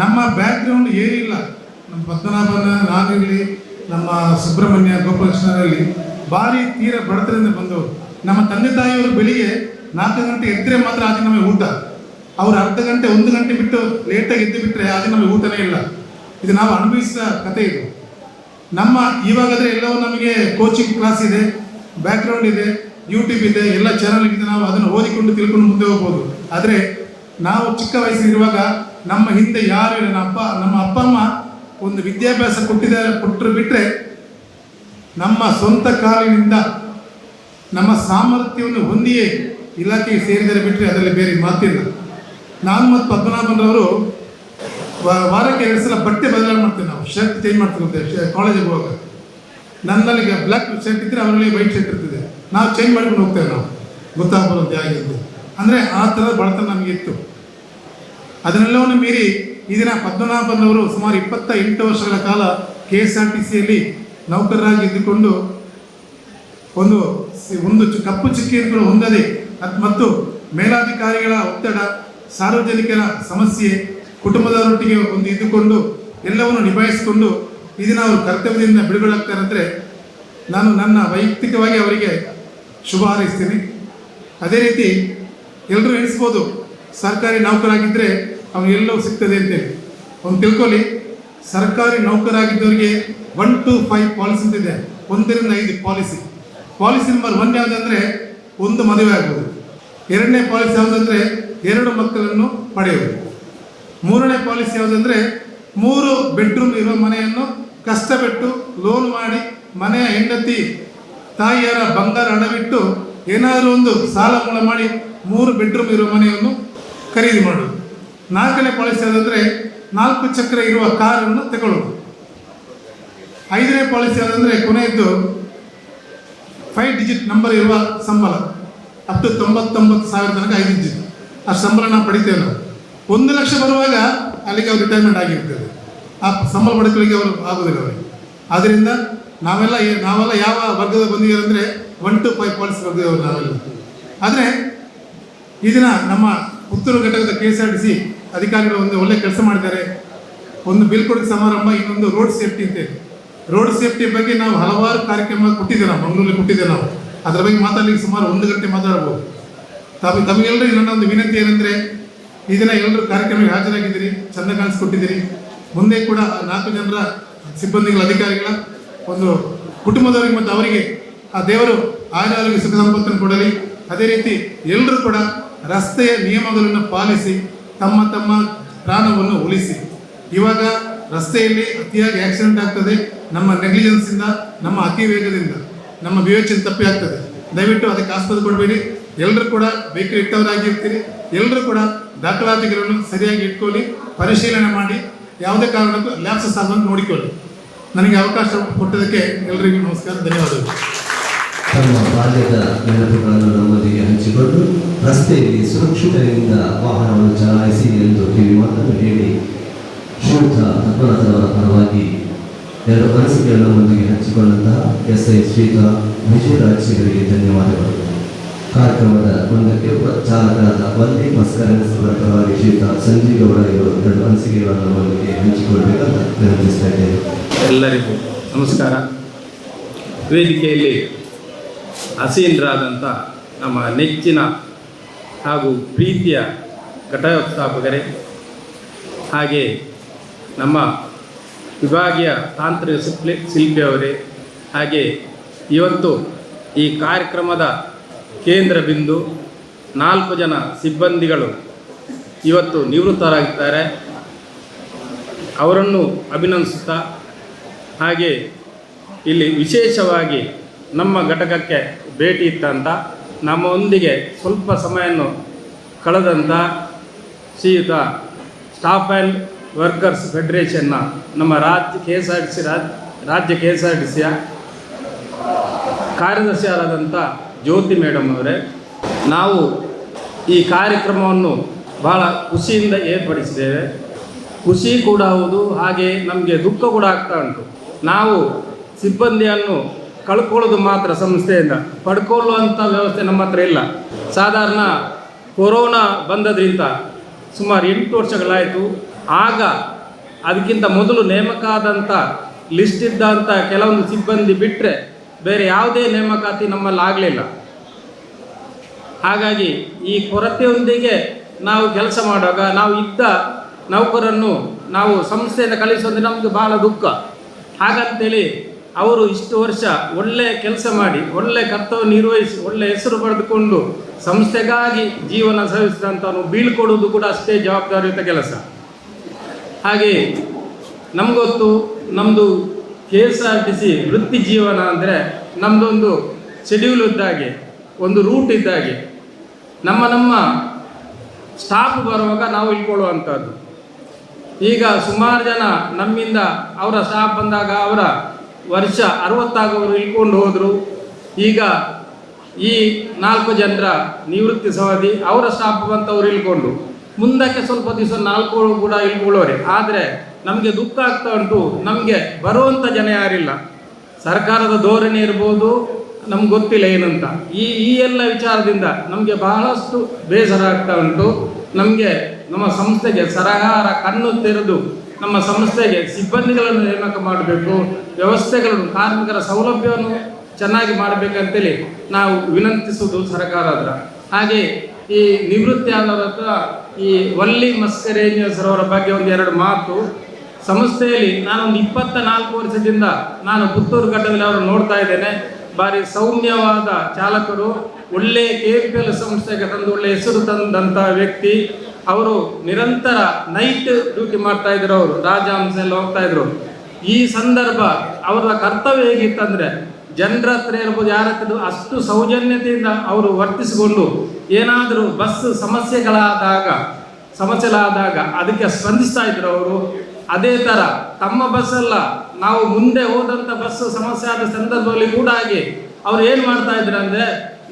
ನಮ್ಮ ಬ್ಯಾಕ್ಗ್ರೌಂಡ್ ಏನಿಲ್ಲ. ನಮ್ಮ ಪದ್ಮನಾಭನ, ನಾನಿರಲಿ, ನಮ್ಮ ಸುಬ್ರಹ್ಮಣ್ಯ, ಗೋಪಾಲಕೃಷ್ಣರಲ್ಲಿ ಭಾರಿ ತೀರ ಬಡತನದಿಂದ ಬಂದವರು. ನಮ್ಮ ತಂದೆ ತಾಯಿಯವರು ಬೆಳಿಗ್ಗೆ 4 ಗಂಟೆ ಎದ್ದರೆ ಮಾತ್ರ ಆಗ ನಮಗೆ ಊಟ. ಅವ್ರು ಅರ್ಧ ಗಂಟೆ 1 ಗಂಟೆ ಬಿಟ್ಟು ಲೇಟಾಗಿ ಎದ್ದು ಬಿಟ್ಟರೆ ಆಗ ನಮಗೆ ಊಟನೇ ಇಲ್ಲ. ಇದು ನಾವು ಅನುಭವಿಸಿದ ಕಥೆ ಇದು. ನಮ್ಮ ಇವಾಗಾದರೆ ಎಲ್ಲವೂ ನಮಗೆ ಕೋಚಿಂಗ್ ಕ್ಲಾಸ್ ಇದೆ, ಬ್ಯಾಕ್ಗ್ರೌಂಡ್ ಇದೆ, ಯೂಟ್ಯೂಬ್ ಇದೆ, ಎಲ್ಲ ಚಾನಲ್ ಇದೆ. ನಾವು ಅದನ್ನು ಓದಿಕೊಂಡು ತಿಳ್ಕೊಂಡು ಮುಂದೆ ಹೋಗ್ಬೋದು. ಆದರೆ ನಾವು ಚಿಕ್ಕ ವಯಸ್ಸಿರುವಾಗ ನಮ್ಮ ಹಿಂದೆ ಯಾರು ಇಲ್ಲ. ನಮ್ಮ ಅಪ್ಪ ಅಮ್ಮ ಒಂದು ವಿದ್ಯಾಭ್ಯಾಸ ಕೊಟ್ಟರು ಬಿಟ್ಟರೆ ನಮ್ಮ ಸ್ವಂತ ಕಾಲಿನಿಂದ ನಮ್ಮ ಸಾಮರ್ಥ್ಯವನ್ನು ಹೊಂದಿಯೇ ಇಲಾಖೆಗೆ ಸೇರಿದರೆ ಬಿಟ್ಟರೆ ಅದರಲ್ಲಿ ಬೇರೆ ಮಾತಿಲ್ಲ. ನಾನು ಮತ್ತು ಪದ್ಮನಾಭನ್ರವರು ವಾರಕ್ಕೆ 2 ಸಲ ಬಟ್ಟೆ ಬದಲಾವಣೆ ಮಾಡ್ತೇವೆ. ನಾವು ಶರ್ಟ್ ಚೇಂಜ್ ಮಾಡ್ತಿರ್ತೇವೆ. ಕಾಲೇಜಿಗೆ ಹೋಗುವಾಗ ನನ್ನಲ್ಲಿ ಬ್ಲ್ಯಾಕ್ ಶರ್ಟ್ ಇದ್ದರೆ ಅವರಲ್ಲಿ ವೈಟ್ ಶರ್ಟ್ ಇರ್ತದೆ. ನಾವು ಚೇಂಜ್ ಮಾಡ್ಕೊಂಡು ಹೋಗ್ತೇವೆ. ನಾವು ಗೊತ್ತಾಗ್ಬರುತ್ತೆ ಆಗಿದ್ದು. ಅಂದರೆ ಆ ಥರದ ಬಡತನ ನಮಗಿತ್ತು. ಅದನ್ನೆಲ್ಲವನ್ನು ಮೀರಿ ಈ ದಿನ ಪದ್ಮನಾಭನವರು ಸುಮಾರು 28 ವರ್ಷಗಳ ಕಾಲ KSRTCಯಲ್ಲಿ ನೌಕರರಾಗಿ ಇದ್ದುಕೊಂಡು ಒಂದು ಕಪ್ಪು ಚುಕ್ಕಿಯನ್ನು ಹೊಂದದೆ ಮತ್ತು ಮೇಲಾಧಿಕಾರಿಗಳ ಒತ್ತಡ, ಸಾರ್ವಜನಿಕರ ಸಮಸ್ಯೆ, ಕುಟುಂಬದವರೊಟ್ಟಿಗೆ ಇದ್ದುಕೊಂಡು ಎಲ್ಲವನ್ನು ನಿಭಾಯಿಸಿಕೊಂಡು ಈ ದಿನ ಅವರು ಕರ್ತವ್ಯದಿಂದ ಬಿಡುಗಡೆಯಾಗ್ತಾರೆ ಅಂದರೆ ನಾನು ನನ್ನ ವೈಯಕ್ತಿಕವಾಗಿ ಅವರಿಗೆ ಶುಭ ಹಾರೈಸ್ತೀನಿ. ಅದೇ ರೀತಿ ಎಲ್ಲರೂ ಎಣಿಸ್ಬೋದು, ಸರ್ಕಾರಿ ನೌಕರಾಗಿದ್ದರೆ ಅವನು ಎಲ್ಲವೂ ಸಿಗ್ತದೆ ಅಂತೇಳಿ. ಒಂದು ತಿಳ್ಕೊಳ್ಳಿ, ಸರ್ಕಾರಿ ನೌಕರಾಗಿದ್ದವರಿಗೆ 1 to 5 ಪಾಲಿಸಿ ಅಂತಿದೆ. 1 ರಿಂದ 5 ಪಾಲಿಸಿ. ಪಾಲಿಸಿ ನಂಬರ್ 1 ಯಾವುದಂದರೆ 1 ಮದುವೆ ಆಗುವುದು. 2ನೇ ಪಾಲಿಸಿ ಯಾವುದಂದರೆ 2 ಮಕ್ಕಳನ್ನು ಪಡೆಯುವುದು. 3ನೇ ಪಾಲಿಸಿ ಯಾವುದಂದರೆ 3 ಬೆಡ್ರೂಮ್ ಇರುವ ಮನೆಯನ್ನು ಕಷ್ಟಪಟ್ಟು ಲೋನ್ ಮಾಡಿ ಮನೆಯ ಹೆಂಡತಿ ತಾಯಿಯರ ಬಂಗಾರ ಅಡವಿಟ್ಟು ಏನಾದರೂ ಒಂದು ಸಾಲ ಮೂಲ ಮಾಡಿ 3 ಬೆಡ್ರೂಮ್ ಇರುವ ಮನೆಯನ್ನು ಖರೀದಿ ಮಾಡೋದು. 4ನೇ ಪಾಲಿಸಿ ಯಾವುದಂದರೆ 4 ಚಕ್ರ ಇರುವ ಕಾರನ್ನು ತಗೊಳ್ಳೋದು. 5ನೇ ಪಾಲಿಸಿ ಯಾವುದಂದರೆ ಕೊನೆಯದ್ದು 5 ಡಿಜಿಟ್ ನಂಬರ್ ಇರುವ ಸಂಬಳ, ಅಪ್ ಟು 99,000 ತನಕ 5 ಡಿಜಿಟ್ ಅಷ್ಟು ಸಂಬಳ ನಾವು ಪಡಿತೇವೆ. ನಾವು 1 ಲಕ್ಷ ಬರುವಾಗ ಅಲ್ಲಿಗೆ ಅವ್ರು ರಿಟೈರ್ಮೆಂಟ್ ಆಗಿರ್ತದೆ. ಆ ಸಂಬಳ ಪಡೆಗಳಿಗೆ ಅವರು ಆಗೋದಿಲ್ಲ ಅವರಿಗೆ. ಆದ್ದರಿಂದ ನಾವೆಲ್ಲ ಯಾವ ವರ್ಗದ ಬಂದಿದ್ದಾರೆ ಅಂದರೆ 1 to 5 ಪಾಲಿಸಿ ವರ್ಗದವರು ನಾವೆಲ್ಲ. ಆದರೆ ಈ ದಿನ ನಮ್ಮ ಪುತ್ತೂರು ಘಟಕದ KSRTC ಅಧಿಕಾರಿಗಳು ಒಂದು ಒಳ್ಳೆ ಕೆಲಸ ಮಾಡಿದ್ದಾರೆ. ಒಂದು ಬೀಳ್ಕೊಡುಗೆ ಸಮಾರಂಭ, ಇನ್ನೊಂದು ರೋಡ್ ಸೇಫ್ಟಿ ಅಂತ. ರೋಡ್ ಸೇಫ್ಟಿ ಬಗ್ಗೆ ನಾವು ಹಲವಾರು ಕಾರ್ಯಕ್ರಮ ಕೊಟ್ಟಿದ್ದೇವೆ. ನಾವು ಮಂಗಳೂರಲ್ಲಿ ಕೊಟ್ಟಿದ್ದೇವೆ. ನಾವು ಅದರ ಬಗ್ಗೆ ಮಾತಾಡಲಿಕ್ಕೆ ಸುಮಾರು 1 ಗಂಟೆ ಮಾತಾಡ್ಬೋದು. ತಮಗೆಲ್ಲರಿಗೂ ನನ್ನ ಒಂದು ವಿನಂತಿ ಏನಂದರೆ, ಈ ದಿನ ಎಲ್ಲರೂ ಕಾರ್ಯಕ್ರಮಕ್ಕೆ ಹಾಜರಾಗಿದ್ದೀರಿ, ಚೆಂದ ಕಾಣಿಸ್ಕೊಟ್ಟಿದ್ದೀರಿ. ಮುಂದೆ ಕೂಡ 4 ಜನರ ಸಿಬ್ಬಂದಿಗಳ, ಅಧಿಕಾರಿಗಳ ಒಂದು ಕುಟುಂಬದವರಿಗೆ ಮತ್ತು ಅವರಿಗೆ ಆ ದೇವರು ಆರೋಗ್ಯ ಸುಖ ಸಂಪತ್ತನ್ನು ಕೊಡಲಿ. ಅದೇ ರೀತಿ ಎಲ್ಲರೂ ಕೂಡ ರಸ್ತೆಯ ನಿಯಮಗಳನ್ನು ಪಾಲಿಸಿ ತಮ್ಮ ತಮ್ಮ ಪ್ರಾಣವನ್ನು ಉಳಿಸಿ. ಇವಾಗ ರಸ್ತೆಯಲ್ಲಿ ಅತಿಯಾಗಿ ಆಕ್ಸಿಡೆಂಟ್ ಆಗ್ತದೆ. ನಮ್ಮ ನೆಗ್ಲಿಜೆನ್ಸಿಂದ, ನಮ್ಮ ಅತಿ ವೇಗದಿಂದ, ನಮ್ಮ ವಿವೇಚನೆ ತಪ್ಪಿ ಆಗ್ತದೆ. ದಯವಿಟ್ಟು ಅದಕ್ಕೆ ಆಸ್ಪದ ಕೊಡಬೇಡಿ. ಎಲ್ಲರೂ ಕೂಡ ವೆಹಿಕಲ್ ಇಟ್ಟವರಾಗಿರ್ತೀರಿ. ಎಲ್ಲರೂ ಕೂಡ ದಾಖಲಾತಿಗಳನ್ನು ಸರಿಯಾಗಿ ಇಟ್ಕೊಳ್ಳಿ, ಪರಿಶೀಲನೆ ಮಾಡಿ, ಯಾವುದೇ ಕಾರಣಕ್ಕೂ ಲ್ಯಾಪ್ಸಸ್ ಆಗುವಂತೆ ನೋಡಿಕೊಳ್ಳಿ. ನನಗೆ ಅವಕಾಶ ಕೊಟ್ಟದಕ್ಕೆ ಎಲ್ಲರಿಗೂ ನಮಸ್ಕಾರ, ಧನ್ಯವಾದಗಳು. ತಮ್ಮ ಬಾಲ್ಯದ ನೆನಪುಗಳನ್ನು ನಮ್ಮೊಂದಿಗೆ ಹಂಚಿಕೊಂಡು ರಸ್ತೆಯಲ್ಲಿ ಸುರಕ್ಷತೆಯಿಂದ ವಾಹನವನ್ನು ಚಲಾಯಿಸಿ ಎಂದು ಕಿವಿ ಮಾತನ್ನು ಹೇಳಿ ಶ್ರೀಯುತ ಪದ್ಮನಾಭರವರ ಪರವಾಗಿ 2 ಅನಿಸಿಕೆಗಳನ್ನು ನಮ್ಮೊಂದಿಗೆ ಹಂಚಿಕೊಂಡಂತಹ SI ಶ್ರೀಯುತ ವಿಜಯರಾಜ್ ಅವರಿಗೆ ಧನ್ಯವಾದಗಳು. ಕಾರ್ಯಕ್ರಮದ ಮುಂದಕ್ಕೆ ಚಾಲಕರಾದ ವಲ್ಲೆ ಮಸ್ಕರವರ ಪರವಾಗಿ ಶ್ರೀಯುತ ಸಂಜೀವ್ ಗೌಡ ಇವರು 2 ಅನಿಸಿಕೆಗಳನ್ನು ನಮ್ಮೊಂದಿಗೆ ಹಂಚಿಕೊಳ್ಬೇಕಂತ ವಿನಂತಿಸ್ತಾ ಇದ್ದೇವೆ. ಎಲ್ಲರಿಗೂ ನಮಸ್ಕಾರ. ವೇದಿಕೆಯಲ್ಲಿ ಆಸೀನರಾದಂಥ ನಮ್ಮ ನೆಚ್ಚಿನ ಹಾಗೂ ಪ್ರೀತಿಯ ಘಟಕಸ್ಥಾಪಕರೇ, ಹಾಗೆ ನಮ್ಮ ವಿಭಾಗೀಯ ತಾಂತ್ರಿಕ ಶಿಲ್ಪಿಯವರೇ, ಹಾಗೆ ಇವತ್ತು ಈ ಕಾರ್ಯಕ್ರಮದ ಕೇಂದ್ರ ಬಿಂದು 4 ಜನ ಸಿಬ್ಬಂದಿಗಳು ಇವತ್ತು ನಿವೃತ್ತರಾಗಿದ್ದಾರೆ. ಅವರನ್ನು ಅಭಿನಂದಿಸುತ್ತಾ, ಹಾಗೆ ಇಲ್ಲಿ ವಿಶೇಷವಾಗಿ ನಮ್ಮ ಘಟಕಕ್ಕೆ ಭೇಟಿ ಇತ್ತಂತ ನಮ್ಮೊಂದಿಗೆ ಸ್ವಲ್ಪ ಸಮಯವನ್ನು ಕಳೆದಂಥ ಶ್ರೀಯುತ ಸ್ಟಾಫ್ ಆ್ಯಂಡ್ ವರ್ಕರ್ಸ್ ಫೆಡರೇಷನ್ನ ನಮ್ಮ ರಾಜ್ಯ KSRTCಯ ಕಾರ್ಯದರ್ಶಿಯಾದಂಥ ಜ್ಯೋತಿ ಮೇಡಮ್ ಅವರೇ, ನಾವು ಈ ಕಾರ್ಯಕ್ರಮವನ್ನು ಬಹಳ ಖುಷಿಯಿಂದ ಏರ್ಪಡಿಸಿದ್ದೇವೆ. ಖುಷಿ ಕೂಡ ಹೌದು, ಹಾಗೆ ನಮಗೆ ದುಃಖ ಕೂಡ ಆಗ್ತಾ ಉಂಟು. ನಾವು ಸಿಬ್ಬಂದಿಯನ್ನು ಕಳ್ಕೊಳ್ಳೋದು ಮಾತ್ರ ಸಂಸ್ಥೆಯಿಂದ, ಪಡ್ಕೊಳ್ಳುವಂಥ ವ್ಯವಸ್ಥೆ ನಮ್ಮ ಹತ್ರ ಇಲ್ಲ. ಸಾಧಾರಣ ಕೊರೋನಾ ಬಂದದ್ರಿಂದ ಸುಮಾರು 8 ವರ್ಷಗಳಾಯಿತು. ಆಗ ಅದಕ್ಕಿಂತ ಮೊದಲು ನೇಮಕ ಆದಂಥ ಲಿಸ್ಟ್ ಇದ್ದಂಥ ಕೆಲವೊಂದು ಸಿಬ್ಬಂದಿ ಬಿಟ್ಟರೆ ಬೇರೆ ಯಾವುದೇ ನೇಮಕಾತಿ ನಮ್ಮಲ್ಲಿ ಆಗಲಿಲ್ಲ. ಹಾಗಾಗಿ ಈ ಕೊರತೆಯೊಂದಿಗೆ ನಾವು ಕೆಲಸ ಮಾಡುವಾಗ ನಾವು ಇದ್ದ ನೌಕರನ್ನು ನಾವು ಸಂಸ್ಥೆಯಿಂದ ಕಳಿಸೋದ್ರೆ ನಮಗೆ ಬಹಳ ದುಃಖ. ಹಾಗಂತೇಳಿ ಅವರು ಇಷ್ಟು ವರ್ಷ ಒಳ್ಳೆ ಕೆಲಸ ಮಾಡಿ ಒಳ್ಳೆ ಕರ್ತವ್ಯ ನಿರ್ವಹಿಸಿ ಒಳ್ಳೆ ಹೆಸರು ಪಡೆದುಕೊಂಡು ಸಂಸ್ಥೆಗಾಗಿ ಜೀವನ ಸವಿಸಿದಂಥವ್ರು ಬೀಳ್ಕೊಡುವುದು ಕೂಡ ಅಷ್ಟೇ ಜವಾಬ್ದಾರಿಯುತ ಕೆಲಸ. ಹಾಗೆ ನಮಗೊತ್ತು, ನಮ್ಮದು KSRTC ವೃತ್ತಿ ಜೀವನ ಅಂದರೆ ನಮ್ಮದೊಂದು ಶೆಡ್ಯೂಲ್ ಇದ್ದಾಗೆ, ಒಂದು ರೂಟ್ ಇದ್ದಾಗೆ. ನಮ್ಮ ಸ್ಟಾಫ್ ಬರುವಾಗ ನಾವು ಇಳ್ಕೊಳ್ಳುವಂಥದ್ದು. ಈಗ ಸುಮಾರು ಜನ ನಮ್ಮಿಂದ ಅವರ ಸ್ಟಾಫ್ ಬಂದಾಗ ಅವರ ವರ್ಷ 60 ಆಗೋರು ಇಳ್ಕೊಂಡು ಹೋದರು. ಈಗ ಈ 4 ಜನರ ನಿವೃತ್ತಿ ಸವಧಿ ಅವರ ಸ್ಟಾಫ್ ಬಂತವ್ರು ಇಳ್ಕೊಂಡು ಮುಂದಕ್ಕೆ ಸ್ವಲ್ಪ ದಿವಸ 4 ಕೂಡ ಇಳ್ಕೊಳ್ಳೋರೆ. ಆದರೆ ನಮಗೆ ದುಃಖ ಆಗ್ತಾ ಉಂಟು, ನಮಗೆ ಬರುವಂಥ ಜನ ಯಾರಿಲ್ಲ. ಸರ್ಕಾರದ ಧೋರಣೆ ಇರ್ಬೋದು, ನಮ್ಗೆ ಗೊತ್ತಿಲ್ಲ ಏನಂತ. ಈ ಎಲ್ಲ ವಿಚಾರದಿಂದ ನಮಗೆ ಬಹಳಷ್ಟು ಬೇಸರ ಆಗ್ತಾ ಉಂಟು. ನಮಗೆ ನಮ್ಮ ಸಂಸ್ಥೆಗೆ ಸರಕಾರ ಕಣ್ಣು ತೆರೆದು ನಮ್ಮ ಸಂಸ್ಥೆಗೆ ಸಿಬ್ಬಂದಿಗಳನ್ನು ನೇಮಕ ಮಾಡಬೇಕು, ವ್ಯವಸ್ಥೆಗಳನ್ನು ಕಾರ್ಮಿಕರ ಸೌಲಭ್ಯವನ್ನು ಚೆನ್ನಾಗಿ ಮಾಡಬೇಕಂತೇಳಿ ನಾವು ವಿನಂತಿಸುವುದು ಸರ್ಕಾರ ಹತ್ರ. ಹಾಗೆ ಈ ನಿವೃತ್ತಿ ಆದವರ ಹತ್ರ ಈ ವಲ್ಲಿ ಮಸ್ಕರೇನಿಯಸರವರ ಬಗ್ಗೆ 1-2 ಮಾತು. ಸಂಸ್ಥೆಯಲ್ಲಿ ನಾನೊಂದು 24 ವರ್ಷದಿಂದ ನಾನು ಪುತ್ತೂರು ಘಟ್ಟದಲ್ಲಿ ಅವರು ನೋಡ್ತಾ ಇದ್ದೇನೆ. ಭಾರಿ ಸೌಮ್ಯವಾದ ಚಾಲಕರು, ಒಳ್ಳೆ KPL ಸಂಸ್ಥೆಗೆ ತಂದು ಒಳ್ಳೆ ಹೆಸರು ತಂದಂಥ ವ್ಯಕ್ತಿ. ಅವರು ನಿರಂತರ ನೈಟ್ ಡ್ಯೂಟಿ ಮಾಡ್ತಾ ಇದ್ರು, ಅವರು ರಾಜಹಂಸ ಎಲ್ಲ ಹೋಗ್ತಾ ಇದ್ರು. ಈ ಸಂದರ್ಭ ಅವರ ಕರ್ತವ್ಯ ಹೇಗಿತ್ತಂದರೆ ಜನರ ಹತ್ರ ಇರ್ಬೋದು, ಯಾರ ಹತ್ರ ಅಷ್ಟು ಸೌಜನ್ಯತೆಯಿಂದ ಅವರು ವರ್ತಿಸಿಕೊಂಡು ಏನಾದರೂ ಬಸ್ ಸಮಸ್ಯೆಗಳಾದಾಗ ಅದಕ್ಕೆ ಸ್ಪಂದಿಸ್ತಾ ಇದ್ರು ಅವರು. ಅದೇ ಥರ ತಮ್ಮ ಬಸ್ಸಲ್ಲ, ನಾವು ಮುಂದೆ ಹೋದಂಥ ಬಸ್ ಸಮಸ್ಯೆ ಆದ ಸಂದರ್ಭದಲ್ಲಿ ಕೂಡ ಹಾಗೆ ಅವ್ರು ಏನು ಮಾಡ್ತಾ ಇದ್ರು ಅಂದರೆ,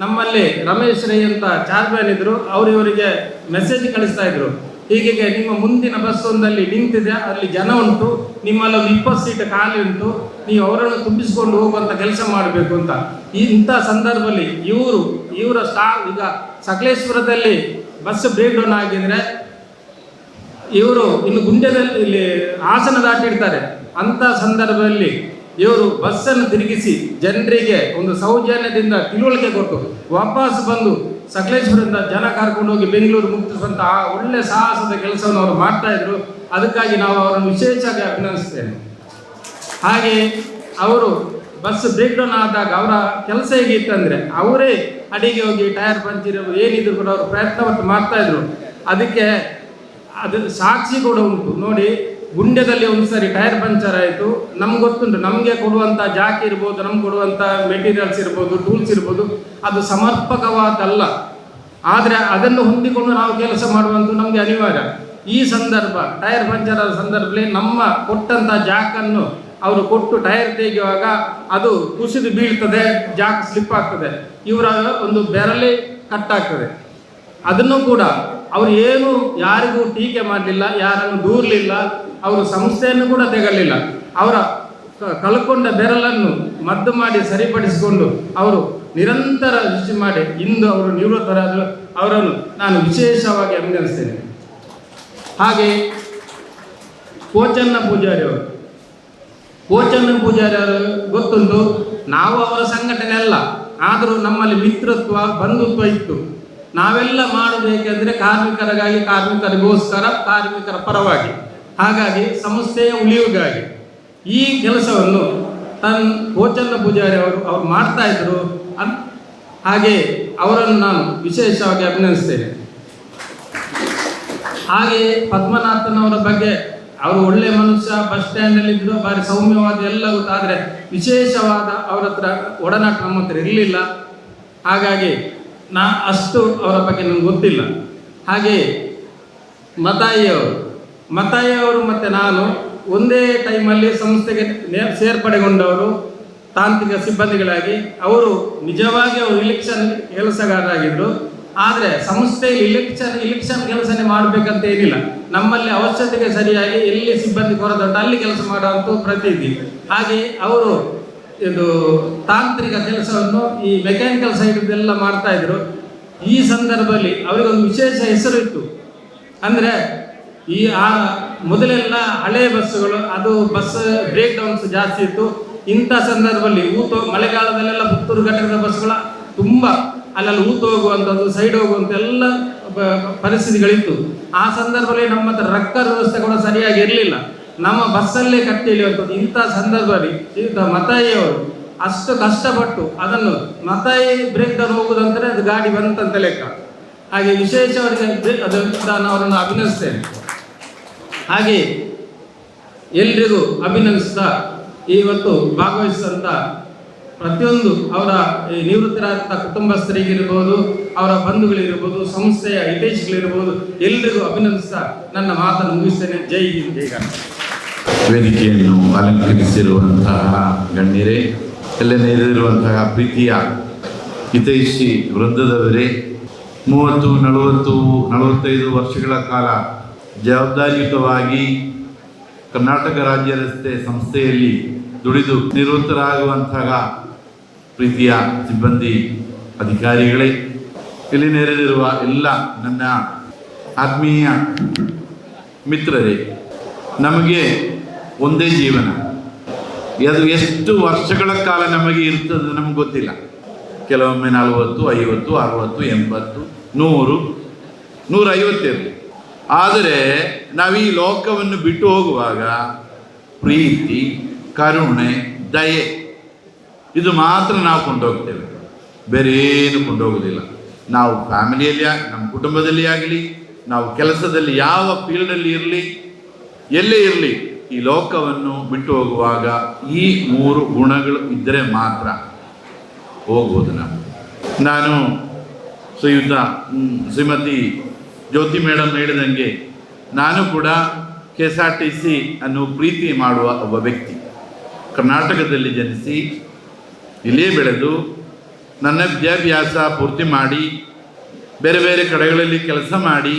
ನಮ್ಮಲ್ಲಿ ರಮೇಶ್ ರೈ ಅಂತ ಚಾರ್ಮ್ಯಾನ್ ಇದ್ರು, ಇವರಿಗೆ ಮೆಸೇಜ್ ಕಳಿಸ್ತಾ ಇದ್ರು, ಹೀಗೆ ನಿಮ್ಮ ಮುಂದಿನ ಬಸ್ ಒಂದಲ್ಲಿ ನಿಂತಿದೆ, ಅಲ್ಲಿ ಜನ ಉಂಟು, ನಿಮ್ಮಲ್ಲಿ ಒಂದು 20 ಸೀಟ್ ಖಾಲಿ ಉಂಟು, ನೀವು ಅವರನ್ನು ತುಂಬಿಸಿಕೊಂಡು ಹೋಗುವಂಥ ಕೆಲಸ ಮಾಡಬೇಕು ಅಂತ. ಇಂಥ ಸಂದರ್ಭದಲ್ಲಿ ಇವರ ಸ್ಟಾಫ್ ಈಗ ಸಕಲೇಶ್ವರದಲ್ಲಿ ಬಸ್ ಬ್ರೇಕ್ ಡೌನ್ ಆಗಿದ್ರೆ ಇವರು ಇನ್ನು ಗುಂಡ್ಯದಲ್ಲಿ ಇಲ್ಲಿ ಹಾಸನ ದಾಟಿಡ್ತಾರೆ. ಅಂಥ ಸಂದರ್ಭದಲ್ಲಿ ಇವರು ಬಸ್ಸನ್ನು ತಿರುಗಿಸಿ ಜನರಿಗೆ ಒಂದು ಸೌಜನ್ಯದಿಂದ ತಿಳುವಳಿಕೆ ಕೊಟ್ಟು ವಾಪಸ್ ಬಂದು ಸಕಲೇಶ್ವರದಿಂದ ಜನ ಕರ್ಕೊಂಡು ಹೋಗಿ ಬೆಂಗಳೂರು ಮುಟ್ಟಿಸುವಂಥ ಆ ಒಳ್ಳೆ ಸಾಹಸದ ಕೆಲಸವನ್ನು ಅವರು ಮಾಡ್ತಾ ಇದ್ರು. ಅದಕ್ಕಾಗಿ ನಾವು ಅವರನ್ನು ವಿಶೇಷವಾಗಿ ಅಭಿನಂದಿಸ್ತೇನೆ. ಹಾಗೆ ಅವರು ಬಸ್ ಬ್ರೇಕ್ ಡೌನ್ ಆದಾಗ ಅವರ ಕೆಲಸ ಹೇಗಿತ್ತಂದರೆ, ಅವರೇ ಅಡಿಗೆ ಹೋಗಿ ಟೈರ್ ಪಂಚರ್ ಏನಿದ್ರು ಕೂಡ ಅವರು ಪ್ರಯತ್ನವತ್ತು ಮಾಡ್ತಾಯಿದ್ರು. ಅದಕ್ಕೆ ಅದು ಸಾಕ್ಷಿ ಕೂಡ ಉಂಟು ನೋಡಿ. ಗುಂಡ್ಯದಲ್ಲಿ ಒಂದು ಸಾರಿ ಟೈರ್ ಪಂಚರ್ ಆಯಿತು, ನಮ್ಗೆ ಗೊತ್ತುಂಟು, ನಮಗೆ ಕೊಡುವಂಥ ಜಾಕ್ ಇರ್ಬೋದು, ನಮ್ಗೆ ಕೊಡುವಂಥ ಮೆಟೀರಿಯಲ್ಸ್ ಇರ್ಬೋದು, ಟೂಲ್ಸ್ ಇರ್ಬೋದು, ಅದು ಸಮರ್ಪಕವಾದಲ್ಲ. ಆದರೆ ಅದನ್ನು ಹೊಂದಿಕೊಂಡು ನಾವು ಕೆಲಸ ಮಾಡುವಂಥ ನಮಗೆ ಅನಿವಾರ್ಯ. ಈ ಸಂದರ್ಭ ಟೈರ್ ಪಂಚರ್ ಆದ ಸಂದರ್ಭದಲ್ಲಿ ನಮ್ಮ ಕೊಟ್ಟಂಥ ಜಾಕನ್ನು ಅವರು ಕೊಟ್ಟು ಟೈರ್ ತೆಗೆಯುವಾಗ ಅದು ಕುಸಿದು ಬೀಳ್ತದೆ, ಜಾಕ್ ಸ್ಲಿಪ್ ಆಗ್ತದೆ, ಇವರ ಒಂದು ಬೆರಳೆ ಕಟ್ಟಾಗ್ತದೆ. ಅದನ್ನು ಕೂಡ ಅವರು ಏನು ಯಾರಿಗೂ ಟೀಕೆ ಮಾಡಲಿಲ್ಲ, ಯಾರನ್ನು ದೂರಲಿಲ್ಲ, ಅವರು ಸಂಸ್ಥೆಯನ್ನು ಕೂಡ ತೆಗಲಿಲ್ಲ. ಅವರ ಕಳ್ಕೊಂಡ ಬೆರಳನ್ನು ಮದ್ದು ಮಾಡಿ ಸರಿಪಡಿಸಿಕೊಂಡು ಅವರು ನಿರಂತರ ಸೃಷ್ಟಿ ಮಾಡಿ ಇಂದು ಅವರು ನಿವೃತ್ತರಾದರು. ಅವರನ್ನು ನಾನು ವಿಶೇಷವಾಗಿ ಅಭಿನಂದಿಸ್ತೇನೆ. ಹಾಗೆ ಪೋಚನ್ನ ಪೂಜಾರಿ ಅವರು ಗೊತ್ತುಂಟು, ನಾವು ಅವರ ಸಂಘಟನೆ ಅಲ್ಲ, ಆದರೂ ನಮ್ಮಲ್ಲಿ ಮಿತ್ರತ್ವ ಬಂಧುತ್ವ ಇತ್ತು. ನಾವೆಲ್ಲ ಮಾಡೋದು ಏಕೆಂದರೆ ಕಾರ್ಮಿಕರಿಗಾಗಿ, ಕಾರ್ಮಿಕರಿಗೋಸ್ಕರ, ಕಾರ್ಮಿಕರ ಪರವಾಗಿ. ಹಾಗಾಗಿ ಸಂಸ್ಥೆಯ ಉಳಿವಿಗಾಗಿ ಈ ಕೆಲಸವನ್ನು ಪೋಚನ್ನ ಪೂಜಾರಿ ಅವರು ಮಾಡ್ತಾ ಇದ್ರು. ಹಾಗೆ ಅವರನ್ನು ನಾನು ವಿಶೇಷವಾಗಿ ಅಭಿನಂದಿಸ್ತೇನೆ. ಹಾಗೆ ಪದ್ಮನಾಥನವರ ಬಗ್ಗೆ, ಅವರು ಒಳ್ಳೆ ಮನುಷ್ಯ, ಬಸ್ ಸ್ಟ್ಯಾಂಡಲ್ಲಿದ್ದರು, ಭಾರಿ ಸೌಮ್ಯವಾದ ಎಲ್ಲ ಗೊತ್ತು. ಆದರೆ ವಿಶೇಷವಾದ ಅವರ ಹತ್ರ ಒಡನಾಟ ನಮ್ಮ ಹತ್ರ ಇರಲಿಲ್ಲ. ಹಾಗಾಗಿ ಅಷ್ಟು ಅವರ ಬಗ್ಗೆ ನನಗೆ ಗೊತ್ತಿಲ್ಲ. ಹಾಗೆ ಮತಾಯಿ ಅವರು ಮತ್ತು ನಾನು ಒಂದೇ ಟೈಮಲ್ಲಿ ಸಂಸ್ಥೆಗೆ ಸೇರ್ಪಡೆಗೊಂಡವರು. ತಾಂತ್ರಿಕ ಸಿಬ್ಬಂದಿಗಳಾಗಿ ಅವರು ನಿಜವಾಗಿ ಅವರು ಇಲೆಕ್ಷನ್ ಕೆಲಸಗಾರರಾಗಿದ್ದರು. ಆದರೆ ಸಂಸ್ಥೆಯಲ್ಲಿ ಇಲೆಕ್ಷನ್ ಕೆಲಸನೇ ಮಾಡಬೇಕಂತ ಏನಿಲ್ಲ. ನಮ್ಮಲ್ಲಿ ಅವಶ್ಯಕತೆಗೆ ಸರಿಯಾಗಿ ಎಲ್ಲಿ ಸಿಬ್ಬಂದಿ ಕೊರತೆ ಉಂಟು ಅಲ್ಲಿ ಕೆಲಸ ಮಾಡುವಂಥ ಪ್ರತಿನಿಧಿ. ಹಾಗೆ ಅವರು ಇದು ತಾಂತ್ರಿಕ ಕೆಲಸವನ್ನು ಈ ಮೆಕ್ಯಾನಿಕಲ್ ಸೈಡ್ದೆಲ್ಲ ಮಾಡ್ತಾ ಇದ್ರು. ಈ ಸಂದರ್ಭದಲ್ಲಿ ಅವರಿಗೊಂದು ವಿಶೇಷ ಹೆಸರು ಇತ್ತು. ಅಂದರೆ ಈ ಮೊದಲೆಲ್ಲ ಹಳೆಯ ಬಸ್ಸುಗಳು ಅದು ಬಸ್ ಬ್ರೇಕ್ ಡೌನ್ಸ್ ಜಾಸ್ತಿ ಇತ್ತು. ಇಂಥ ಸಂದರ್ಭದಲ್ಲಿ ಮಳೆಗಾಲದಲ್ಲೆಲ್ಲ ಪುತ್ತೂರು ಘಟಕದ ಬಸ್ಸುಗಳ ತುಂಬ ಅಲ್ಲೆಲ್ಲ ಹೋಗುವಂಥದ್ದು, ಸೈಡ್ ಹೋಗುವಂಥ ಎಲ್ಲ ಪರಿಸ್ಥಿತಿಗಳಿತ್ತು. ಆ ಸಂದರ್ಭದಲ್ಲಿ ನಮ್ಮ ಹತ್ರ ರಕ್ಕರ ವ್ಯವಸ್ಥೆ ಕೂಡ ಸರಿಯಾಗಿ ಇರಲಿಲ್ಲ. ನಮ್ಮ ಬಸ್ಸಲ್ಲೇ ಕಟ್ಟಿ ಇಳಿಯುವಂಥದ್ದು. ಇಂಥ ಸಂದರ್ಭದಲ್ಲಿ ಮತಾಯಿಯವರು ಅಷ್ಟು ಕಷ್ಟಪಟ್ಟು ಅದನ್ನು ಮತಾಯಿ ಬ್ರೇಕ್ ಡೌನ್ ಹೋಗುದಂದರೆ ಅದು ಗಾಡಿ ಬಂತಂತ ಲೆಕ್ಕ. ಹಾಗೆ ವಿಶೇಷವರಿಗೆ ನಾನು ಅವರನ್ನು ಅಭಿನಂದಿಸ್ತೇನೆ. ಹಾಗೆ ಎಲ್ರಿಗೂ ಅಭಿನಂದಿಸ್ತಾ ಇವತ್ತು ಭಾಗವಹಿಸಿದಂಥ ಪ್ರತಿಯೊಂದು ಅವರ ನಿವೃತ್ತರಾದಂಥ ಕುಟುಂಬಸ್ಥರಿಗಿರ್ಬೋದು, ಅವರ ಬಂಧುಗಳಿರ್ಬೋದು, ಸಂಸ್ಥೆಯ ಹಿತೈಷಿಗಳಿರ್ಬೋದು, ಎಲ್ರಿಗೂ ಅಭಿನಂದಿಸ್ತಾ ನನ್ನ ಮಾತನ್ನು ಮುಗಿಸ್ತೇನೆ. ಜೈ ಹಿಂದ್, ಜೈ ಕನ್ನಡ. ವೇದಿಕೆಯನ್ನು ಅಲಂಕರಿಸಿರುವಂತಹ ಗಣ್ಯರೇ, ಎಲ್ಲ ನೆರೆದಿರುವಂತಹ ಪ್ರೀತಿಯ ಹಿತೈಷಿ ವೃಂದದವರೇ, 30, 40, 45 ವರ್ಷಗಳ ಕಾಲ ಜವಾಬ್ದಾರಿಯುತವಾಗಿ ಕರ್ನಾಟಕ ರಾಜ್ಯ ರಸ್ತೆ ಸಂಸ್ಥೆಯಲ್ಲಿ ದುಡಿದು ನಿವೃತ್ತರಾಗುವಂತಹ ಪ್ರೀತಿಯ ಸಿಬ್ಬಂದಿ ಅಧಿಕಾರಿಗಳೇ, ಇಲ್ಲಿ ನೆರೆದಿರುವ ಎಲ್ಲ ನನ್ನ ಆತ್ಮೀಯ ಮಿತ್ರರೇ, ನಮಗೆ ಒಂದೇ ಜೀವನ. ಅದು ಎಷ್ಟು ವರ್ಷಗಳ ಕಾಲ ನಮಗೆ ಇರ್ತದೆ ನಮಗೆ ಗೊತ್ತಿಲ್ಲ. ಕೆಲವೊಮ್ಮೆ 40, 50, 60, 80, 100, 150 ಇರಲಿ. ಆದರೆ ನಾವು ಈ ಲೋಕವನ್ನು ಬಿಟ್ಟು ಹೋಗುವಾಗ ಪ್ರೀತಿ, ಕರುಣೆ, ದಯೆ ಇದು ಮಾತ್ರ ನಾವು ಕೊಂಡೋಗ್ತೇವೆ, ಬೇರೆ ಏನು ಕೊಂಡೋಗೋದಿಲ್ಲ. ನಾವು ಫ್ಯಾಮಿಲಿಯಲ್ಲಿ, ನಮ್ಮ ಕುಟುಂಬದಲ್ಲಿ ಆಗಲಿ, ನಾವು ಕೆಲಸದಲ್ಲಿ ಯಾವ ಫೀಲ್ಡಲ್ಲಿ ಇರಲಿ, ಎಲ್ಲೇ ಇರಲಿ, ಈ ಲೋಕವನ್ನು ಬಿಟ್ಟು ಹೋಗುವಾಗ ಈ 3 ಗುಣಗಳು ಇದ್ದರೆ ಮಾತ್ರ ಹೋಗ್ಬೋದು. ನಾನು ಶ್ರೀಮತಿ ಜ್ಯೋತಿ ಮೇಡಮ್ ಹೇಳಿದಂಗೆ ನಾನು ಕೂಡ KSRTC ಅನ್ನು ಪ್ರೀತಿ ಮಾಡುವ ಒಬ್ಬ ವ್ಯಕ್ತಿ. ಕರ್ನಾಟಕದಲ್ಲಿ ಜನಿಸಿ ಇಲ್ಲೇ ಬೆಳೆದು ನನ್ನ ವಿದ್ಯಾಭ್ಯಾಸ ಪೂರ್ತಿ ಮಾಡಿ ಬೇರೆ ಬೇರೆ ಕಡೆಗಳಲ್ಲಿ ಕೆಲಸ ಮಾಡಿ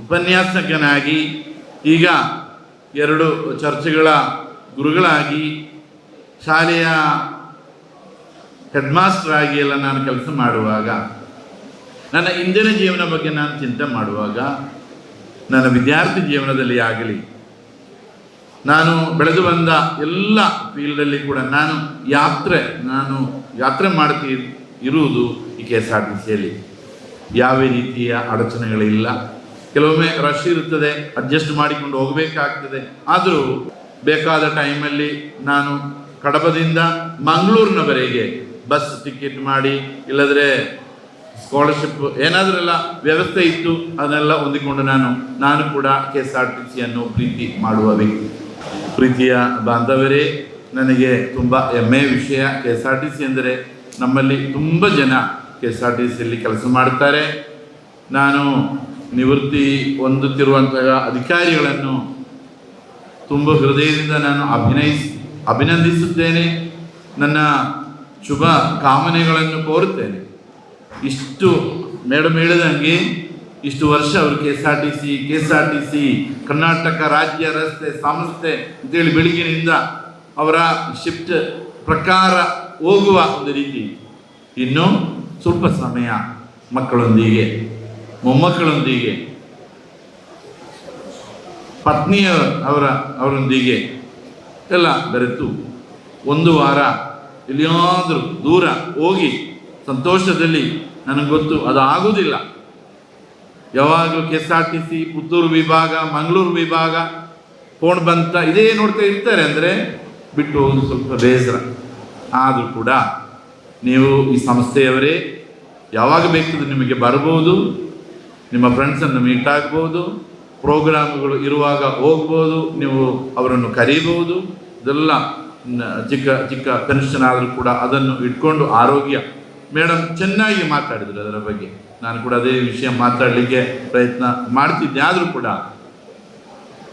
ಉಪನ್ಯಾಸಕನಾಗಿ ಈಗ 2 ಚರ್ಚ್ಗಳ ಗುರುಗಳಾಗಿ ಶಾಲೆಯ ಹೆಡ್ ಮಾಸ್ಟರ್ ಆಗಿ ಎಲ್ಲ ನಾನು ಕೆಲಸ ಮಾಡುವಾಗ, ನನ್ನ ಇಂದಿನ ಜೀವನ ಬಗ್ಗೆ ನಾನು ಚಿಂತೆ ಮಾಡುವಾಗ, ನನ್ನ ವಿದ್ಯಾರ್ಥಿ ಜೀವನದಲ್ಲಿ ಆಗಲಿ, ನಾನು ಬೆಳೆದು ಬಂದ ಎಲ್ಲ ಫೀಲ್ಡಲ್ಲಿ ಕೂಡ ನಾನು ಯಾತ್ರೆ ಮಾಡ್ತಿ ಇರುವುದು ಈ KSRTCಯಲ್ಲಿ. ಯಾವ ರೀತಿಯ ಅಡಚಣೆಗಳಿಲ್ಲ. ಕೆಲವೊಮ್ಮೆ ರಶ್ ಇರುತ್ತದೆ, ಅಡ್ಜಸ್ಟ್ ಮಾಡಿಕೊಂಡು ಹೋಗಬೇಕಾಗ್ತದೆ. ಆದರೂ ಬೇಕಾದ ಟೈಮಲ್ಲಿ ನಾನು ಕಡಬದಿಂದ ಮಂಗಳೂರಿನವರೆಗೆ ಬಸ್ ಟಿಕೆಟ್ ಮಾಡಿ, ಇಲ್ಲದ್ರೆ ಸ್ಕಾಲರ್ಶಿಪ್ ಏನಾದ್ರೆಲ್ಲ ವ್ಯವಸ್ಥೆ ಇತ್ತು ಅದನ್ನೆಲ್ಲ ಹೊಂದಿಕೊಂಡು ನಾನು ಕೂಡ KSRTCಯನ್ನು ಪ್ರೀತಿ ಮಾಡುವ ವ್ಯಕ್ತಿ. ಪ್ರೀತಿಯ ಬಾಂಧವರೇ, ನನಗೆ ತುಂಬ ಹೆಮ್ಮೆಯ ವಿಷಯ. KSRTC ಅಂದರೆ ನಮ್ಮಲ್ಲಿ ತುಂಬ ಜನ KSRTCಯಲ್ಲಿ ಕೆಲಸ ಮಾಡ್ತಾರೆ. ನಾನು ನಿವೃತ್ತಿ ಹೊಂದುತ್ತಿರುವಂತಹ ಅಧಿಕಾರಿಗಳನ್ನು ತುಂಬ ಹೃದಯದಿಂದ ನಾನು ಅಭಿನಂದಿಸುತ್ತೇನೆ. ನನ್ನ ಶುಭ ಕಾಮನೆಗಳನ್ನು ಕೋರುತ್ತೇನೆ. ಇಷ್ಟು ಮೇಡಮ್ ಹೇಳಿದಂಗೆ ಇಷ್ಟು ವರ್ಷ ಅವರು KSRTC ಕರ್ನಾಟಕ ರಾಜ್ಯ ರಸ್ತೆ ಸಂಸ್ಥೆ ಅಂತೇಳಿ ಬೆಳಗಿನಿಂದ ಅವರ ಶಿಫ್ಟ್ ಪ್ರಕಾರ ಹೋಗುವ ಒಂದು ರೀತಿ. ಇನ್ನು ಸ್ವಲ್ಪ ಸಮಯ ಮಕ್ಕಳೊಂದಿಗೆ, ಮೊಮ್ಮಕ್ಕಳೊಂದಿಗೆ, ಪತ್ನಿಯ ಅವರೊಂದಿಗೆ ಎಲ್ಲ ಬೆರೆತು 1 ವಾರ ಎಲ್ಲಿಯಾದರೂ ದೂರ ಹೋಗಿ ಸಂತೋಷದಲ್ಲಿ, ನನಗೆ ಗೊತ್ತು ಅದು ಆಗುವುದಿಲ್ಲ. ಯಾವಾಗಲೂ KSRTC ಪುತ್ತೂರು ವಿಭಾಗ, ಮಂಗಳೂರು ವಿಭಾಗ ಫೋನ್ ಬಂತ ಇದೇ ನೋಡ್ತಾ ಇರ್ತಾರೆ. ಅಂದರೆ ಬಿಟ್ಟು ಹೋಗೋದು ಸ್ವಲ್ಪ ಬೇಸರ. ಆದರೂ ಕೂಡ ನೀವು ಈ ಸಂಸ್ಥೆಯವರೇ ಯಾವಾಗ ಬೇಕಾದರೂ ನಿಮಗೆ ಬರ್ಬೋದು, ನಿಮ್ಮ ಫ್ರೆಂಡ್ಸನ್ನು ಮೀಟ್ ಆಗ್ಬೋದು, ಪ್ರೋಗ್ರಾಮ್ಗಳು ಇರುವಾಗ ಹೋಗ್ಬೋದು, ನೀವು ಅವರನ್ನು ಕರೀಬೋದು. ಇದೆಲ್ಲ ಚಿಕ್ಕ ಪೆನ್ಷನ್ ಆದರೂ ಕೂಡ ಅದನ್ನು ಇಟ್ಕೊಂಡು ಆರೋಗ್ಯ. ಮೇಡಮ್ ಚೆನ್ನಾಗಿ ಮಾತಾಡಿದರು ಅದರ ಬಗ್ಗೆ. ನಾನು ಕೂಡ ಅದೇ ವಿಷಯ ಮಾತಾಡಲಿಕ್ಕೆ ಪ್ರಯತ್ನ ಮಾಡ್ತಿದ್ದೆ. ಆದರೂ ಕೂಡ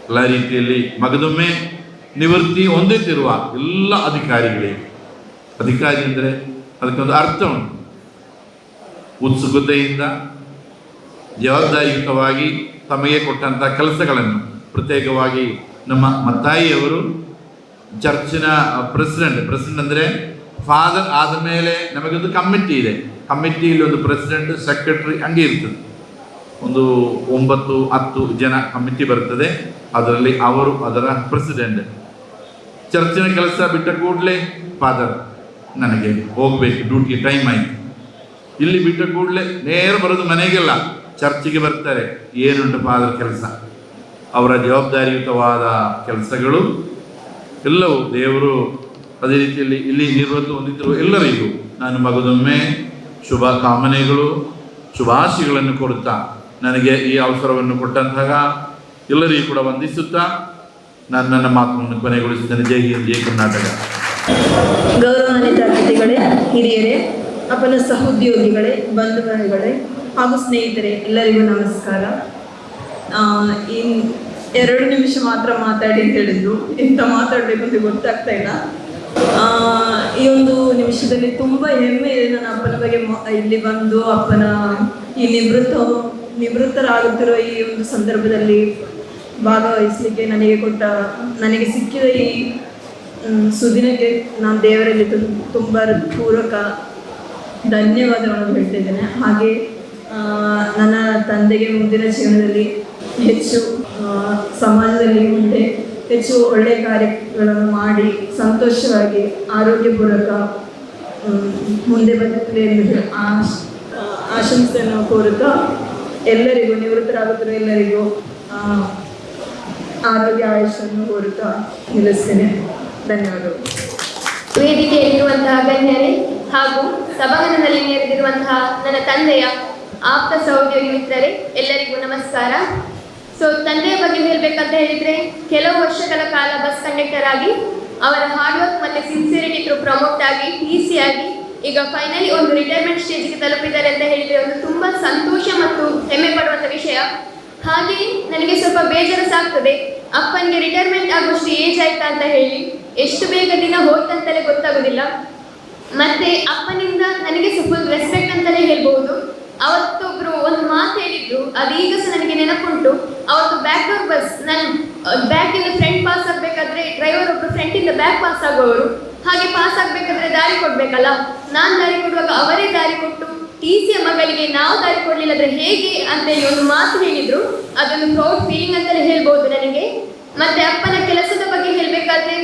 ಎಲ್ಲ ರೀತಿಯಲ್ಲಿ ಮಗದೊಮ್ಮೆ ನಿವೃತ್ತಿ ಹೊಂದುತ್ತಿರುವ ಎಲ್ಲ ಅಧಿಕಾರಿಗಳಿಗೆ ಅಧಿಕಾರಿ ಅಂದರೆ ಅದಕ್ಕೊಂದು ಅರ್ಥ ಉಂಟು. ಉತ್ಸುಕತೆಯಿಂದ ಜವಾಬ್ದಾರಿಯುತವಾಗಿ ತಮಗೆ ಕೊಟ್ಟಂಥ ಕೆಲಸಗಳನ್ನು ಪ್ರತ್ಯೇಕವಾಗಿ ನಮ್ಮ ಮತ್ತಾಯಿಯವರು ಚರ್ಚಿನ ಪ್ರೆಸಿಡೆಂಟ್ ಅಂದರೆ ಫಾದರ್ ಆದ ಮೇಲೆ ನಮಗೊಂದು ಕಮಿಟಿ ಇದೆ. ಕಮಿಟಿಯಲ್ಲಿ ಒಂದು ಪ್ರೆಸಿಡೆಂಟ್, ಸೆಕ್ರೆಟರಿ ಹಂಗೆ ಇರ್ತದೆ. ಒಂದು 9-10 ಜನ ಕಮಿಟಿ ಬರ್ತದೆ. ಅದರಲ್ಲಿ ಅವರು ಅದರ ಪ್ರೆಸಿಡೆಂಟ್. ಚರ್ಚಿನ ಕೆಲಸ ಬಿಟ್ಟ ಕೂಡಲೇ ಫಾದರ್ ನನಗೆ ಹೋಗಬೇಕು, ಡ್ಯೂಟಿಗೆ ಟೈಮ್ ಆಯಿತು. ಇಲ್ಲಿ ಬಿಟ್ಟ ಕೂಡಲೇ ನೇರ ಬರೋದು ಮನೆಗೆಲ್ಲ, ಚರ್ಚಿಗೆ ಬರ್ತಾರೆ. ಏನುಂಟು ಫಾದರ್ ಕೆಲಸ, ಅವರ ಜವಾಬ್ದಾರಿಯುತವಾದ ಕೆಲಸಗಳು ಎಲ್ಲವೂ ದೇವರು ಅದೇ ರೀತಿಯಲ್ಲಿ ಇಲ್ಲಿ ನಿರ್ವಹಿಸಿ ಹೊಂದಿರುವ ಎಲ್ಲರಿಗೂ ನಾನು ಮಗದೊಮ್ಮೆ ಶುಭ ಕಾಮನೆಗಳು, ಶುಭಾಶಯಗಳನ್ನು ಕೊಡುತ್ತಾ ನನಗೆ ಈ ಅವಸರವನ್ನು ಕೊಟ್ಟಂತಹ ಎಲ್ಲರಿಗೂ ಕೂಡ ವಂದಿಸುತ್ತಾ ನಾನು ನನ್ನ ಮಾತನ್ನು ಕೊನೆಗೊಳಿಸುತ್ತೇನೆ. ಜೈ ಹಿಂದ್, ಜೈ ಕರ್ನಾಟಕ. ಗೌರವಾನ್ವಿತ ಅತಿಥಿಗಳೇ, ಹಿರಿಯರೇ, ಅಪ್ಪನ ಸಹೋದ್ಯೋಗಿಗಳೇ, ಬಂಧುಗಳೇ ಹಾಗೂ ಸ್ನೇಹಿತರೆ, ಎಲ್ಲರಿಗೂ ನಮಸ್ಕಾರ. 2 ನಿಮಿಷ ಮಾತ್ರ ಮಾತಾಡಿ ಅಂತ ಹೇಳಿದ್ರು. ಎಂತ ಮಾತಾಡಬೇಕು ಅಂತ ಗೊತ್ತಾಗ್ತಾ ಇಲ್ಲ. ಈ ಒಂದು ನಿಮಿಷದಲ್ಲಿ ತುಂಬ ಹೆಮ್ಮೆ ಇದೆ ನನ್ನ ಅಪ್ಪನ ಬಗ್ಗೆ ಇಲ್ಲಿ ಬಂದು ಅಪ್ಪನ ಈ ನಿವೃತ್ತರಾಗುತ್ತಿರೋ ಈ ಒಂದು ಸಂದರ್ಭದಲ್ಲಿ ಭಾಗವಹಿಸಲಿಕ್ಕೆ ನನಗೆ ಸಿಕ್ಕಿದ ಈ ಸುದಿನಕ್ಕೆ ನಾನು ದೇವರಲ್ಲಿ ತುಂಬ ಪೂರ್ವಕ ಧನ್ಯವಾದಗಳನ್ನು ಹೇಳ್ತಿದ್ದೇನೆ. ಹಾಗೆ ನನ್ನ ತಂದೆಗೆ ಮುಂದಿನ ಜೀವನದಲ್ಲಿ ಹೆಚ್ಚು ಸಮಾಜದಲ್ಲಿ ಮುಂದೆ ಹೆಚ್ಚು ಒಳ್ಳೆಯ ಕಾರ್ಯಗಳನ್ನು ಮಾಡಿ ಸಂತೋಷವಾಗಿ ಆರೋಗ್ಯಪೂರ್ವಕ ಮುಂದೆ ಬದುಕಲಿ ಎಂದು ಆಶಂಸೆಯನ್ನು ಕೋರುತ್ತಾ ಎಲ್ಲರಿಗೂ ನಿವೃತ್ತರಾಗುತ್ತಿರುವ ಎಲ್ಲರಿಗೂ ಆರೋಗ್ಯ ಆಯುಷನ್ನು ಕೋರುತ್ತಾ ನಿಲ್ಲಿಸ್ತೇನೆ. ಧನ್ಯವಾದಗಳು. ವೇದಿಕೆಯಲ್ಲಿರುವಂತಹ ಗಣ್ಯರೇ ಹಾಗೂ ಸಭಾಂಗಣದಲ್ಲಿ ನೆರೆದಿರುವಂತಹ ನನ್ನ ತಂದೆಯ ಆಪ್ತ ಸಹೋದ್ಯೋಗಿ ಮಿತ್ರರೇ, ಎಲ್ಲರಿಗೂ ನಮಸ್ಕಾರ. ತಂದೆಯ ಬಗ್ಗೆ ಹೇಳಬೇಕಂತ ಹೇಳಿದರೆ, ಕೆಲವು ವರ್ಷಗಳ ಕಾಲ ಬಸ್ ಕಂಡಕ್ಟರ್ ಆಗಿ ಅವರ ಹಾರ್ಡ್ ವರ್ಕ್ ಮತ್ತು ಸಿನ್ಸಿಯರಿಟಿ ಥ್ರೂ ಪ್ರಮೋಟ್ ಆಗಿ TC ಆಗಿ ಈಗ ಫೈನಲಿ ಒಂದು ರಿಟೈರ್ಮೆಂಟ್ ಸ್ಟೇಜ್ಗೆ ತಲುಪಿದ್ದಾರೆ ಅಂತ ಹೇಳಿದರೆ ಒಂದು ತುಂಬ ಸಂತೋಷ ಮತ್ತು ಹೆಮ್ಮೆ ಪಡುವಂಥ ವಿಷಯ. ಹಾಗೆ ನನಗೆ ಸ್ವಲ್ಪ ಬೇಜಾರು ಸಾಗ್ತದೆ, ಅಪ್ಪನಿಗೆ ರಿಟೈರ್ಮೆಂಟ್ ಆಗುವಷ್ಟು ಏಜ್ ಆಯ್ತಾ ಅಂತ ಹೇಳಿ. ಎಷ್ಟು ಬೇಗ ದಿನ ಹೋಯ್ತಂತಲೇ ಗೊತ್ತಾಗೋದಿಲ್ಲ. ಮತ್ತೆ ಅಪ್ಪನಿಂದ ನನಗೆ ಫುಲ್ ರೆಸ್ಪೆಕ್ಟ್ ಅಂತಲೇ ಹೇಳ್ಬೋದು. ಅವತ್ತೊಬ್ರು ಒಂದು ಮಾತು ಹೇಳಿದ್ರು, ಅದೀಗ ಸಹ ನನಗೆ ನೆನಪುಂಟು. ಅವತ್ತು ಬ್ಯಾಕ್ ಡೋರ್ ಬಸ್, ನಾನು ಬ್ಯಾಕಿಂದ ಫ್ರಂಟ್ ಪಾಸ್ ಆಗಬೇಕಾದ್ರೆ ಡ್ರೈವರ್ ಒಬ್ರು ಫ್ರಂಟಿಂದ ಬ್ಯಾಕ್ ಪಾಸ್ ಆಗೋರು. ಹಾಗೆ ಪಾಸ್ ಆಗಬೇಕಾದ್ರೆ ದಾರಿ ಕೊಡ್ಬೇಕಲ್ಲ, ನಾನು ದಾರಿ ಕೊಡುವಾಗ ಅವರೇ ದಾರಿ ಕೊಟ್ಟು TC ಮಗಳಿಗೆ ನಾವು ದಾರಿ ಕೊಡ್ಲಿಲ್ಲ ಅಂದ್ರೆ ಹೇಗೆ ಅಂತೇಳಿ ಒಂದು ಮಾತು ಹೇಳಿದ್ರು. ಅದೊಂದು ಪ್ರೌಡ್ ಫೀಲಿಂಗ್ ಅಂತಲೇ ಹೇಳ್ಬೋದು ನನಗೆ. ಮತ್ತೆ ಅಪ್ಪನ ಕೆಲಸದ ಬಗ್ಗೆ ಹೇಳಬೇಕಾದ್ರೆ,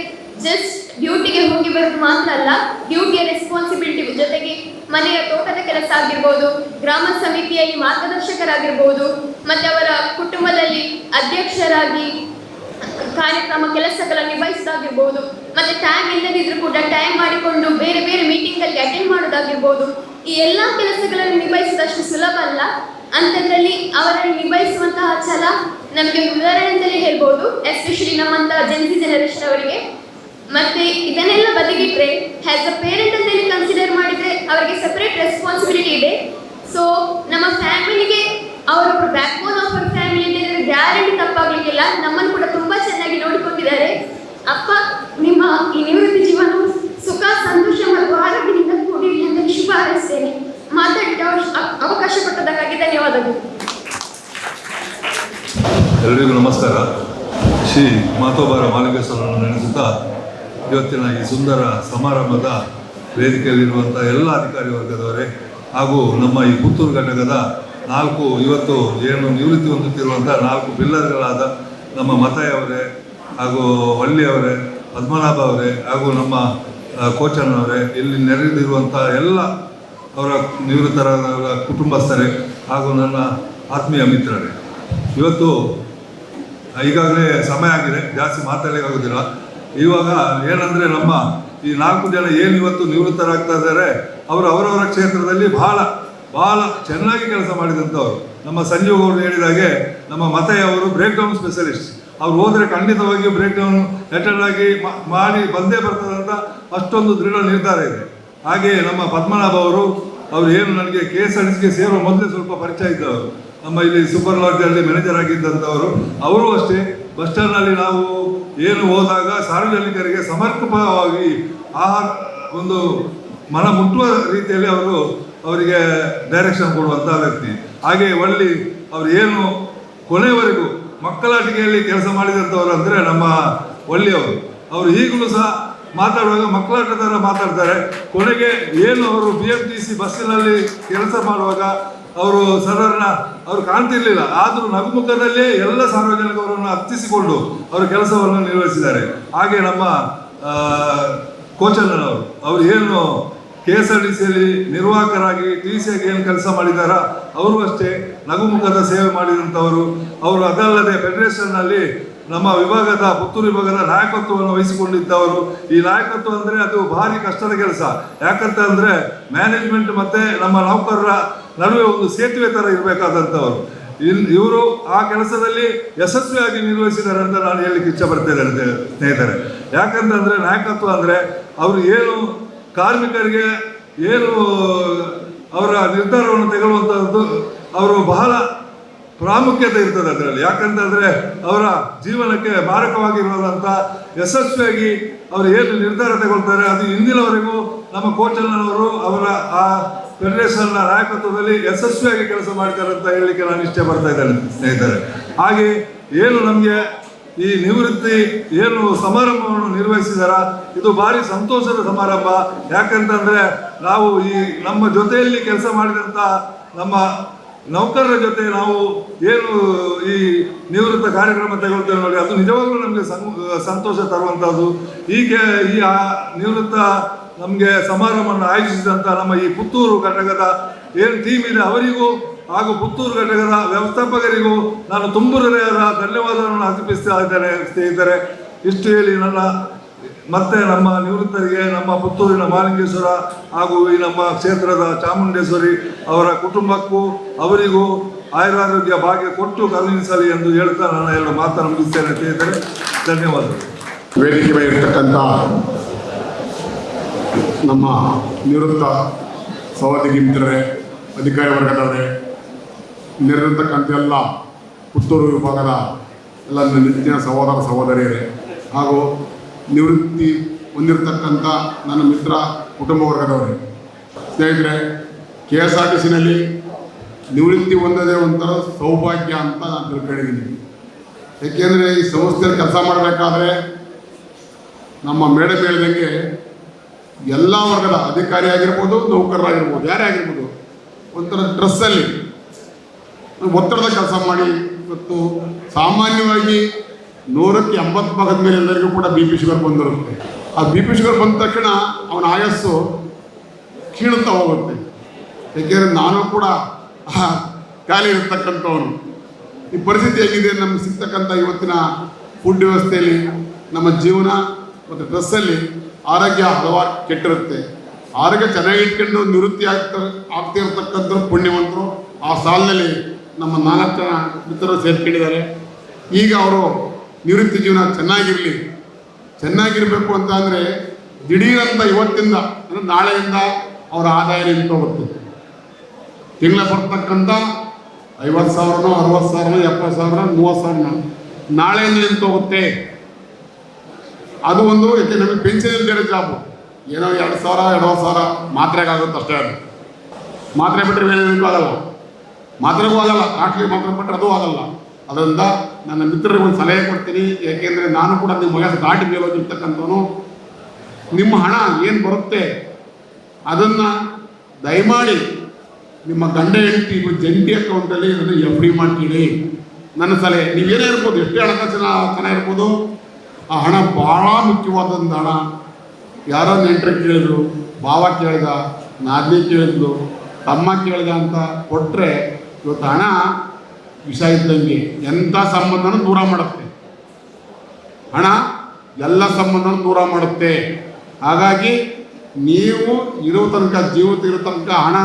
ಜಸ್ಟ್ ಡ್ಯೂಟಿಗೆ ಹೋಗಿ ಬರೋದು ಮಾತ್ರ ಅಲ್ಲ, ಡ್ಯೂಟಿಯ ರೆಸ್ಪಾನ್ಸಿಬಿಲಿಟಿ ಜೊತೆಗೆ ಮನೆಯ ತೋಟದ ಕೆಲಸ ಆಗಿರ್ಬೋದು, ಗ್ರಾಮ ಸಮಿತಿಯಲ್ಲಿ ಮಾರ್ಗದರ್ಶಕರಾಗಿರ್ಬೋದು, ಮತ್ತೆ ಅವರ ಕುಟುಂಬದಲ್ಲಿ ಅಧ್ಯಕ್ಷರಾಗಿ ಕಾರ್ಯಕ್ರಮ ಕೆಲಸಗಳನ್ನು ನಿಭಾಯಿಸೋದಾಗಿರ್ಬೋದು, ಮತ್ತೆ ಟೈಮ್ ಇಲ್ಲದಿದ್ರೂ ಕೂಡ ಟೈಮ್ ಮಾಡಿಕೊಂಡು ಬೇರೆ ಬೇರೆ ಮೀಟಿಂಗಲ್ಲಿ ಅಟೆಂಡ್ ಮಾಡೋದಾಗಿರ್ಬೋದು. ಈ ಎಲ್ಲ ಕೆಲಸಗಳನ್ನು ನಿಭಾಯಿಸೋದಷ್ಟು ಸುಲಭ ಅಲ್ಲ. ಅಂಥದ್ರಲ್ಲಿ ಅವರನ್ನು ನಿಭಾಯಿಸುವಂತಹ ಛಲ ನಮಗೆ ಉದಾಹರಣೆ ಅಂತಲೇ ಹೇಳ್ಬೋದು, ಎಸ್ಪೆಷಲಿ ನಮ್ಮಂತಹ ಜೆನ್ಸಿ ಜನರೇಷನ್ ಅವರಿಗೆ. ಮತ್ತೆ ಇದನ್ನೆಲ್ಲ ಬದಿಗಿಟ್ರೆ ಆಸ್ ಅ ಪೇರೆಂಟ್ ಅಂತೇಳಿ ಕನ್ಸಿಡರ್ ಮಾಡಿದ್ರೆ ಅವರಿಗೆ ಸೆಪರೇಟ್ ರೆಸ್ಪಾನ್ಸಿಬಿಲಿಟಿ ಇದೆ. ಸೊ ನಮ್ಮ ಫ್ಯಾಮಿಲಿಗೆ ಅವರೊಬ್ಬರು backbone of our family ಅಂತ ಹೇಳಿದ್ರೆ ಗ್ಯಾರಂಟಿ ತಪ್ಪಾಗ್ಲಿಕ್ಕಿಲ್ಲ. ನಮ್ಮನ್ನು ಕೂಡ ತುಂಬಾ ಚೆನ್ನಾಗಿ ನೋಡಿಕೊಂಡಿದ್ದಾರೆ. ಅಪ್ಪ, ನಿಮ್ಮ ಈ ನಿವೃತ್ತಿ ಜೀವನ ಸುಖ, ಸಂತೋಷ ಮತ್ತು ಆರೋಗ್ಯದಿಂದ ಕೂಡಿರಲಿ ಅಂತ ಶುಭ ಹಾರೈಸ್ತೇನೆ. ಮಾತಾಡಲಿಕ್ಕೆ ಅವಕಾಶ ಕೊಟ್ಟದಕ್ಕಾಗಿ ಧನ್ಯವಾದಗಳು. ಎಲ್ಲರಿಗೂ ನಮಸ್ಕಾರ. ಶ್ರೀ ಮಾತೋಬಾರ ಮಾಲಿಂಗೇಶ್ವರರನ್ನು ನೆನೆಸುತ್ತಾ ಇವತ್ತಿನ ಈ ಸುಂದರ ಸಮಾರಂಭದ ವೇದಿಕೆಯಲ್ಲಿರುವಂಥ ಎಲ್ಲ ಅಧಿಕಾರಿ ವರ್ಗದವರೇ ಹಾಗೂ ನಮ್ಮ ಈ ಪುತ್ತೂರು ಘಟಕದ 4 ಇವತ್ತು ಏನು ನಿವೃತ್ತಿ ಹೊಂದುತ್ತಿರುವಂಥ 4 ಪಿಲ್ಲರ್ಗಳಾದ ನಮ್ಮ ಮತಯವರೇ ಹಾಗೂ ಹೊಳ್ಳಿಯವರೇ, ಪದ್ಮನಾಭ ಅವರೇ ಹಾಗೂ ನಮ್ಮ ಕೋಚನ್ನವರೇ, ಇಲ್ಲಿ ನೆರೆದಿರುವಂಥ ಎಲ್ಲ ಅವರ ನಿವೃತ್ತರಾದ ಕುಟುಂಬಸ್ಥರೇ ಹಾಗೂ ನನ್ನ ಆತ್ಮೀಯ ಮಿತ್ರರೇ, ಇವತ್ತು ಈಗಾಗಲೇ ಸಮಯ ಆಗಿದೆ, ಜಾಸ್ತಿ ಮಾತಾಡಲಿಕ್ಕಾಗೋದಿಲ್ಲ. ಇವಾಗ ಏನಂದರೆ ನಮ್ಮ ಈ 4 ಜನ ಏನು ಇವತ್ತು ನಿವೃತ್ತರಾಗ್ತಾ ಇದ್ದಾರೆ, ಅವರು ಅವರವರ ಕ್ಷೇತ್ರದಲ್ಲಿ ಭಾಳ ಚೆನ್ನಾಗಿ ಕೆಲಸ ಮಾಡಿದಂಥವ್ರು. ನಮ್ಮ ಸಂಜೀವ್ ಅವರು ಹೇಳಿದಾಗೆ ನಮ್ಮ ಮತಯ್ಯವರು ಬ್ರೇಕ್ ಡೌನ್ ಸ್ಪೆಷಲಿಸ್ಟ್. ಅವ್ರು ಹೋದರೆ ಖಂಡಿತವಾಗಿಯೂ ಬ್ರೇಕ್ ಡೌನ್ ಅಟೆಂಡ್ ಆಗಿ ಮಾಡಿ ಬಂದೇ ಬರ್ತದಂತ ಅಷ್ಟೊಂದು ದೃಢ ನಿರ್ಧಾರ ಇದೆ. ಹಾಗೆಯೇ ನಮ್ಮ ಪದ್ಮನಾಭ ಅವರು ಏನು ನನಗೆ KSRTCಗೆ ಸೇರುವ ಮೊದಲೇ ಸ್ವಲ್ಪ ಪರಿಚಯ ಇದ್ದವರು. ನಮ್ಮ ಇಲ್ಲಿ ಸೂಪರ್ ಲಾಡ್ಜಲ್ಲಿ ಮ್ಯಾನೇಜರ್ ಆಗಿದ್ದಂಥವರು. ಅವರು ಅಷ್ಟೇ ಬಸ್ ಸ್ಟ್ಯಾಂಡ್ನಲ್ಲಿ ನಾವು ಏನು ಹೋದಾಗ ಸಾರ್ವಜನಿಕರಿಗೆ ಸಮರ್ಪಕವಾಗಿ ಒಂದು ಮನ ಮುಟ್ಟುವ ರೀತಿಯಲ್ಲಿ ಅವರಿಗೆ ಡೈರೆಕ್ಷನ್ ಕೊಡುವಂಥ ವ್ಯಕ್ತಿ. ಹಾಗೆ ಒಳ್ಳಿ ಅವರು ಏನು ಕೊನೆಯವರೆಗೂ ಮಕ್ಕಳಾಟಿಕೆಯಲ್ಲಿ ಕೆಲಸ ಮಾಡಿದಂಥವ್ರು ಅಂದರೆ ನಮ್ಮ ಒಳ್ಳಿಯವರು. ಅವರು ಈಗಲೂ ಸಹ ಮಾತಾಡುವಾಗ ಮಕ್ಕಳಾಟ ಥರ ಮಾತಾಡ್ತಾರೆ. ಕೊನೆಗೆ ಏನು ಅವರು BMTC ಬಸ್ಸಿನಲ್ಲಿ ಕೆಲಸ ಮಾಡುವಾಗ ಅವರು ಸರ್ವರ್ನ ಅವರು ಕಾಣ್ತಿರ್ಲಿಲ್ಲ, ಆದರೂ ನಗುಮುಖದಲ್ಲೇ ಎಲ್ಲ ಸಾರ್ವಜನಿಕರನ್ನು ಹತ್ತಿಸಿಕೊಂಡು ಅವರು ಕೆಲಸವನ್ನು ನಿರ್ವಹಿಸಿದ್ದಾರೆ. ಹಾಗೆ ನಮ್ಮ ಕೋಚಣ್ಣನವರು ಅವರು ಏನು KSRTCಯಲ್ಲಿ ನಿರ್ವಾಹಕರಾಗಿ TC ಆಗಿ ಏನು ಕೆಲಸ ಮಾಡಿದಾರ ಅವರು ಅಷ್ಟೇ ನಗುಮುಖದ ಸೇವೆ ಮಾಡಿದಂಥವರು. ಅವರು ಅದಲ್ಲದೆ ಫೆಡರೇಷನ್ನಲ್ಲಿ ನಮ್ಮ ವಿಭಾಗದ ಪುತ್ತೂರು ವಿಭಾಗದ ನಾಯಕತ್ವವನ್ನು ವಹಿಸಿಕೊಂಡಿದ್ದವರು. ಈ ನಾಯಕತ್ವ ಅಂದರೆ ಅದು ಭಾರಿ ಕಷ್ಟದ ಕೆಲಸ. ಯಾಕಂತಂದರೆ ಮ್ಯಾನೇಜ್ಮೆಂಟ್ ಮತ್ತು ನಮ್ಮ ನೌಕರರ ನಡುವೆ ಒಂದು ಸೇತುವೆ ಥರ ಇರಬೇಕಾದಂಥವರು. ಇವರು ಆ ಕೆಲಸದಲ್ಲಿ ಯಶಸ್ವಿಯಾಗಿ ನಿರ್ವಹಿಸಿದ್ದಾರೆ ಅಂತ ನಾನು ಹೇಳಲಿಕ್ಕೆ ಇಚ್ಛಪಡ್ತಿದ್ದೇನೆ ಸ್ನೇಹಿತರೆ. ಯಾಕಂತಂದರೆ ನಾಯಕತ್ವ ಅಂದರೆ ಅವರು ಏನು ಕಾರ್ಮಿಕರಿಗೆ ಏನು ಅವರ ನಿರ್ಧಾರವನ್ನು ತೆಗೊಳ್ಳುವಂಥದ್ದು ಅವರು ಬಹಳ ಪ್ರಾಮುಖ್ಯತೆ ಇರ್ತದೆ ಅದರಲ್ಲಿ. ಯಾಕಂತಂದರೆ ಅವರ ಜೀವನಕ್ಕೆ ಮಾರಕವಾಗಿರುವಂಥ ಯಶಸ್ವಿಯಾಗಿ ಅವರು ಏನು ನಿರ್ಧಾರ ತಗೊಳ್ತಾರೆ ಅದು ಇಂದಿನವರೆಗೂ ನಮ್ಮ ಕೋಚಣ್ಣನವರು ಅವರ ಆ ಫೆಡರೇಷನ್ನ ನಾಯಕತ್ವದಲ್ಲಿ ಯಶಸ್ವಿಯಾಗಿ ಕೆಲಸ ಮಾಡ್ತಾರೆ ಅಂತ ಹೇಳಲಿಕ್ಕೆ ನಾನು ಇಷ್ಟಪಡ್ತಾ ಇದ್ದೇನೆ ಸ್ನೇಹಿತರೆ. ಹಾಗೆ ಏನು ನಮಗೆ ಈ ನಿವೃತ್ತಿ ಏನು ಸಮಾರಂಭವನ್ನು ನಿರ್ವಹಿಸಿದಾರ ಇದು ಭಾರಿ ಸಂತೋಷದ ಸಮಾರಂಭ. ಯಾಕಂತಂದರೆ ನಾವು ಈ ನಮ್ಮ ಜೊತೆಯಲ್ಲಿ ಕೆಲಸ ಮಾಡಿದಂಥ ನಮ್ಮ ನೌಕರರ ಜೊತೆ ನಾವು ಏನು ಈ ನಿವೃತ್ತ ಕಾರ್ಯಕ್ರಮ ತಗೊಳ್ತೇವೆ ನೋಡಿ, ಅದು ನಿಜವಾಗ್ಲೂ ನಮಗೆ ಸಂತೋಷ ತರುವಂಥದ್ದು. ಈ ನಿವೃತ್ತ ನಮಗೆ ಸಮಾರಂಭವನ್ನು ಆಯೋಜಿಸಿದಂಥ ನಮ್ಮ ಈ ಪುತ್ತೂರು ಘಟಕದ ಏನು ಟೀಮ್ ಇದೆ ಅವರಿಗೂ ಹಾಗೂ ಪುತ್ತೂರು ಘಟಕದ ವ್ಯವಸ್ಥಾಪಕರಿಗೂ ನಾನು ತುಂಬ ಹೃದಯದ ಧನ್ಯವಾದವನ್ನು ಅರ್ಪಿಸ್ತಾ ಇದ್ದೇನೆ ಸ್ನೇಹಿತರೆ. ಇಷ್ಟು ಹೇಳಿ ನನ್ನ ಮತ್ತೆ ನಮ್ಮ ನಿವೃತ್ತರಿಗೆ ನಮ್ಮ ಪುತ್ತೂರಿನ ಮಹಾಲಿಂಗೇಶ್ವರ ಹಾಗೂ ಈ ನಮ್ಮ ಕ್ಷೇತ್ರದ ಚಾಮುಂಡೇಶ್ವರಿ ಅವರ ಕುಟುಂಬಕ್ಕೂ ಅವರಿಗೂ ಆಯುರಾರೋಗ್ಯ ಭಾಗ್ಯ ಕೊಟ್ಟು ಕರುಣಿಸಲಿ ಎಂದು ಹೇಳ್ತಾ ನಾನು ಎರಡು ಮಾತನ್ನು ಮುಗಿಸ್ತೇನೆ ಸ್ನೇಹಿತರೆ. ಧನ್ಯವಾದಗಳು. ವೇದಿಕೆ ಮೇಲೆ ಇರ್ತಕ್ಕಂಥ ನಮ್ಮ ನಿವೃತ್ತ ಸಹೋದ್ಯೋಗಿ ಮಿತ್ರರೇ, ಅಧಿಕಾರಿ ವರ್ಗದವರೇ, ನೆರೆದಿರ್ತಕ್ಕಂಥ ಎಲ್ಲ ಪುತ್ತೂರು ವಿಭಾಗದ ಎಲ್ಲ ನೆಚ್ಚಿನ ಸಹೋದರ ಸಹೋದರಿಯರೇ ಹಾಗೂ ನಿವೃತ್ತಿ ಹೊಂದಿರತಕ್ಕಂಥ ನನ್ನ ಮಿತ್ರ ಕುಟುಂಬ ವರ್ಗದವರೇ, ಸ್ನೇಹಿತರೆ, KSRTCನಲ್ಲಿ ನಿವೃತ್ತಿ ಹೊಂದದೇ ಒಂಥರ ಸೌಭಾಗ್ಯ ಅಂತ ನಾನು ತಿಳ್ಕೊಂಡಿದ್ದೀನಿ. ಏಕೆಂದರೆ ಈ ಸಂಸ್ಥೆಯಲ್ಲಿ ಕೆಲಸ ಮಾಡಬೇಕಾದ್ರೆ ನಮ್ಮ ಮೇಡಮ್ ಹೇಳಿದಂಗೆ ಎಲ್ಲ ವರ್ಗದ ಅಧಿಕಾರಿ ಆಗಿರ್ಬೋದು, ನೌಕರರಾಗಿರ್ಬೋದು, ಯಾರೇ ಆಗಿರ್ಬೋದು ಒಂಥರ ಡ್ರೆಸ್ಸಲ್ಲಿ ಒತ್ತಡದ ಕೆಲಸ ಮಾಡಿ ಇವತ್ತು ಸಾಮಾನ್ಯವಾಗಿ 100ಕ್ಕೆ 80 ಭಾಗದ ಮೇಲೆ ಎಲ್ಲರಿಗೂ ಕೂಡ BP ಶುಗರ್ ಬಂದಿರುತ್ತೆ. ಆ BP ಶುಗರ್ ಬಂದ ತಕ್ಷಣ ಅವನ ಆಯಸ್ಸು ಕ್ಷೀಣುತ್ತಾ ಹೋಗುತ್ತೆ. ಏಕೆಂದರೆ ನಾನು ಕೂಡ ಖಾಲಿ ಇರತಕ್ಕಂಥವನು. ಈ ಪರಿಸ್ಥಿತಿ ಹೇಗಿದೆ ನಮ್ಗೆ ಸಿಗ್ತಕ್ಕಂಥ ಇವತ್ತಿನ ಫುಡ್ ವ್ಯವಸ್ಥೆಯಲ್ಲಿ ನಮ್ಮ ಜೀವನ ಮತ್ತು ಡ್ರೆಸ್ಸಲ್ಲಿ ಆರೋಗ್ಯ ಹಲವಾರು ಕೆಟ್ಟಿರುತ್ತೆ. ಆರೋಗ್ಯ ಚೆನ್ನಾಗಿ ಇಟ್ಕೊಂಡು ನಿವೃತ್ತಿ ಆಗ್ತಿರ್ತಕ್ಕಂಥ ಪುಣ್ಯವಂತರು ಆ ಸಾಲಿನಲ್ಲಿ ನಮ್ಮ 4 ಜನ ಮಿತ್ರರು ಸೇರ್ಕೊಂಡಿದ್ದಾರೆ. ಈಗ ಅವರು ನಿವೃತ್ತಿ ಜೀವನ ಚೆನ್ನಾಗಿರಬೇಕು ಅಂತ ಅಂದರೆ ದಿಢೀರಂತ ಇವತ್ತಿಂದ ಅಂದರೆ ನಾಳೆಯಿಂದ ಅವರ ಆದಾಯ ನಿಂತು ಹೋಗುತ್ತೆ. ತಿಂಗಳ ಬರ್ತಕ್ಕಂಥ 50,000ನೋ 60,000ನೋ 70,000 30,000 ನಾಳೆಯಿಂದ ನಿಂತು ಹೋಗುತ್ತೆ. ಅದು ಒಂದು ಯಾಕೆ ನಮಗೆ ಪೆನ್ಷನ್ ಇಲ್ಲದೆ ಜಾಬು ಏನೋ 2,000 ಮಾತ್ರೆಗಾಗುತ್ತೆ ಅಷ್ಟೇ. ಅದು ಮಾತ್ರೆ ಬಿಟ್ಟರೆ ಬೇರೆ ಆಗಲ್ಲ, ಮಾತ್ರೆಗೂ ಆಗಲ್ಲ, ಕಾಟ್ಲಿ ಮಾತ್ರೆ ಬಿಟ್ಟರೆ ಅದು ಆಗಲ್ಲ. ಅದರಿಂದ ನನ್ನ ಮಿತ್ರರಿಗೆ ಒಂದು ಸಲಹೆ ಕೊಡ್ತೀನಿ. ಏಕೆಂದರೆ ನಾನು ಕೂಡ ನಿಮ್ಮ ವಯಸ್ಸು ದಾಟಿ ಮೇಲೆ ಹೋಗಿರ್ತಕ್ಕಂಥವನು. ನಿಮ್ಮ ಹಣ ಏನು ಬರುತ್ತೆ ಅದನ್ನು ದಯಮಾಡಿ ನಿಮ್ಮ ಗಂಡ ಹೆಂಡತಿ ಜಂಟಿ ಅಕೌಂಟಲ್ಲಿ ಅದನ್ನು FD ಮಾಡ್ತೀರಿ. ನನ್ನ ಸಲಹೆ ನೀವೇನೇ ಇರ್ಬೋದು, ಎಷ್ಟೇ ಹಣಕಾಸಿನ ಚೆನ್ನಾಗಿರ್ಬೋದು, ಆ ಹಣ ಭಾಳ ಮುಖ್ಯವಾದಂಥ ಹಣ. ಯಾರೋ ನೆಂಟರಿಗೆ ಕೇಳಿದ್ರು, ಭಾವ ಕೇಳಿದ, ನಾದಿನಿ ಕೇಳಿದ್ಲು, ತಮ್ಮ ಕೇಳಿದ ಅಂತ ಕೊಟ್ಟರೆ ಇವತ್ತು ಹಣ ವಿಷ ಇದ್ದಂಗೆ ಎಂಥ ಸಂಬಂಧನೂ ದೂರ ಮಾಡುತ್ತೆ. ಹಣ ಎಲ್ಲ ಸಂಬಂಧನೂ ದೂರ ಮಾಡುತ್ತೆ. ಹಾಗಾಗಿ ನೀವು ಇರೋ ತನಕ ಜೀವಿತ ಇರೋ ತನಕ ಹಣ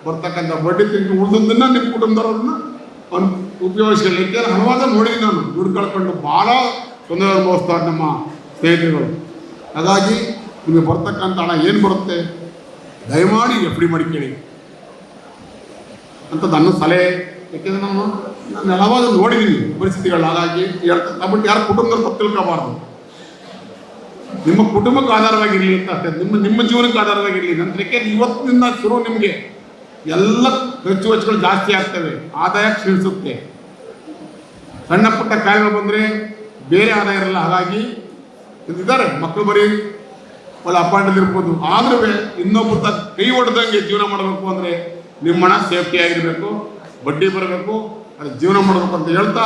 ಬರ್ತಕ್ಕಂಥ ಬಡ್ಡಿ ತಿಂಗಳು ಉಳಿದದನ್ನು ನಿಮ್ಮ ಕುಟುಂಬದವ್ರನ್ನ ಉಪಯೋಗಿಸ್ಕೊಳ್ಳಿಕ್ಕೆ ಹಣವಾದ ನೋಡಿದ್ದೀನಿ ನಾನು. ದುಡ್ಡು ಕಳ್ಕೊಂಡು ಭಾಳ ತೊಂದರೆ ಅನುಭವಿಸ್ತಾರೆ ನಮ್ಮ ಸ್ನೇಹಿತರುಗಳು. ಹಾಗಾಗಿ ನಿಮಗೆ ಬರ್ತಕ್ಕಂಥ ಹಣ ಏನು ಬರುತ್ತೆ ದಯಮಾಡಿ FD ಮಾಡಿಕೊಳ್ಳಿ ಅಂತ ನನ್ನ ಸಲಹೆ. ಯಾಕೆಂದರೆ ನಾನು ಹಲವಾರು ನೋಡಿದ್ದೀನಿ ಪರಿಸ್ಥಿತಿಗಳು. ಹಾಗಾಗಿ ಹೇಳ್ತಾ ಬಟ್ ಯಾರು ಕುಟುಂಬದಲ್ಲಿ ತಪ್ಪು ತಿಳ್ಕೋಬಾರ್ದು. ನಿಮ್ಮ ಕುಟುಂಬಕ್ಕೆ ಆಧಾರವಾಗಿರಲಿ ಅಂತ ಅಷ್ಟೇ, ನಿಮ್ಮ ಜೀವನಕ್ಕೆ ಆಧಾರವಾಗಿರಲಿ. ನಂತರಕ್ಕೆ ಇವತ್ತಿನಿಂದ ಶುರು ನಿಮಗೆ ಎಲ್ಲ ಖರ್ಚು ವೆಚ್ಚಗಳು ಜಾಸ್ತಿ ಆಗ್ತವೆ, ಆದಾಯ ಕ್ಷೀಣಿಸುತ್ತೆ. ಸಣ್ಣ ಪುಟ್ಟ ಕಾಯಿಲೆಗಳು ಬಂದರೆ ಬೇರೆ ಆದಾಯ ಇರಲ್ಲ. ಹಾಗಾಗಿ ಇದ್ದಾರೆ ಮಕ್ಕಳು ಬರೀ ಒಳ್ಳೆ ಅಪಾಯಿಂಟ್ ಇರ್ಬೋದು, ಆದ್ರೂ ಇನ್ನೊಬ್ಬರ ಕೈ ಹೊಡೆದಂಗೆ ಜೀವನ ಮಾಡಬೇಕು ಅಂದರೆ ನಿಮ್ಮ ಹಣ ಸೇಫ್ಟಿ ಆಗಿರಬೇಕು, ಬಡ್ಡಿ ಬರಬೇಕು, ಅದು ಜೀವನ ಮಾಡಬೇಕು ಅಂತ ಹೇಳ್ತಾ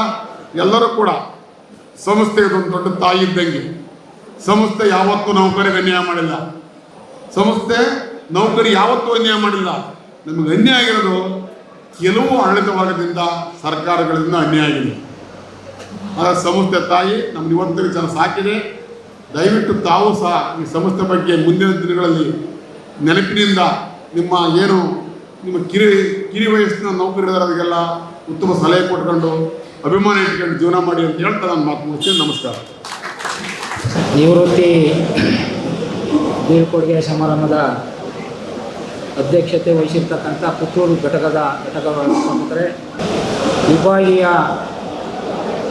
ಎಲ್ಲರೂ ಕೂಡ ಸಂಸ್ಥೆಗೆ ಒಂದು ದೊಡ್ಡ ತಾಯಿ ಇದ್ದಂಗೆ. ಸಂಸ್ಥೆ ಯಾವತ್ತೂ ನೌಕರಿಗೆ ಅನ್ಯಾಯ ಮಾಡಿಲ್ಲ, ಸಂಸ್ಥೆ ನೌಕರಿ ಯಾವತ್ತೂ ಅನ್ಯಾಯ ಮಾಡಿಲ್ಲ. ನಮಗೆ ಅನ್ಯಾಯ ಆಗಿರೋದು ಕೆಲವು ಆಡಳಿತ ವರ್ಗದಿಂದ, ಸರ್ಕಾರಗಳಿಂದ ಅನ್ಯಾಯ ಆಗಿದೆ. ಆಗ ಸಂಸ್ಥೆ ತಾಯಿ ನಮ್ಗೆ ಇವತ್ತಿಗೆ ಜನ ಸಾಕಿದೆ. ದಯವಿಟ್ಟು ತಾವು ಸಹ ಈ ಸಂಸ್ಥೆ ಬಗ್ಗೆ ಮುಂದಿನ ದಿನಗಳಲ್ಲಿ ನೆನಪಿನಿಂದ ನಿಮ್ಮ ಕಿರಿ ವಯಸ್ಸಿನ ನೌಕರಿದಾರರಿಗೆಲ್ಲ ಉತ್ತಮ ಸಲಹೆ ಕೊಟ್ಕೊಂಡು ಅಭಿಮಾನ ಇಟ್ಕೊಂಡು ಜೀವನ ಮಾಡಿ ಅಂತ ಹೇಳ್ತಾ ನಾನು ಮಾತು ಮುಗಿಸ್ತೀನಿ. ನಮಸ್ಕಾರ. ನಿವೃತ್ತಿ ಬೀಳ್ಕೊಡುಗೆ ಸಮಾರಂಭದ ಅಧ್ಯಕ್ಷತೆ ವಹಿಸಿರ್ತಕ್ಕಂಥ ಪುತ್ತೂರು ಘಟಕದ ಪ್ರಮುಖರೇ, ವಿಭಾಗೀಯ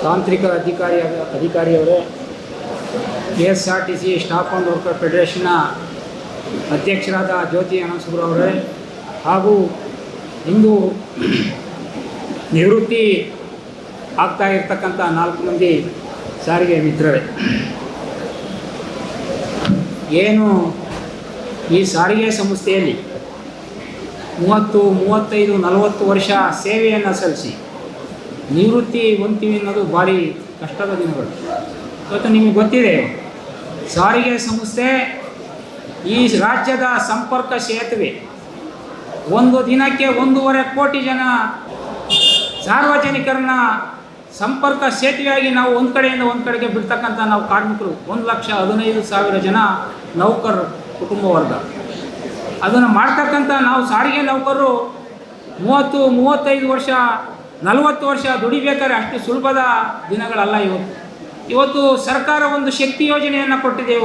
ತಾಂತ್ರಿಕ ಅಧಿಕಾರಿಯವರೇ, KSRTC ಸ್ಟಾಫ್ ಆ್ಯಂಡ್ ವರ್ಕರ್ ಫೆಡರೇಷನ್ನ ಅಧ್ಯಕ್ಷರಾದ ಜ್ಯೋತಿ ಅನಂತಸುಬ್ರವರೇ, ಹಾಗೂ ಇಂದು ನಿವೃತ್ತಿ ಆಗ್ತಾ ಇರ್ತಕ್ಕಂಥ 4 ಮಂದಿ ಸಾರಿಗೆ ಮಿತ್ರರೇ, ಏನು ಈ ಸಾರಿಗೆ ಸಂಸ್ಥೆಯಲ್ಲಿ 30, 35, 40 ವರ್ಷ ಸೇವೆಯನ್ನು ಸಲ್ಲಿಸಿ ನಿವೃತ್ತಿ ಹೊಂದ್ತೀವಿ ಅನ್ನೋದು ಭಾರಿ ಕಷ್ಟದ ದಿನಗಳು. ಇವತ್ತು ನಿಮಗೆ ಗೊತ್ತಿದೆ, ಸಾರಿಗೆ ಸಂಸ್ಥೆ ಈ ರಾಜ್ಯದ ಸಂಪರ್ಕ ಸೇತುವೆ. ಒಂದು ದಿನಕ್ಕೆ 1.5 ಕೋಟಿ ಜನ ಸಾರ್ವಜನಿಕರನ್ನ ಸಂಪರ್ಕ ಸೇತುವೆಯಾಗಿ ನಾವು ಒಂದು ಕಡೆಯಿಂದ ಒಂದು ಕಡೆಗೆ ಬಿಡ್ತಕ್ಕಂಥ ನಾವು ಕಾರ್ಮಿಕರು 1,15,000 ಜನ ನೌಕರರು ಕುಟುಂಬ ವರ್ಗ. ಅದನ್ನು ಮಾಡ್ತಕ್ಕಂಥ ನಾವು ಸಾರಿಗೆ ನೌಕರರು 30, 35 ವರ್ಷ 40 ವರ್ಷ ದುಡಿಬೇಕಾದ್ರೆ ಅಷ್ಟು ಸುಲಭದ ದಿನಗಳಲ್ಲ ಇವತ್ತು ಸರ್ಕಾರ ಒಂದು ಶಕ್ತಿ ಯೋಜನೆಯನ್ನು ಕೊಟ್ಟಿದೆ.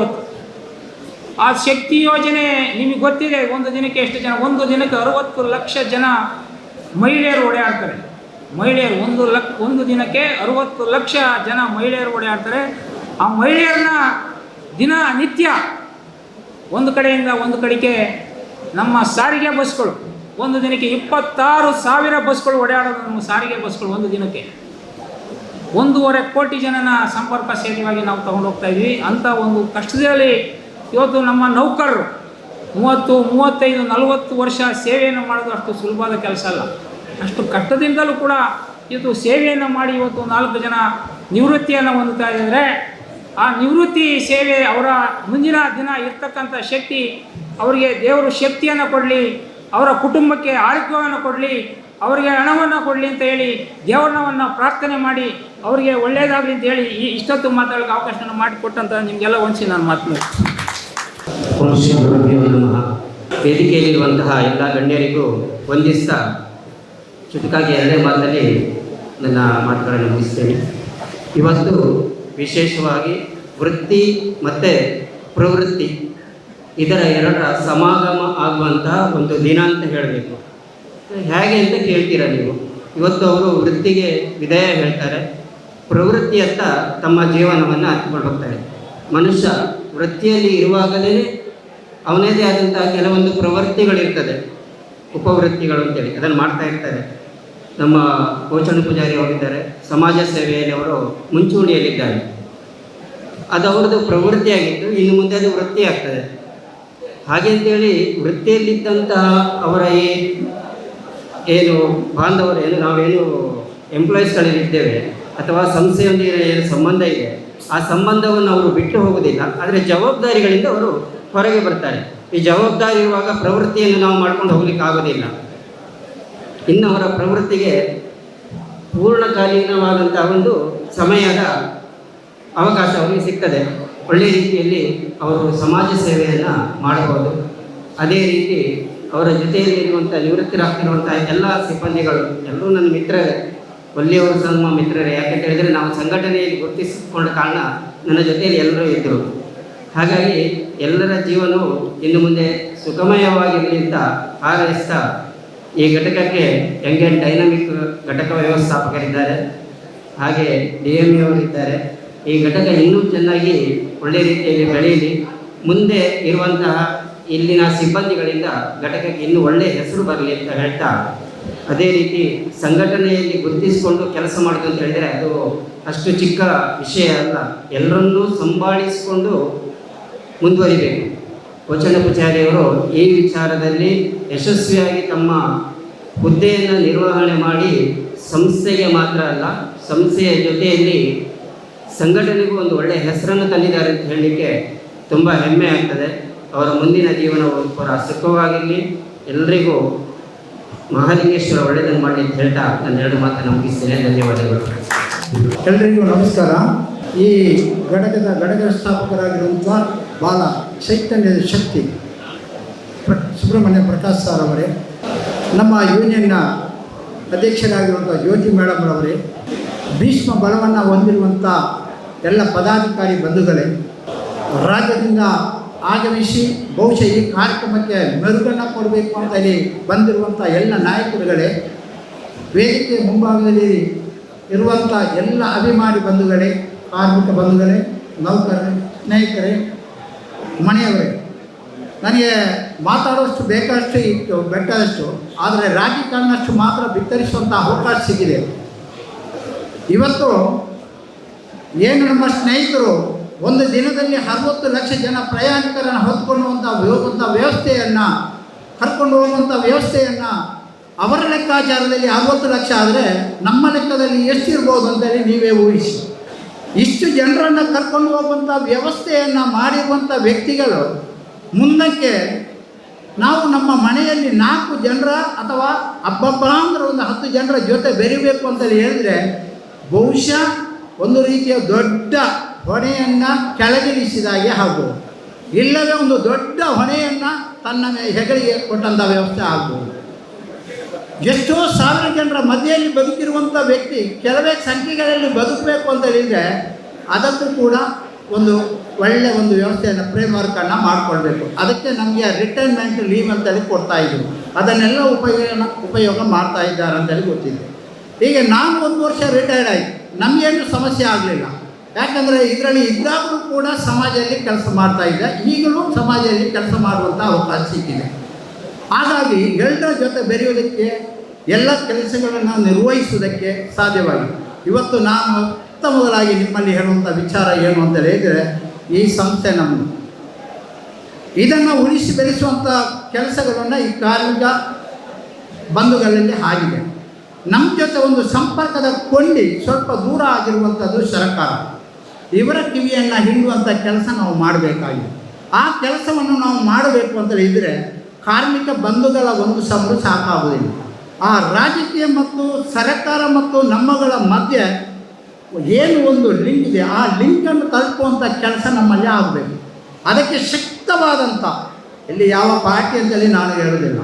ಆ ಶಕ್ತಿ ಯೋಜನೆ ನಿಮಗೆ ಗೊತ್ತಿದೆ, ಒಂದು ದಿನಕ್ಕೆ ಎಷ್ಟು ಜನ, ಒಂದು ದಿನಕ್ಕೆ 60 ಲಕ್ಷ ಜನ ಮಹಿಳೆಯರು ಓಡಾಡ್ತಾರೆ. ಮಹಿಳೆಯರು ಒಂದು ದಿನಕ್ಕೆ 60 ಲಕ್ಷ ಜನ ಮಹಿಳೆಯರು ಓಡಾಡ್ತಾರೆ. ಆ ಮಹಿಳೆಯರನ್ನ ನಿತ್ಯ ಒಂದು ಕಡೆಯಿಂದ ಒಂದು ಕಡೆಗೆ ನಮ್ಮ ಸಾರಿಗೆ ಬಸ್ಗಳು ಒಂದು ದಿನಕ್ಕೆ 26,000 ಬಸ್ಗಳು ಓಡಾಡೋದು. ನಮ್ಮ ಸಾರಿಗೆ ಬಸ್ಗಳು ಒಂದು ದಿನಕ್ಕೆ 1.5 ಕೋಟಿ ಜನನ ಸಂಪರ್ಕ ಸೇತುವೆಯಾಗಿ ನಾವು ತಗೊಂಡೋಗ್ತಾ ಇದ್ವಿ. ಅಂಥ ಒಂದು ಕಷ್ಟದಲ್ಲಿ ಇವತ್ತು ನಮ್ಮ ನೌಕರರು 30, 35, 40 ವರ್ಷ ಸೇವೆಯನ್ನು ಮಾಡೋದು ಅಷ್ಟು ಸುಲಭವಾದ ಕೆಲಸ ಅಲ್ಲ. ಅಷ್ಟು ಕಷ್ಟದಿಂದಲೂ ಕೂಡ ಇವತ್ತು ಸೇವೆಯನ್ನು ಮಾಡಿ ಇವತ್ತು 4 ಜನ ನಿವೃತ್ತಿಯನ್ನು ಹೊಂದುತ್ತಾ ಇದ್ದಾರೆ. ಆ ನಿವೃತ್ತಿ ಸೇವೆ ಅವರ ಮುಂದಿನ ದಿನ ಇರ್ತಕ್ಕಂಥ ಶಕ್ತಿ, ಅವರಿಗೆ ದೇವರು ಶಕ್ತಿಯನ್ನು ಕೊಡಲಿ, ಅವರ ಕುಟುಂಬಕ್ಕೆ ಆರೋಗ್ಯವನ್ನು ಕೊಡಲಿ, ಅವರಿಗೆ ಹಣವನ್ನು ಕೊಡಲಿ ಅಂತ ಹೇಳಿ ದೇವರನ್ನ ಪ್ರಾರ್ಥನೆ ಮಾಡಿ ಅವರಿಗೆ ಒಳ್ಳೆಯದಾಗಲಿ ಅಂತ ಹೇಳಿ ಇಷ್ಟೊತ್ತು ಮಾತಾಡೋಕ್ಕೆ ಅವಕಾಶವನ್ನು ಮಾಡಿಕೊಟ್ಟಂತ ನಿಮಗೆಲ್ಲ ಹೊಂದಿಸಿ ನಾನು ಮಾತನಾಡಿ. ವೇದಿಕೆಯಲ್ಲಿರುವಂತಹ ಎಲ್ಲ ಗಣ್ಯರಿಗೂ ವಂದಿಸ್ತಾ ಚುಟುಕಾಗಿ 2 ಮಾತಲ್ಲಿ ನನ್ನ ಮಾತುಗಳನ್ನು ಮುಗಿಸ್ತೇನೆ. ಇವತ್ತು ವಿಶೇಷವಾಗಿ ವೃತ್ತಿ ಮತ್ತು ಪ್ರವೃತ್ತಿ ಇದರ 2ರ ಸಮಾಗಮ ಆಗುವಂಥ ಒಂದು ದಿನ ಅಂತ ಹೇಳಬೇಕು. ಹೇಗೆ ಅಂತ ಕೇಳ್ತೀರ ನೀವು. ಇವತ್ತು ಅವರು ವೃತ್ತಿಗೆ ವಿದಾಯ ಹೇಳ್ತಾರೆ, ಪ್ರವೃತ್ತಿಯತ್ತ ತಮ್ಮ ಜೀವನವನ್ನು ಹಚ್ಚಿಕೊಂಡು ಹೋಗ್ತಾರೆ. ಮನುಷ್ಯ ವೃತ್ತಿಯಲ್ಲಿ ಇರುವಾಗಲೇ ಅವನದೇ ಆದಂಥ ಕೆಲವೊಂದು ಪ್ರವೃತ್ತಿಗಳಿರ್ತದೆ, ಉಪವೃತ್ತಿಗಳು ಅಂತೇಳಿ ಅದನ್ನು ಮಾಡ್ತಾ ಇರ್ತಾರೆ. ನಮ್ಮ ಕೋಚಣ ಪೂಜಾರಿ ಅವರಿದ್ದಾರೆ, ಸಮಾಜ ಸೇವೆಯಲ್ಲಿ ಅವರು ಮುಂಚೂಣಿಯಲ್ಲಿದ್ದಾರೆ. ಅದು ಅವ್ರದ್ದು ಪ್ರವೃತ್ತಿಯಾಗಿದ್ದು ಇನ್ನು ಮುಂದೆ ಅದು ವೃತ್ತಿ ಆಗ್ತದೆ. ಹಾಗೆ ಅಂತೇಳಿ ವೃತ್ತಿಯಲ್ಲಿದ್ದಂತಹ ಅವರ ಏನು ಬಾಂಧವರು ನಾವೇನು ಎಂಪ್ಲಾಯೀಸ್ಗಳೇನಿದ್ದೇವೆ ಅಥವಾ ಸಂಸ್ಥೆಯೊಂದಿಗೆ ಏನು ಸಂಬಂಧ ಇದೆ ಆ ಸಂಬಂಧವನ್ನು ಅವರು ಬಿಟ್ಟು ಹೋಗೋದಿಲ್ಲ. ಆದರೆ ಜವಾಬ್ದಾರಿಗಳಿಂದ ಅವರು ಹೊರಗೆ ಬರ್ತಾರೆ. ಈ ಜವಾಬ್ದಾರಿ ಇರುವಾಗ ಪ್ರವೃತ್ತಿಯನ್ನು ನಾವು ಮಾಡ್ಕೊಂಡು ಹೋಗ್ಲಿಕ್ಕೆ ಆಗೋದಿಲ್ಲ. ಇನ್ನು ಅವರ ಪ್ರವೃತ್ತಿಗೆ ಪೂರ್ಣಕಾಲೀನವಾದಂಥ ಒಂದು ಸಮಯದ ಅವಕಾಶ ಅವರಿಗೆ ಸಿಗ್ತದೆ. ಒಳ್ಳೆಯ ರೀತಿಯಲ್ಲಿ ಅವರು ಸಮಾಜ ಸೇವೆಯನ್ನು ಮಾಡಬಹುದು. ಅದೇ ರೀತಿ ಅವರ ಜೊತೆಯಲ್ಲಿರುವಂಥ ನಿವೃತ್ತರಾಗ್ತಿರುವಂಥ ಎಲ್ಲ ಸಿಬ್ಬಂದಿಗಳು ಎಲ್ಲರೂ ನನ್ನ ಮಿತ್ರರೇ, ಒಳ್ಳೆಯವರು ಸಹ ನಮ್ಮ ಮಿತ್ರರೇ. ಯಾಕೆಂತ ಹೇಳಿದರೆ ನಾವು ಸಂಘಟನೆಯಲ್ಲಿ ಗುರುತಿಸಿಕೊಂಡ ಕಾರಣ ನನ್ನ ಜೊತೆಯಲ್ಲಿ ಎಲ್ಲರೂ ಇದ್ದರು. ಹಾಗಾಗಿ ಎಲ್ಲರ ಜೀವನವು ಇನ್ನು ಮುಂದೆ ಸುಖಮಯವಾಗಿರಲಿ ಅಂತ ಹಾರೈಸ್ತಾ ಈ ಘಟಕಕ್ಕೆ ಯಂಗ್ ಆ್ಯಂಡ್ ಡೈನಮಿಕ್ ಘಟಕ ವ್ಯವಸ್ಥಾಪಕರಿದ್ದಾರೆ, ಹಾಗೆ DME ಅವರಿದ್ದಾರೆ, ಈ ಘಟಕ ಇನ್ನೂ ಚೆನ್ನಾಗಿ ಒಳ್ಳೆಯ ರೀತಿಯಲ್ಲಿ ಬೆಳೆಯಲಿ. ಮುಂದೆ ಇರುವಂತಹ ಇಲ್ಲಿನ ಸಿಬ್ಬಂದಿಗಳಿಂದ ಘಟಕಕ್ಕೆ ಇನ್ನೂ ಒಳ್ಳೆಯ ಹೆಸರು ಬರಲಿ ಅಂತ ಹೇಳ್ತಾ, ಅದೇ ರೀತಿ ಸಂಘಟನೆಯಲ್ಲಿ ಗುರುತಿಸಿಕೊಂಡು ಕೆಲಸ ಮಾಡೋದು ಅಂತ ಹೇಳಿದರೆ ಅದು ಅಷ್ಟು ಚಿಕ್ಕ ವಿಷಯ ಅಲ್ಲ. ಎಲ್ಲರನ್ನೂ ಸಂಭಾಳಿಸಿಕೊಂಡು ಮುಂದುವರಿಬೇಕು. ವಚನ ಪೂಜಾರಿಯವರು ಈ ವಿಚಾರದಲ್ಲಿ ಯಶಸ್ವಿಯಾಗಿ ತಮ್ಮ ಹುದ್ದೆಯನ್ನು ನಿರ್ವಹಣೆ ಮಾಡಿ ಸಂಸ್ಥೆಗೆ ಮಾತ್ರ ಅಲ್ಲ, ಸಂಸ್ಥೆಯ ಜೊತೆಯಲ್ಲಿ ಸಂಘಟನೆಗೂ ಒಂದು ಒಳ್ಳೆಯ ಹೆಸರನ್ನು ತಂದಿದ್ದಾರೆ ಅಂತ ಹೇಳಲಿಕ್ಕೆ ತುಂಬ ಹೆಮ್ಮೆ ಆಗ್ತದೆ. ಅವರ ಮುಂದಿನ ಜೀವನ ಪೂರ ಸುಖವಾಗಿರಲಿ. ಎಲ್ರಿಗೂ ಮಹಾಲಿಂಗೇಶ್ವರ ಒಳ್ಳೆಯದನ್ನು ಮಾಡಲಿ ಅಂತ ಹೇಳ್ತಾ ನಾನು 2 ಮಾತನ್ನು ಮುಗಿಸ್ತೇನೆ. ಧನ್ಯವಾದಗಳು. ಎಲ್ರಿಗೂ ನಮಸ್ಕಾರ. ಈ ಘಟಕ ಸ್ಥಾಪಕರಾಗಿರುವಂಥ ಬಾಲ ಚೈತನ್ಯದ ಶಕ್ತಿ ಸುಬ್ರಹ್ಮಣ್ಯ ಪ್ರಕಾಶ್ ಸರ್ ಅವರೇ, ನಮ್ಮ ಯೂನಿಯನ್ನ ಅಧ್ಯಕ್ಷರಾಗಿರುವಂಥ ಜ್ಯೋತಿ ಮೇಡಮ್ ಅವರೇ, ಭೀಷ್ಮ ಬಲವನ್ನು ಹೊಂದಿರುವಂಥ ಎಲ್ಲ ಪದಾಧಿಕಾರಿ ಬಂಧುಗಳೇ, ರಾಜ್ಯದಿಂದ ಆಗಮಿಸಿ ಬಹುಶಃ ಈ ಕಾರ್ಯಕ್ರಮಕ್ಕೆ ಮೆರುಗನ್ನು ಕೊಡಬೇಕು ಅಂತ ಇಲ್ಲಿ ಬಂದಿರುವಂಥ ಎಲ್ಲ ನಾಯಕರುಗಳೇ, ವೇದಿಕೆ ಮುಂಭಾಗದಲ್ಲಿ ಇರುವಂಥ ಎಲ್ಲ ಅಭಿಮಾನಿ ಬಂಧುಗಳೇ, ಕಾರ್ಮಿಕ ಬಂಧುಗಳೇ, ನೌಕರರೇ, ಸ್ನೇಹಿತರೇ, ಮನೆಯವರೇ, ನನಗೆ ಮಾತಾಡೋಷ್ಟು ಬೇಕಷ್ಟು ಇತ್ತು, ಬೆಟ್ಟದಷ್ಟು, ಆದರೆ ರಾಜಕಾರಣಷ್ಟು ಮಾತ್ರ ಬಿತ್ತರಿಸುವಂಥ ಅವಕಾಶ ಸಿಕ್ಕಿದೆ. ಇವತ್ತು ಏನು ನಮ್ಮ ಸ್ನೇಹಿತರು ಒಂದು ದಿನದಲ್ಲಿ 60 ಲಕ್ಷ ಜನ ಪ್ರಯಾಣಿಕರನ್ನು ಹೊತ್ಕೊಳ್ಳುವಂಥ ವ್ಯವಸ್ಥೆಯನ್ನು ಕರ್ಕೊಂಡು ಹೋಗುವಂಥ ವ್ಯವಸ್ಥೆಯನ್ನು ಅವರ ಲೆಕ್ಕಾಚಾರದಲ್ಲಿ 60 ಲಕ್ಷ ಆದರೆ ನಮ್ಮ ಲೆಕ್ಕದಲ್ಲಿ ಎಷ್ಟಿರ್ಬೋದು ಅಂತೇಳಿ ನೀವೇ ಊಹಿಸಿ. ಇಷ್ಟು ಜನರನ್ನು ಕರ್ಕೊಂಡು ಹೋಗುವಂಥ ವ್ಯವಸ್ಥೆಯನ್ನು ಮಾಡಿರುವಂಥ ವ್ಯಕ್ತಿಗಳು ಮುಂದಕ್ಕೆ ನಾವು ನಮ್ಮ ಮನೆಯಲ್ಲಿ 4 ಜನರ ಅಥವಾ ಹಬ್ಬಬ್ಬ ಅಂದರೆ ಒಂದು 10 ಜನರ ಜೊತೆ ಬೆರಿಬೇಕು ಅಂತೇಳಿ ಹೇಳಿದ್ರೆ ಬಹುಶಃ ಒಂದು ರೀತಿಯ ದೊಡ್ಡ ಹೊಣೆಯನ್ನು ಕೆಳಗಿಳಿಸಿದಾಗೆ ಆಗ್ಬೋದು, ಇಲ್ಲವೇ ಒಂದು ದೊಡ್ಡ ಹೊಣೆಯನ್ನು ತನ್ನ ಹೆಗಲಿಗೆ ಕೊಟ್ಟಂಥ ವ್ಯವಸ್ಥೆ ಆಗ್ಬೋದು. ಎಷ್ಟೋ ಸಾವಿರ ಜನರ ಮಧ್ಯೆಯಲ್ಲಿ ಬದುಕಿರುವಂಥ ವ್ಯಕ್ತಿ ಕೆಲವೇ ಸಂಖ್ಯೆಗಳಲ್ಲಿ ಬದುಕಬೇಕು ಅಂತ ಹೇಳಿದರೆ ಅದಕ್ಕೂ ಕೂಡ ಒಂದು ಒಳ್ಳೆಯ ಒಂದು ವ್ಯವಸ್ಥೆಯನ್ನು ಫ್ರೇಮ್ವರ್ಕನ್ನು ಮಾಡಿಕೊಳ್ಬೇಕು. ಅದಕ್ಕೆ ನಮಗೆ ರಿಟೈರ್ಮೆಂಟ್ ಲೀವ್ ಅಂತೇಳಿ ಕೊಡ್ತಾಯಿದ್ರು, ಅದನ್ನೆಲ್ಲ ಉಪಯೋಗ ಮಾಡ್ತಾ ಇದ್ದಾರೆ ಅಂತೇಳಿ ಗೊತ್ತಿದೆ. ಈಗ ನಾನು 1 ವರ್ಷ ರಿಟೈರ್ಡ್ ಆಯಿತು, ನಮಗೇನು ಸಮಸ್ಯೆ ಆಗಲಿಲ್ಲ. ಯಾಕಂದರೆ ಇದರಲ್ಲಿ ಇದ್ದಾಗಲೂ ಕೂಡ ಸಮಾಜದಲ್ಲಿ ಕೆಲಸ ಮಾಡ್ತಾಯಿದ್ದೆ, ಈಗಲೂ ಸಮಾಜದಲ್ಲಿ ಕೆಲಸ ಮಾಡುವಂಥ ಅವಕಾಶ ಸಿಕ್ಕಿದೆ. ಹಾಗಾಗಿ ಎಲ್ಲರ ಜೊತೆ ಬೆರೆಯೋದಕ್ಕೆ, ಎಲ್ಲ ಕೆಲಸಗಳನ್ನು ನಿರ್ವಹಿಸುವುದಕ್ಕೆ ಸಾಧ್ಯವಾಗಿದೆ. ಇವತ್ತು ನಾನು ಮೊದಲಾಗಿ ನಿಮ್ಮಲ್ಲಿ ಹೇಳುವಂಥ ವಿಚಾರ ಏನು ಅಂತ ಹೇಳಿದರೆ, ಈ ಸಂಸ್ಥೆ ನಮ್ಮದು, ಇದನ್ನು ಉಳಿಸಿ ಬೆಳೆಸುವಂಥ ಕೆಲಸಗಳನ್ನು ಈ ಕಾರ್ಮಿಕ ಬಂಧುಗಳಲ್ಲಿ ಆಗಿದೆ. ನಮ್ಮ ಜೊತೆ ಒಂದು ಸಂಪರ್ಕದ ಕೊಂಡಿ ಸ್ವಲ್ಪ ದೂರ ಆಗಿರುವಂಥದ್ದು ಸರ್ಕಾರ. ಇವರ ಕಿವಿಯನ್ನು ಹಿಂಡುವಂಥ ಕೆಲಸ ನಾವು ಮಾಡಬೇಕಾಗಿದೆ. ಆ ಕೆಲಸವನ್ನು ನಾವು ಮಾಡಬೇಕು ಅಂತ ಹೇಳಿದರೆ ಕಾರ್ಮಿಕ ಬಂಧುಗಳ ಒಂದು ಸಮರು ಸಾಕಾಗುವುದಿಲ್ಲ. ಆ ರಾಜಕೀಯ ಮತ್ತು ಸರ್ಕಾರ ಮತ್ತು ನಮ್ಮಗಳ ಮಧ್ಯೆ ಏನು ಒಂದು ಲಿಂಕ್ ಇದೆ, ಆ ಲಿಂಕನ್ನು ತಲುಪುವಂಥ ಕೆಲಸ ನಮ್ಮಲ್ಲಿ ಆಗಬೇಕು. ಅದಕ್ಕೆ ಶಕ್ತವಾದಂಥ, ಇಲ್ಲಿ ಯಾವ ಪಾರ್ಟಿ ಅಂತೇಳಿ ನಾನು ಹೇಳೋದಿಲ್ಲ,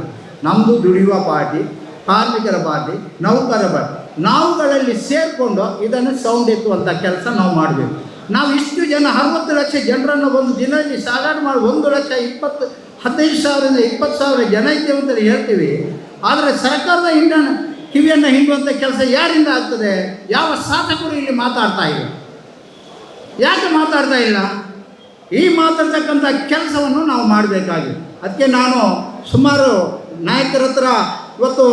ನಮ್ಮದು ದುಡಿಯುವ ಪಾರ್ಟಿ, ಕಾರ್ಮಿಕರ ಪಾರ್ಟಿ, ನೌಕರ ಪಾರ್ಟಿ, ನಾವುಗಳಲ್ಲಿ ಸೇರಿಕೊಂಡು ಇದನ್ನು ಸೌಂಡ್ ಎತ್ತುವಂಥ ಕೆಲಸ ನಾವು ಮಾಡಬೇಕು. ನಾವು ಇಷ್ಟು ಜನ 60 ಲಕ್ಷ ಜನರನ್ನು ಒಂದು ದಿನದಲ್ಲಿ ಸಾಗಾಟ ಮಾಡಿ 1,15,000 20,000 ಜನ ಇದ್ದೇವೆ ಅಂತೇಳಿ ಹೇಳ್ತೀವಿ. ಆದರೆ ಸರ್ಕಾರದ ಕಿವಿಯನ್ನು ಹಿಂಡುವಂಥ ಕೆಲಸ ಯಾರಿಂದ ಆಗ್ತದೆ? ಯಾವ ಶಾಸಕರು ಇಲ್ಲಿ ಮಾತಾಡ್ತಾ ಇಲ್ಲ. ಯಾಕೆ ಮಾತಾಡ್ತಾ ಇಲ್ಲ? ಈ ಮಾತಾಡ್ತಕ್ಕಂಥ ಕೆಲಸವನ್ನು ನಾವು ಮಾಡಬೇಕಾಗಿದೆ. ಅದಕ್ಕೆ ನಾನು ಸುಮಾರು ನಾಯಕರ ಹತ್ರ ಇವತ್ತು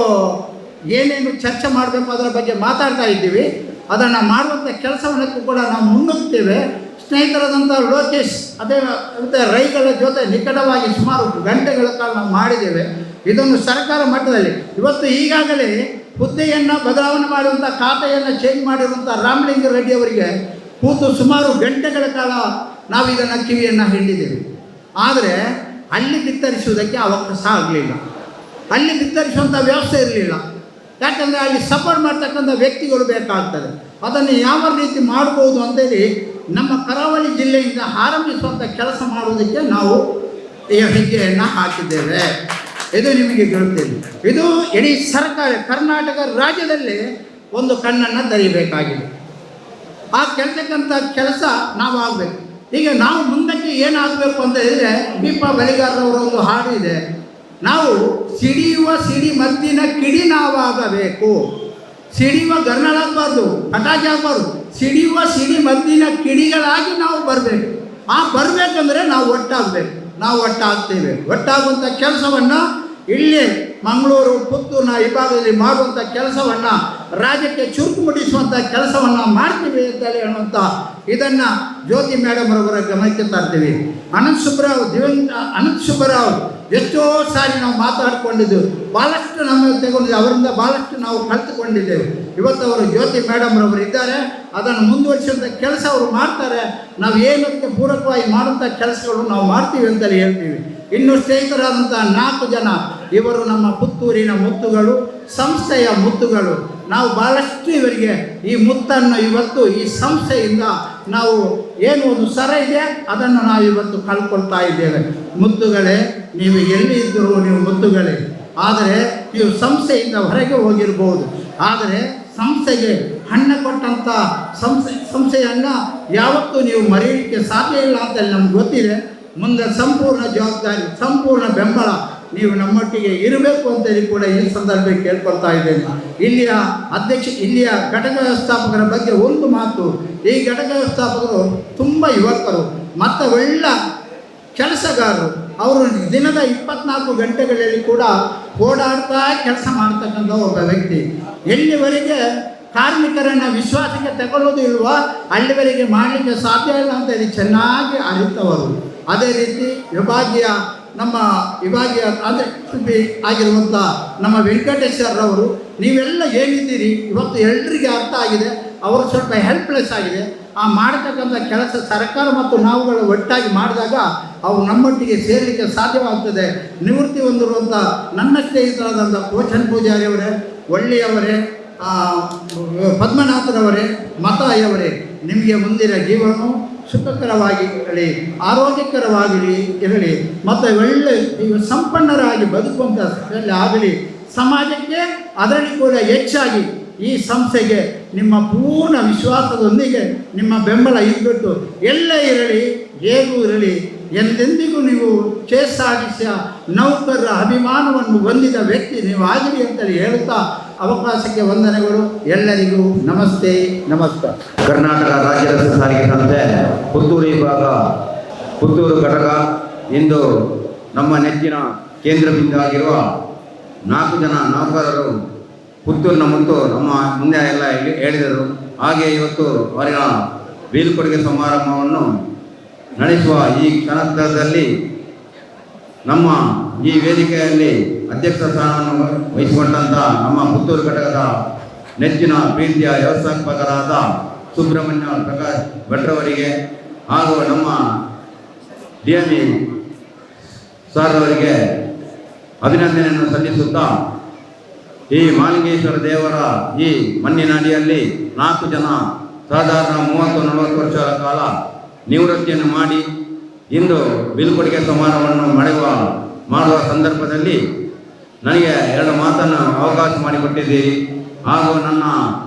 ಏನೇನು ಚರ್ಚೆ ಮಾಡಬೇಕು ಅದರ ಬಗ್ಗೆ ಮಾತಾಡ್ತಾ ಇದ್ದೀವಿ. ಅದನ್ನು ಮಾಡುವಂಥ ಕೆಲಸವನ್ನು ಕೂಡ ನಾವು ಮುನ್ನುಗ್ತೇವೆ. ಸ್ನೇಹಿತರಾದಂಥ ಲೋಕೇಶ್ ಅದೇ ಮತ್ತು ರೈಗಳ ಜೊತೆ ನಿಕಟವಾಗಿ ಸುಮಾರು ಗಂಟೆಗಳ ಕಾಲ ನಾವು ಮಾಡಿದ್ದೇವೆ. ಇದನ್ನು ಸರ್ಕಾರ ಮಟ್ಟದಲ್ಲಿ ಇವತ್ತು ಈಗಾಗಲೇ ಹುದ್ದೆಯನ್ನು ಬದಲಾವಣೆ ಮಾಡುವಂಥ ಖಾತೆಯನ್ನು ಚೇಂಜ್ ಮಾಡಿರುವಂಥ ರಾಮಲಿಂಗ ರೆಡ್ಡಿ ಅವರಿಗೆ ಕೂತು ಸುಮಾರು ಗಂಟೆಗಳ ಕಾಲ ನಾವು ಇದನ್ನು ಕಿವಿಯನ್ನು ಹಿಂಡಿದ್ದೇವೆ. ಆದರೆ ಅಲ್ಲಿ ಬಿತ್ತರಿಸುವುದಕ್ಕೆ ಅವಕಾಶ ಆಗಲಿಲ್ಲ, ಅಲ್ಲಿ ಬಿತ್ತರಿಸುವಂಥ ವ್ಯವಸ್ಥೆ ಇರಲಿಲ್ಲ. ಯಾಕಂದರೆ ಅಲ್ಲಿ ಸಪೋರ್ಟ್ ಮಾಡ್ತಕ್ಕಂಥ ವ್ಯಕ್ತಿಗಳು ಬೇಕಾಗ್ತದೆ. ಅದನ್ನು ಯಾವ ರೀತಿ ಮಾಡ್ಬೋದು ಅಂತೇಳಿ ನಮ್ಮ ಕರಾವಳಿ ಜಿಲ್ಲೆಯಿಂದ ಆರಂಭಿಸುವಂಥ ಕೆಲಸ ಮಾಡುವುದಕ್ಕೆ ನಾವು ಈ ಹೆಜ್ಜೆಯನ್ನು ಹಾಕಿದ್ದೇವೆ. ಇದು ನಿಮಗೆ ಗೊತ್ತಿದೆ. ಇದು ಇಡೀ ಸರ್ಕಾರ ಕರ್ನಾಟಕ ರಾಜ್ಯದಲ್ಲಿ ಒಂದು ಕಣ್ಣನ್ನು ತೆರೀಬೇಕಾಗಿದೆ. ಆ ಕೆಲಸ ನಾವು ಆಗಬೇಕು. ಈಗ ನಾವು ಮುಂದಕ್ಕೆ ಏನಾಗಬೇಕು ಅಂತ ಹೇಳಿದರೆ, ದೀಪ ಬಳಿಗಾರರವರ ಒಂದು ಹಾಡು ಇದೆ, ನಾವು ಸಿಡಿಯುವ ಸಿಡಿ ಮದ್ದಿನ ಕಿಡಿ ನಾವಾಗಬೇಕು. ಸಿಡಿಯುವ ಗರ್ನಳಾಗಬಾರ್ದು, ಪಟಾಕಿ ಆಗಬಾರ್ದು, ಸಿಡಿಯುವ ಸಿಡಿಮದ್ದಿನ ಕಿಡಿಗಳಾಗಿ ನಾವು ಬರಬೇಕು. ಬರಬೇಕಂದ್ರೆ ನಾವು ಒಟ್ಟಾಗಬೇಕು. ನಾವು ಒಟ್ಟಾಗ್ತೇವೆ. ಒಟ್ಟಾಗುವಂಥ ಕೆಲಸವನ್ನು ಇಲ್ಲಿ ಮಂಗಳೂರು, ಪುತ್ತೂರಿನ ಈ ಭಾಗದಲ್ಲಿ ಮಾಡುವಂಥ ಕೆಲಸವನ್ನು, ರಾಜ್ಯಕ್ಕೆ ಚುರುಕು ಮುಟ್ಟಿಸುವಂಥ ಕೆಲಸವನ್ನು ಮಾಡ್ತೀವಿ ಅಂತೇಳಿ ಹೇಳುವಂಥ ಇದನ್ನು ಜ್ಯೋತಿ ಮೇಡಮ್ರವರ ಗಮನಕ್ಕೆ ತರ್ತೀವಿ. ಅನಂತ ಸುಬ್ಬರಾವ್ ಎಷ್ಟೋ ಸಾರಿ ನಾವು ಮಾತಾಡಿಕೊಂಡಿದ್ದೆವು, ಭಾಳಷ್ಟು ನಮ್ಮ ತಗೊಂಡಿದ್ದೇವೆ, ಅವರಿಂದ ಭಾಳಷ್ಟು ನಾವು ಕಲಿತುಕೊಂಡಿದ್ದೇವೆ. ಇವತ್ತು ಅವರು ಜ್ಯೋತಿ ಮೇಡಮ್ರವರು ಇದ್ದಾರೆ, ಅದನ್ನು ಮುಂದುವರಿಸುವಂಥ ಕೆಲಸ ಅವರು ಮಾಡ್ತಾರೆ. ನಾವು ಏನಕ್ಕೆ ಪೂರಕವಾಗಿ ಮಾಡುವಂಥ ಕೆಲಸಗಳು ನಾವು ಮಾಡ್ತೀವಿ ಅಂತೇಳಿ ಹೇಳ್ತೀವಿ. ಇನ್ನು ಸ್ನೇಹಿತರಾದಂಥ 4 ಜನ ಇವರು ನಮ್ಮ ಪುತ್ತೂರಿನ ಮುತ್ತುಗಳು, ಸಂಸ್ಥೆಯ ಮುತ್ತುಗಳು. ನಾವು ಭಾಳಷ್ಟು ಇವರಿಗೆ ಈ ಮುತ್ತನ್ನು ಇವತ್ತು ಈ ಸಂಸ್ಥೆಯಿಂದ ನಾವು ಏನು ಒಂದು ಸರ ಇದೆ ಅದನ್ನು ನಾವು ಇವತ್ತು ಕಳ್ಕೊಳ್ತಾ ಇದ್ದೇವೆ. ಮುತ್ತುಗಳೇ, ನೀವು ಎಲ್ಲಿ ಇದ್ದರೂ ನೀವು ಮುತ್ತುಗಳೇ. ಆದರೆ ನೀವು ಸಂಸ್ಥೆಯಿಂದ ಹೊರಗೆ ಹೋಗಿರ್ಬೋದು, ಆದರೆ ಸಂಸ್ಥೆಗೆ ಹಣ್ಣು ಕೊಟ್ಟಂಥ ಸಂಸ್ಥೆಯನ್ನು ಯಾವತ್ತೂ ನೀವು ಮರೆಯಲಿಕ್ಕೆ ಸಾಧ್ಯ ಇಲ್ಲ ಅಂತ ನಮ್ಗೆ ಗೊತ್ತಿದೆ. ಮುಂದೆ ಸಂಪೂರ್ಣ ಜವಾಬ್ದಾರಿ, ಸಂಪೂರ್ಣ ಬೆಂಬಲ ನೀವು ನಮ್ಮೊಟ್ಟಿಗೆ ಇರಬೇಕು ಅಂತೇಳಿ ಕೂಡ ಈ ಸಂದರ್ಭಕ್ಕೆ ಕೇಳ್ಕೊಳ್ತಾ ಇದ್ದೇನೆ. ಇಲ್ಲಿಯ ಘಟಕ ವ್ಯವಸ್ಥಾಪಕರ ಬಗ್ಗೆ ಒಂದು ಮಾತು. ಈ ಘಟಕ ವ್ಯವಸ್ಥಾಪಕರು ತುಂಬ ಯುವಕರು ಮತ್ತು ಒಳ್ಳೆ ಕೆಲಸಗಾರರು. ಅವರು ದಿನದ 24 ಗಂಟೆಗಳಲ್ಲಿ ಕೂಡ ಓಡಾಡ್ತಾ ಕೆಲಸ ಮಾಡ್ತಕ್ಕಂಥ ಒಬ್ಬ ವ್ಯಕ್ತಿ. ಎಲ್ಲಿವರೆಗೆ ಕಾರ್ಮಿಕರನ್ನು ವಿಶ್ವಾಸಕ್ಕೆ ತಗೊಳ್ಳೋದು ಇಲ್ವೋ ಅಲ್ಲಿವರೆಗೆ ಮಾಡಲಿಕ್ಕೆ ಸಾಧ್ಯ ಇಲ್ಲ ಅಂತೇಳಿ ಚೆನ್ನಾಗಿ ಅರಿತವರು. ಅದೇ ರೀತಿ ನಮ್ಮ ವಿಭಾಗೀಯ ಆಗಿರುವಂಥ ನಮ್ಮ ವೆಂಕಟೇಶ್ವರರವರು, ನೀವೆಲ್ಲ ಏನಿದ್ದೀರಿ ಇವತ್ತು ಎಲ್ರಿಗೆ ಅರ್ಥ ಆಗಿದೆ. ಅವರು ಸ್ವಲ್ಪ ಹೆಲ್ಪ್ಲೆಸ್ ಆಗಿದೆ. ಮಾಡತಕ್ಕಂಥ ಕೆಲಸ ಸರ್ಕಾರ ಮತ್ತು ನಾವುಗಳು ಒಟ್ಟಾಗಿ ಮಾಡಿದಾಗ ಅವು ನಮ್ಮೊಟ್ಟಿಗೆ ಸೇರಲಿಕ್ಕೆ ಸಾಧ್ಯವಾಗ್ತದೆ. ನಿವೃತ್ತಿ ಹೊಂದಿರುವಂಥ ನನ್ನ ಸ್ನೇಹಿತರಾದಂಥ ಕೋಚನ್ ಪೂಜಾರಿಯವರೇ, ಒಳ್ಳೆಯವರೇ, ಪದ್ಮನಾಥರವರೇ, ಮತಾಯವರೇ, ನಿಮಗೆ ಮುಂದಿನ ಜೀವನ ಸುಖಕರವಾಗಿ ಇರಲಿ, ಆರೋಗ್ಯಕರವಾಗಿ ಇರಲಿ ಮತ್ತು ಒಳ್ಳೆ ಸಂಪನ್ನರಾಗಿ ಬದುಕುವಂಥ ಆಗಲಿ. ಸಮಾಜಕ್ಕೆ ಅದರಲ್ಲಿ ಕೂಡ ಹೆಚ್ಚಾಗಿ ಈ ಸಂಸ್ಥೆಗೆ ನಿಮ್ಮ ಪೂರ್ಣ ವಿಶ್ವಾಸದೊಂದಿಗೆ ನಿಮ್ಮ ಬೆಂಬಲ ಇದ್ಬಿಟ್ಟು ಎಲ್ಲೇ ಇರಲಿ, ಹೇಗೂ ಇರಲಿ, ಎಂದೆಂದಿಗೂ ನೀವು ಕೆಎಸ್ಆರ್ಟಿಸಿಯ ನೌಕರರ ಅಭಿಮಾನವನ್ನು ಹೊಂದಿದ ವ್ಯಕ್ತಿ ನೀವು ಆಗಿರಿ ಅಂತೇಳಿ ಹೇಳುತ್ತಾ ಅವಕಾಶಕ್ಕೆ ವಂದನೆಗಳು. ಎಲ್ಲರಿಗೂ ನಮಸ್ತೆ, ನಮಸ್ಕಾರ. ಕರ್ನಾಟಕ ರಾಜ್ಯ ರಸ್ತೆ ಸಾರಿಗೆ ಸಂಸ್ಥೆ ಪುತ್ತೂರು ವಿಭಾಗ, ಪುತ್ತೂರು ಘಟಕ ಇಂದು ನಮ್ಮ ನೆಚ್ಚಿನ ಕೇಂದ್ರ ಬಿಂದು ಆಗಿರುವ 4 ಜನ ನೌಕರರು ಪುತ್ತೂರಿನ ಮತ್ತು ನಮ್ಮ ಮುಂದೆ ಎಲ್ಲ ಹೇಳಿದರು. ಹಾಗೆ ಇವತ್ತು ಅವರ ಬೀಳ್ಕೊಡುಗೆ ಸಮಾರಂಭವನ್ನು ನಡೆಸುವ ಈ ಕ್ಷಣದಲ್ಲಿ ನಮ್ಮ ಈ ವೇದಿಕೆಯಲ್ಲಿ ಅಧ್ಯಕ್ಷ ಸ್ಥಾನವನ್ನು ವಹಿಸಿಕೊಂಡಂಥ ನಮ್ಮ ಪುತ್ತೂರು ಘಟಕದ ನೆಚ್ಚಿನ ಪ್ರೀತಿಯ ವ್ಯವಸ್ಥಾಪಕರಾದ ಸುಬ್ರಹ್ಮಣ್ಯ ಪ್ರಕಾಶ್ ಭಟ್ರವರಿಗೆ ಹಾಗೂ ನಮ್ಮ DME ಸರ್ ಅವರಿಗೆ ಅಭಿನಂದನೆಯನ್ನು ಸಲ್ಲಿಸುತ್ತಾ, ಈ ಮಾಲಿಂಗೇಶ್ವರ ದೇವರ ಈ ಮಣ್ಣಿನ ಅಡಿಯಲ್ಲಿ 4 ಜನ ಸಾಧಾರಣ 30-40 ವರ್ಷಗಳ ಕಾಲ ನಿವೃತ್ತಿಯನ್ನು ಮಾಡಿ ಇಂದು ಬೀಳ್ಕೊಡುಗೆ ಸಮಾರಂಭವನ್ನು ಮಾಡುವ ಸಂದರ್ಭದಲ್ಲಿ ನನಗೆ 2 ಮಾತನ್ನು ಅವಕಾಶ ಮಾಡಿಕೊಟ್ಟಿದ್ದೀರಿ. ಹಾಗೂ ನನ್ನ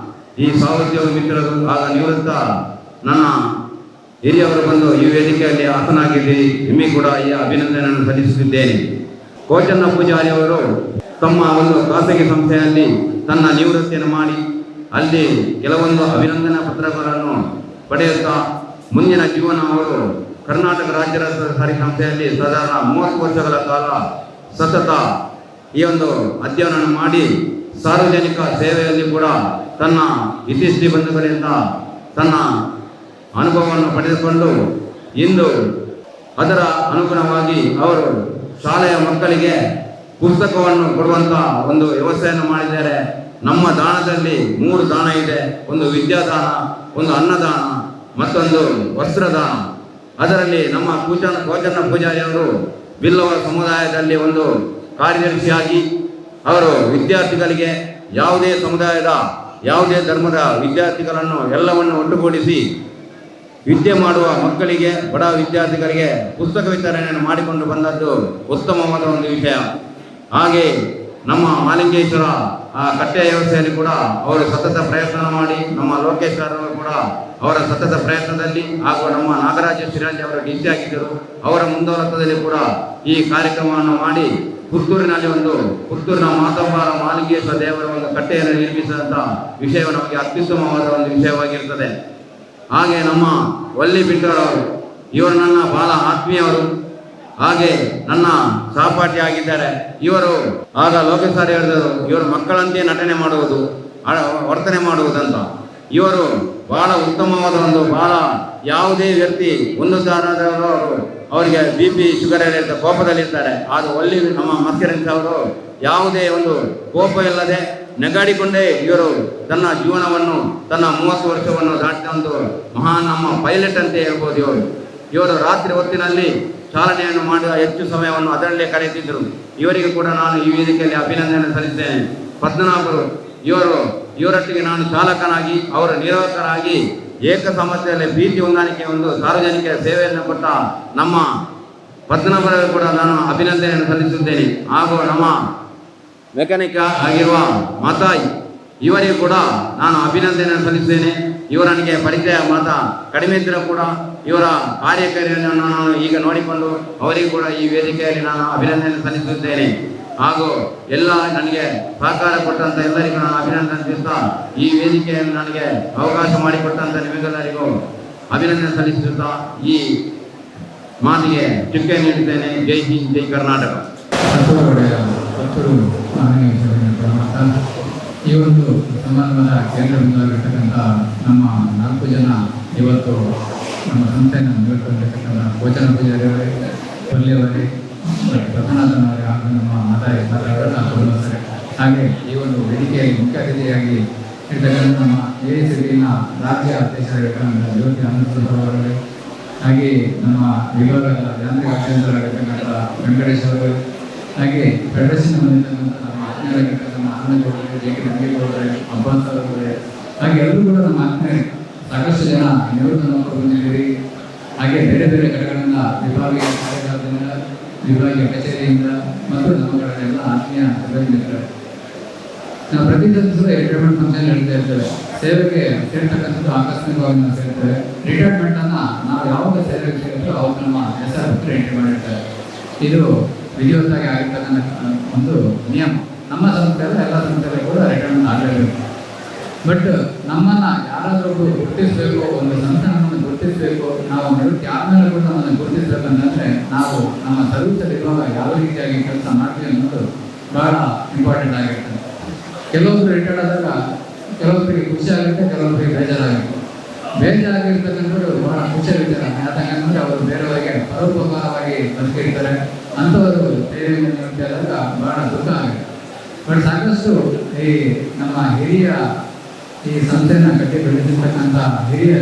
ಈ ಸಹೋದ್ಯೋಗಿ ಮಿತ್ರರು ಹಾಗೂ ನಿವೃತ್ತ ನನ್ನ ಹಿರಿಯವರು ಬಂದು ಈ ವೇದಿಕೆಯಲ್ಲಿ ಆಸನಾಗಿದ್ದೀರಿ. ನಿಮಗೆ ಕೂಡ ಈ ಅಭಿನಂದನೆಯನ್ನು ಸಲ್ಲಿಸುತ್ತಿದ್ದೇನೆ. ಕೋಚನ್ನ ಪೂಜಾರಿಯವರು ತಮ್ಮ ಒಂದು ಖಾಸಗಿ ಸಂಸ್ಥೆಯಲ್ಲಿ ತನ್ನ ನಿವೃತ್ತಿಯನ್ನು ಮಾಡಿ ಅಲ್ಲಿ ಕೆಲವೊಂದು ಅಭಿನಂದನಾ ಪತ್ರಗಳನ್ನು ಪಡೆಯುತ್ತಾ ಮುಂದಿನ ಜೀವನ ಅವರು ಕರ್ನಾಟಕ ರಾಜ್ಯ ಸಾರಿಗೆ ಸಂಸ್ಥೆಯಲ್ಲಿ ಸಾಧಾರಣ 30 ವರ್ಷಗಳ ಕಾಲ ಸತತ ಈ ಒಂದು ಅಧ್ಯಯನ ಮಾಡಿ ಸಾರ್ವಜನಿಕ ಸೇವೆಯಲ್ಲಿ ಕೂಡ ತನ್ನ ಇತಿಶ್ರೀ ಬಂಧುಗಳಿಂದ ತನ್ನ ಅನುಭವವನ್ನು ಪಡೆದುಕೊಂಡು ಇಂದು ಅದರ ಅನುಗುಣವಾಗಿ ಅವರು ಶಾಲೆಯ ಮಕ್ಕಳಿಗೆ ಪುಸ್ತಕವನ್ನು ಕೊಡುವಂಥ ಒಂದು ವ್ಯವಸ್ಥೆಯನ್ನು ಮಾಡಿದ್ದಾರೆ. ನಮ್ಮ ದಾನದಲ್ಲಿ 3 ದಾನ ಇದೆ. ಒಂದು ವಿದ್ಯಾದಾನ, ಒಂದು ಅನ್ನದಾನ, ಮತ್ತೊಂದು ವಸ್ತ್ರದಾನ. ಅದರಲ್ಲಿ ನಮ್ಮ ಕೋಚನ್ನ ಪೂಜಾರಿಯವರು ಬಿಲ್ಲವ ಸಮುದಾಯದಲ್ಲಿ ಒಂದು ಕಾರ್ಯದರ್ಶಿಯಾಗಿ ಅವರು ವಿದ್ಯಾರ್ಥಿಗಳಿಗೆ ಯಾವುದೇ ಸಮುದಾಯದ ಯಾವುದೇ ಧರ್ಮದ ವಿದ್ಯಾರ್ಥಿಗಳನ್ನು ಎಲ್ಲವನ್ನು ಒಟ್ಟುಗೂಡಿಸಿ ವಿದ್ಯೆ ಮಾಡುವ ಮಕ್ಕಳಿಗೆ, ಬಡ ವಿದ್ಯಾರ್ಥಿಗಳಿಗೆ ಪುಸ್ತಕ ವಿತರಣೆಯನ್ನು ಮಾಡಿಕೊಂಡು ಬಂದದ್ದು ಉತ್ತಮವಾದ ಒಂದು ವಿಷಯ. ಹಾಗೆ ನಮ್ಮ ಮಾಲಿಂಗೇಶ್ವರ ಕಟ್ಟೆಯ ವ್ಯವಸ್ಥೆಯಲ್ಲಿ ಕೂಡ ಅವರು ಸತತ ಪ್ರಯತ್ನ ಮಾಡಿ, ನಮ್ಮ ಲೋಕೇಶ್ವರರು ಕೂಡ ಅವರ ಸತತ ಪ್ರಯತ್ನದಲ್ಲಿ ಹಾಗೂ ನಮ್ಮ ನಾಗರಾಜ ಸಿರಾಜ್ ಅವರು DC ಆಗಿದ್ದರು, ಅವರ ಮುಂದಾಳತ್ವದಲ್ಲಿ ಕೂಡ ಈ ಕಾರ್ಯಕ್ರಮವನ್ನು ಮಾಡಿ ಪುತ್ತೂರಿನ ಮಾತಬ್ಬಾರ ಮಾಲಿಂಗೇಶ್ವರ ದೇವರ ಒಂದು ಕಟ್ಟೆಯನ್ನು ನಿರ್ಮಿಸಿದಂಥ ವಿಷಯವು ನಮಗೆ ಅತ್ಯುತ್ತಮವಾದ ಒಂದು ವಿಷಯವಾಗಿರ್ತದೆ. ಹಾಗೆ ನಮ್ಮ ವಲ್ಲಿ ಪಿಂಟರವರು, ಇವರು ನನ್ನ ಬಹಳ ಆತ್ಮೀಯವರು, ಹಾಗೆ ನನ್ನ ಸಹಪಾಠಿ ಆಗಿದ್ದಾರೆ. ಇವರು ಆಗ ಲೋಕೇಶ್ ಸರ್ ಹೇಳಿದರು, ಇವರು ಮಕ್ಕಳಂತೆ ನಟನೆ ಮಾಡುವುದು, ವರ್ತನೆ ಮಾಡುವುದಂತ. ಇವರು ಬಹಳ ಉತ್ತಮವಾದ ಒಂದು ಬಹಳ ಯಾವುದೇ ವ್ಯಕ್ತಿ ಒಂದು ಸಾರಾದವರು ಅವರಿಗೆ BP ಶುಗರ್ ಇರುತ್ತೆ, ಕೋಪದಲ್ಲಿರ್ತಾರೆ. ಅದು ಒಲ್ಲಿ ನಮ್ಮ ಮಸ್ಕರೆನ್ಸ್ ಅವರು ಯಾವುದೇ ಒಂದು ಕೋಪ ಇಲ್ಲದೆ ನೆಗಾಡಿಕೊಂಡೇ ಇವರು ತನ್ನ ಜೀವನವನ್ನು, ತನ್ನ 30 ವರ್ಷವನ್ನು ದಾಟಿದಂದು ಮಹಾನ್ ನಮ್ಮ ಪೈಲಟ್ ಅಂತ ಹೇಳ್ಬೋದು. ಇವರು ರಾತ್ರಿ ಹೊತ್ತಿನಲ್ಲಿ ಚಾಲನೆಯನ್ನು ಮಾಡುವ ಹೆಚ್ಚು ಸಮಯವನ್ನು ಅದರಲ್ಲೇ ಕರೆಯುತ್ತಿದ್ದರು. ಇವರಿಗೆ ಕೂಡ ನಾನು ಈ ವೇದಿಕೆಯಲ್ಲಿ ಅಭಿನಂದನೆ ಸಲ್ಲಿಸ್ತೇನೆ. ಪದ್ಮನಾಭರು ಇವರೊಟ್ಟಿಗೆ ನಾನು ಚಾಲಕನಾಗಿ, ಅವರು ನಿರ್ವಾಹಕರಾಗಿ ಏಕ ಸಮಸ್ಯೆಯಲ್ಲಿ ಪ್ರೀತಿ ಹೊಂದಾಣಿಕೆ ಒಂದು ಸಾರ್ವಜನಿಕ ಸೇವೆಯನ್ನು ಕೊಟ್ಟ ನಮ್ಮ ಪದ್ಮನಾಭರು ಕೂಡ ನಾನು ಅಭಿನಂದನೆಯನ್ನು ಸಲ್ಲಿಸುತ್ತೇನೆ. ಹಾಗೂ ನಮ್ಮ ಮೆಕ್ಯಾನಿಕ್ ಆಗಿರುವ ಮಾತಾಯಿ ಇವರಿಗೂ ಕೂಡ ನಾನು ಅಭಿನಂದನೆಯನ್ನು ಸಲ್ಲಿಸುತ್ತೇನೆ. ಇವರನಿಗೆ ಪರಿಚಯ ಮಾತ ಕಡಿಮೆ ಇದ್ದರೂ ಕೂಡ ಇವರ ಕಾರ್ಯಕಾರಿಯನ್ನು ನಾನು ಈಗ ನೋಡಿಕೊಂಡು ಅವರಿಗೂ ಕೂಡ ಈ ವೇದಿಕೆಯಲ್ಲಿ ನಾನು ಅಭಿನಂದನೆ ಸಲ್ಲಿಸುತ್ತೇನೆ. ಹಾಗೂ ಎಲ್ಲ ನನಗೆ ಸಹಕಾರ ಕೊಟ್ಟಂಥ ಎಲ್ಲರಿಗೂ ನಾನು ಅಭಿನಂದನೆ ಸಲ್ಲಿಸ್ತಾ ಈ ವೇದಿಕೆಯನ್ನು ನನಗೆ ಅವಕಾಶ ಮಾಡಿಕೊಟ್ಟಂಥ ನಿಮಗೆಲ್ಲರಿಗೂ ಅಭಿನಂದನೆ ಸಲ್ಲಿಸುತ್ತಾ ಈ ಮಾತಿಗೆ ಚುಕ್ಕೆ ನೀಡುತ್ತೇನೆ. ಜೈ ಹಿಂದ್, ಜೈ ಕರ್ನಾಟಕ. ಈ ಒಂದು ಸಮಾರಂಭದ ಕೇಂದ್ರ ಬಿಂದುವಾಗಿರ್ತಕ್ಕಂಥ ನಮ್ಮ 4 ಜನ ಇವತ್ತು ನಮ್ಮ ಸಂಸ್ಥೆಯನ್ನು ನಿರ್ವಹಿಸಿರ್ತಕ್ಕಂಥ ಭೋಜನ ಪೂಜಾರಿಯವರೇ, ಪಲ್ಲಿಯವರೇ, ಪ್ರಧಾನದವರೇ ಹಾಗೂ ನಮ್ಮ ಮಾತಾಯಿ ಮಾತಾಡೋರು, ಹಾಗೆ ಈ ಒಂದು ವೇದಿಕೆಯಲ್ಲಿ ಮುಖ್ಯ ಅತಿಥಿಯಾಗಿ ಇರ್ತಕ್ಕಂಥ ನಮ್ಮ AICTನ ರಾಜ್ಯ ಅಧ್ಯಕ್ಷರಾಗಿರ್ತಕ್ಕಂಥ ಜ್ಯೋತಿ ಆನಂದರವರೇ, ಹಾಗೆ ನಮ್ಮ ವಿಭಾಗದ ಯಾಂತ್ರಿಕ ಅಭಿಯಂತರಾಗಿರ್ತಕ್ಕಂಥ ವೆಂಕಟೇಶ್ ಅವರು, ಹಾಗೆ ಫೆಡರೇಷನ್ ಬಂದಿರ್ತಕ್ಕಂಥ ನಮ್ಮ ಆತ್ಮೀಯರಾಗಿರ್ತಕ್ಕಂಥ ಆನಂದಗೌಡರೇ, JK ನಂಗೇಗೌಡರೇ, ಅಬ್ಬಾಸ್ ಅವರೇ, ಹಾಗೆ ಎಲ್ಲರೂ ಕೂಡ ನಮ್ಮ ಆತ್ಮೀಯರೇ. ಸಾಕಷ್ಟು ಜನ ನಿವೃತ್ತ ನೌಕರರು ಬಂದಿದ್ದೀರಿ. ಹಾಗೆ ಬೇರೆ ಬೇರೆ ಕಡೆಗಳಿಂದ ವಿಭಾಗೀಯ ಕಾರ್ಯಗಾರದಿಂದ, ವಿಭಾಗೀಯ ಕಚೇರಿಯಿಂದ ಮತ್ತು ನಮ್ಮ ಕಡೆ ಎಲ್ಲ ಆತ್ಮೀಯ ಸಿಬ್ಬಂದಿ ಮಿತ್ರರು. ನಾವು ಪ್ರತಿ ಸದಸ್ಯರು ರಿಟೈರ್ಮೆಂಟ್ ಫಂಕ್ಷನ್ ಹೇಳ್ತಾ ಇರ್ತೇವೆ. ಸೇವೆಗೆ ಸೇರ್ತಕ್ಕಂಥದ್ದು ಆಕಸ್ಮಿಕವಾಗಿ ನಾವು ಸೇರ್ತೇವೆ. ರಿಟೈರ್ಮೆಂಟನ್ನು ನಾವು ಯಾವಾಗ ಸೇವೆಗೆ ಸೇರ್ತೇವೆ ಅವಾಗ ನಮ್ಮ ಹೆಸರು ಎಂಟ್ರಿ ಮಾಡಿರ್ತಾರೆ. ಇದು ವಿಧಿವತ್ತಾಗಿ ಆಗಿರ್ತಕ್ಕಂಥ ಒಂದು ನಿಯಮ. ನಮ್ಮ ಸಂಸ್ಥೆಯಲ್ಲಿ ಎಲ್ಲ ಸಂಸ್ಥೆಗಳು ಕೂಡ ರಿಟೈರ್ಮೆಂಟ್ ಆಗಲೇಬೇಕು. ಬಟ್ ನಮ್ಮನ್ನು ಯಾರಾದರೂ ಗುರುತಿಸಬೇಕು, ಒಂದು ಸಂಸ್ಥೆ ನಮ್ಮನ್ನು ಗುರುತಿಸಬೇಕು, ನಾವು ನಿವೃತ್ತಿ ಆದಮೇಲೆ ಕೂಡ ನಮ್ಮನ್ನು ಗುರುತಿಸಬೇಕಂತಂದರೆ ನಾವು ನಮ್ಮ ಸರ್ವಿಸಲ್ಲಿರುವಾಗ ಯಾವ ರೀತಿಯಾಗಿ ಕೆಲಸ ಮಾಡ್ತೀವಿ ಅನ್ನೋದು ಬಹಳ ಇಂಪಾರ್ಟೆಂಟ್ ಆಗಿರ್ತದೆ. ಕೆಲವೊಬ್ಬರು ರಿಟೈರ್ಡ್ ಆದಾಗ ಕೆಲವೊಬ್ಬರಿಗೆ ಖುಷಿ ಆಗುತ್ತೆ, ಕೆಲವೊಬ್ಬರಿಗೆ ಬೇಜಾರಾಗುತ್ತೆ. ಬೇಜಾರಾಗಿರ್ತಕ್ಕಂಥವ್ರು ಬಹಳ ಖುಷಿಯ ವಿಚಾರ. ಯಾಕಂದರೆ ಅವರು ಬೇರೆಯವರಿಗೆ ಪರೋಪಕಾರವಾಗಿ ಬದುಕಿರ್ತಾರೆ. ಅಂಥವರು ಸೇವೆ ನಿವೃತ್ತಿ ಆದಾಗ ಬಹಳ ದುಃಖ ಆಗುತ್ತೆ. ಬಟ್ ಸಾಕಷ್ಟು ಈ ನಮ್ಮ ಹಿರಿಯ ಈ ಸಂಸ್ಥೆಯನ್ನು ಕಟ್ಟಿ ಬೆಳೆಸಿರ್ತಕ್ಕಂಥ ಹಿರಿಯ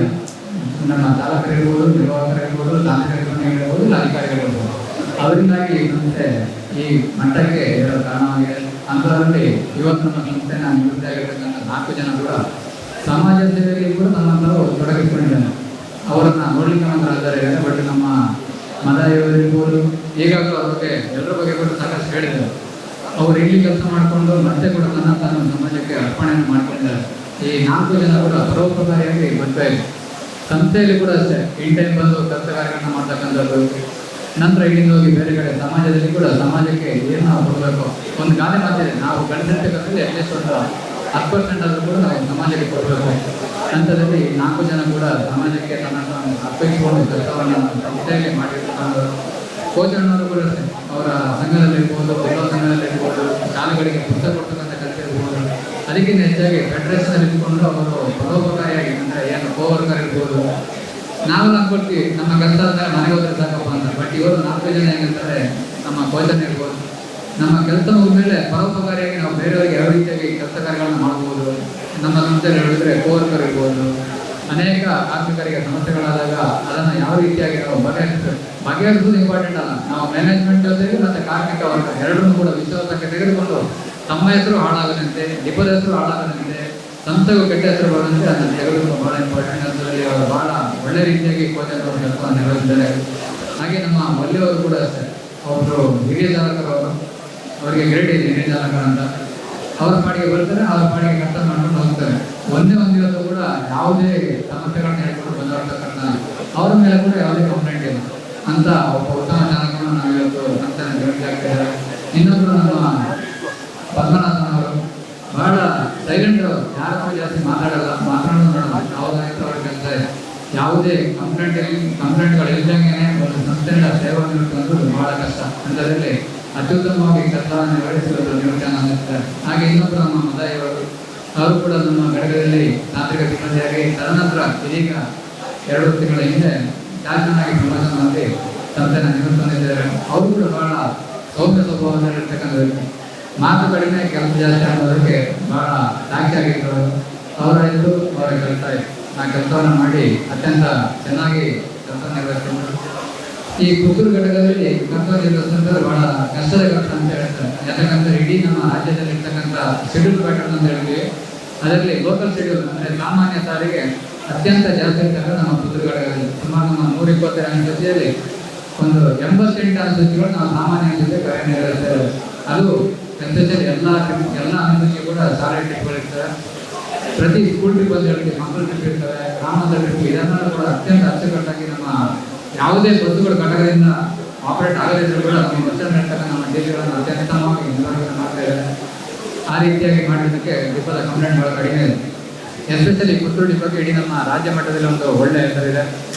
ನಮ್ಮ ಚಾಲಕರಿರ್ಬೋದು, ನಿರ್ವಾಹಕರಿರ್ಬೋದು, ತಾಂತ್ರಿಕರಿರ್ಬೋದು, ಅಧಿಕಾರಿಗಳಿರ್ಬೋದು, ಅವರಿಂದಾಗಿ ಈ ಸಂಸ್ಥೆ ಈ ಮಟ್ಟಕ್ಕೆ ಇರೋ ಕಾರಣವಾಗಿದೆ. ಅಂಥದ್ರಲ್ಲಿ ಇವತ್ತು ನಮ್ಮ ಸಂಸ್ಥೆನ ನಿವೃತ್ತಿ ಆಗಿರ್ತಕ್ಕಂಥ 4 ಜನ ಕೂಡ ಸಮಾಜ ಸೇವೆಯಲ್ಲಿ ಕೂಡ ನಮ್ಮನ್ನು ತೊಡಗಿಸಿಕೊಂಡಿದ್ದಾರೆ. ಅವರನ್ನು ನೋಡಲಿಕ್ಕೆ ಮಾತ್ರ ಆದರೆ, ಬಟ್ ನಮ್ಮ ಮದಾಯವರಿರ್ಬೋದು, ಈಗಾಗಲೂ ಅವ್ರ ಬಗ್ಗೆ ಎಲ್ಲರ ಬಗ್ಗೆ ಕೂಡ ಸಾಕಷ್ಟು ಹೇಳಿದ್ದಾರೆ. ಅವರು ಇಲ್ಲಿ ಕೆಲಸ ಮಾಡಿಕೊಂಡು ಮತ್ತೆ ಕೂಡ ತಾನು ಸಮಾಜಕ್ಕೆ ಅರ್ಪಣೆಯನ್ನು ಮಾಡ್ಕೊಂಡಿದ್ದಾರೆ. ಈ 4 ಜನ ಕೂಡ ಪರೋಪಕಾರಿಯಾಗಿ ಬರ್ತಾ ಇದೆ. ಸಂಸ್ಥೆಯಲ್ಲಿ ಕೂಡ ಅಷ್ಟೇ ಇನ್ ಟೈಮ್ ಬಂದು ಕೆಲಸ ಕಾರ್ಯಗಳನ್ನ ಮಾಡ್ತಕ್ಕಂಥದ್ದು. ನಂತರ ಇಲ್ಲಿಂದ ಹೋಗಿ ಬೇರೆ ಕಡೆ ಸಮಾಜದಲ್ಲಿ ಕೂಡ ಸಮಾಜಕ್ಕೆ ಏನು ನಾವು ಕೊಡಬೇಕು, ಒಂದು ಗಾದೆ ಮಾತಿದೆ, ನಾವು ಗಳಿಸಿರ್ತಕ್ಕಂಥದ್ದು ಅಟ್ಲೀಸ್ಟ್ ಒಂದು 10% ಆದರೂ ಕೂಡ ನಾವು ಸಮಾಜಕ್ಕೆ ಕೊಡಬೇಕು. ಅಂಥದ್ರಲ್ಲಿ 4 ಜನ ಕೂಡ ಸಮಾಜಕ್ಕೆ ತನ್ನನ್ನು ಅರ್ಪಿಸಿಕೊಂಡು ಕೆಲಸವನ್ನು ಸಂಸ್ಥೆಯಲ್ಲಿ ಮಾಡಿರ್ತಕ್ಕಂಥದ್ದು. ಕೋಚಣ್ಣವರು ಕೂಡ ಅಷ್ಟೇ, ಅವರ ಸಂಘದಲ್ಲಿರ್ಬೋದು, ಯುವ ಸಂಘದಲ್ಲಿರ್ಬೋದು, ಶಾಲೆಗಳಿಗೆ ಪುಸ್ತಕ ಕೊಡ್ತಕ್ಕಂಥ ಕೆಲಸ ಇರ್ಬೋದು. ಅದಕ್ಕಿಂತ ಹೆಚ್ಚಾಗಿ ಫೆಡರೇಷನ್ ಇಟ್ಕೊಂಡು ಅವರು ಪರೋಪಕಾರಿಯಾಗಿ, ಅಂದರೆ ಏನು ಕೋವರ್ಕರ್ ಇರ್ಬೋದು. ನಾವು ಅನ್ಕೊಳ್ತೀವಿ ನಮ್ಮ ಕೆಲಸ ಅಂದರೆ ಮನೆಗೆ ಹೋದ್ರೆ ಸಾಕಪ್ಪ ಅಂತ. ಬಟ್ ಇವರು 4 ಜನ ಹೆಂಗಂತಾರೆ, ನಮ್ಮ ಕೋಚನ್ ಇರ್ಬೋದು, ನಮ್ಮ ಕೆಲಸ ಮುಗಿದ್ಮೇಲೆ ಪರೋಪಕಾರಿಯಾಗಿ ನಾವು ಬೇರೆಯವರಿಗೆ ಯಾವ ರೀತಿಯಾಗಿ ಕೆಲಸ ಕಾರ್ಯಗಳನ್ನು ಮಾಡ್ಬೋದು. ನಮ್ಮ ಸಂಸ್ಥೆಯಲ್ಲಿ ಹೇಳಿದ್ರೆ ಕೋವರ್ಕರ್ ಇರ್ಬೋದು, ಅನೇಕ ಕಾರ್ಮಿಕರಿಗೆ ಸಮಸ್ಯೆಗಳಾದಾಗ ಅದನ್ನು ಯಾವ ರೀತಿಯಾಗಿ ನಾವು ಬಗೆಹರಿಸೋದು ಇಂಪಾರ್ಟೆಂಟ್ ಅಲ್ಲ. ನಾವು ಮ್ಯಾನೇಜ್ಮೆಂಟ್ ಜೊತೆಗೆ ಮತ್ತು ಕಾರ್ಮಿಕ ವರ್ಗ ಎರಡನ್ನೂ ಕೂಡ ವಿಶ್ವಾಸಕ್ಕೆ ತೆಗೆದುಕೊಂಡು ತಮ್ಮ ಹೆಸರು ಹಾಳಾಗದಂತೆ, ಡಿಪೋದ ಹೆಸರು ಹಾಳಾಗದಂತೆ, ಸಂಸ್ಥೆಗೂ ಕೆಟ್ಟ ಹೆಸರು ಬರೋದಂತೆ ಅದನ್ನು ತೆಗೆದುಕೊಂಡು ಬಹಳ ಇಂಪಾರ್ಟೆಂಟ್. ಅದರಲ್ಲಿ ಅವರು ಬಹಳ ಒಳ್ಳೆ ರೀತಿಯಾಗಿ ಕೋಚರ್ ಕೆಲಸವನ್ನು ನಿರ್ವಹಿಸಿದ್ದಾರೆ. ಹಾಗೆ ನಮ್ಮ ಮಲ್ಲಿಯವರು ಕೂಡ ಅಷ್ಟೇ, ಒಬ್ಬರು ಹಿರಿಯ ಚಾಲಕರವರು, ಅವರಿಗೆ ಗ್ರೇಡ್ ಇದೆ ಹಿರಿಯ ಚಾಲಕರ ಅಂತ. ಅವ್ರ ಪಾಡಿಗೆ ಬರ್ತಾರೆ, ಅವ್ರ ಪಾಡಿಗೆ ಕೆಲಸ ಮಾಡ್ಕೊಂಡು ಹೋಗ್ತಾರೆ. ಒಂದೇ ಇವತ್ತು ಕೂಡ ಯಾವುದೇ ಸಮಸ್ಯೆಗಳನ್ನ ಹೇಳ್ಕೊಂಡು ಬಂದಿರ್ತಕ್ಕಂಥ ಅವ್ರ ಮೇಲೆ ಕೂಡ ಯಾವುದೇ ಕಂಪ್ಲೇಂಟ್ ಇಲ್ಲ ಅಂತ ಒಬ್ಬ ಉತ್ತಮ ಚಾಲಕರನ್ನು ನಾವು ಇವತ್ತು ಸಂಸ್ಥೆನ ನಿವೃತ್ತಿ ಆಗ್ತಿದ್ದಾರೆ. ಇನ್ನೊಬ್ಬರು ನಮ್ಮ ಪದ್ಮನಾಭನ್ ಅವರು ಬಹಳ ಸೈಲೆಂಟ್, ಯಾರು ಜಾಸ್ತಿ ಮಾತಾಡಲ್ಲ, ಮಾತನಾಡೋದು ನೋಡಲ್ಲ, ಯಾವುದಾಯ್ತು ಅವ್ರ ಕೆಲಸ ಇದೆ. ಯಾವುದೇ ಕಂಪ್ಲೇಂಟ್ಗಳು ಇದ್ದಂಗೆ ಒಂದು ಸಂಸ್ಥೆಯಿಂದ ಸೇವಾ ನಿವೃತ್ತಿ ಅನ್ನೋದು ಬಹಳ ಕಷ್ಟ. ಅಂಥದ್ರಲ್ಲಿ ಅತ್ಯುತ್ತಮವಾಗಿ ಕೆಲಸವನ್ನು ನಿರ್ವಹಿಸುವುದು ನಿವೃತ್ತಿಯನ್ನು ಅಂದಿರ್ತಾರೆ. ಹಾಗೆ ಇನ್ನೊಬ್ಬರು ನಮ್ಮ ಮದಾಯಿಯವರು, ಅವರು ಕೂಡ ನಮ್ಮ ಘಟಕದಲ್ಲಿ ತಾಂತ್ರಿಕ ಸಿಬ್ಬಂದಿಯಾಗಿ ತದನಂತರ ಇದೀಗ 2 ತಿಂಗಳ ಹಿಂದೆ ಚಾರ್ಜನಾಗಿ ಪ್ರಮೋಷನ್ ಮಾಡಿ ಸಂಸ್ಥೆಯನ್ನು ನಿವೃತ್ತಿ ಹೊಂದಿದ್ದಾರೆ. ಅವರು ಕೂಡ ಬಹಳ ಸೌಮ್ಯ ಸ್ವಭಾವದಲ್ಲಿರ್ತಕ್ಕಂಥ ವ್ಯಕ್ತಿ, ಮಾತು ಕಡಿಮೆ ಕೆಲಸ ಜಾಸ್ತಿ ಅನ್ನೋದಕ್ಕೆ ಬಹಳ ಸಾಕ್ಷಿಯಾಗಿದ್ದರು. ಅವರ ಇದು ಅವರ ಕೆಲಸ ಇತ್ತು. ಆ ಕೆಲಸವನ್ನು ಮಾಡಿ ಅತ್ಯಂತ ಚೆನ್ನಾಗಿ ಕೆಲಸ ನಿರ್ವಹಿಸಿದರು. ಈ ಪುತ್ತೂರು ಘಟಕದಲ್ಲಿ ಕೆಲಸ ನಿರ್ವಹಿಸಿದ್ರೆ ಬಹಳ ಕಷ್ಟದ ಕೆಲಸ ಅಂತ ಹೇಳ್ತಾರೆ. ಯಾಕಂದ್ರೆ ಇಡೀ ನಮ್ಮ ರಾಜ್ಯದಲ್ಲಿ ಇರ್ತಕ್ಕಂಥ ಶೆಡ್ಯೂಲ್ ಪ್ಯಾಟರ್ನ್ ಅಂತ ಹೇಳ್ತೀವಿ, ಅದರಲ್ಲಿ ಲೋಕಲ್ ಶೆಡ್ಯೂಲ್ ಅಂದರೆ ಸಾಮಾನ್ಯ ಸಾರಿಗೆ ಅತ್ಯಂತ ಜಾಸ್ತಿ ಇರ್ತಕ್ಕಂಥ ನಮ್ಮ ಪುತ್ತೂರು ಘಟಕದಲ್ಲಿ. ಸುಮಾರು ನಮ್ಮ 122 ಅನುಸೂಚಿಯಲ್ಲಿ ಒಂದು 88 ಅನುಸೂಚಿಗಳು ನಾವು ಸಾಮಾನ್ಯ ಅನುಸೂಚಿ ಕಾರ್ಯನಿರ್ವಹಿಸ್ತೇವೆ. ಅದು ಎಸ್ಪೆಷಲಿ ಎಲ್ಲ ಅನುಸೂಚಿ ಕೂಡ ಶಾಲೆ ಟ್ರಿಪ್ಗಳು ಇರ್ತವೆ. ಪ್ರತಿ ಸ್ಕೂಲ್ ಟ್ರಿಪ್ ಅಂತ ಹೇಳ್ತೀವಿ, ಮಕ್ಕಳ ಟ್ರಿಪ್ ಇರ್ತವೆ, ಗ್ರಾಮದ ಟ್ರಿಪ್, ಇದನ್ನೆಲ್ಲ ಕೂಡ ಅತ್ಯಂತ ಅಚ್ಚುಕಟ್ಟಾಗಿ ನಮ್ಮ ಯಾವುದೇ ಬಸ್ಸುಗಳು ಘಟಕದಿಂದ ಆಪರೇಟ್ ಆಗದಿದ್ದರೂ ಕೂಡ ನಮ್ಮ ಬಸ್ಸನ್ನು ಇರ್ತಕ್ಕಂಥ ನಮ್ಮ ಡಿಪಿಗಳನ್ನು ಅತ್ಯುತ್ತಮವಾಗಿ ನಿರ್ವಹಣೆ ಮಾಡ್ತಾ ಇದ್ದಾರೆ. ಆ ರೀತಿಯಾಗಿ ಮಾಡಿದ್ದಕ್ಕೆ ಡಿಪೋದ ಕಂಪ್ಲೇಂಟ್ಗಳು ಕಡಿಮೆ ಇದೆ. ಎಸ್ಪೆಷಲಿ ಪುತ್ತೂರು ಡಿಪೋಗೆ ಇಡೀ ನಮ್ಮ ರಾಜ್ಯ ಮಟ್ಟದಲ್ಲಿ ಒಂದು ಒಳ್ಳೆಯ ಹೆಸರಿದೆ.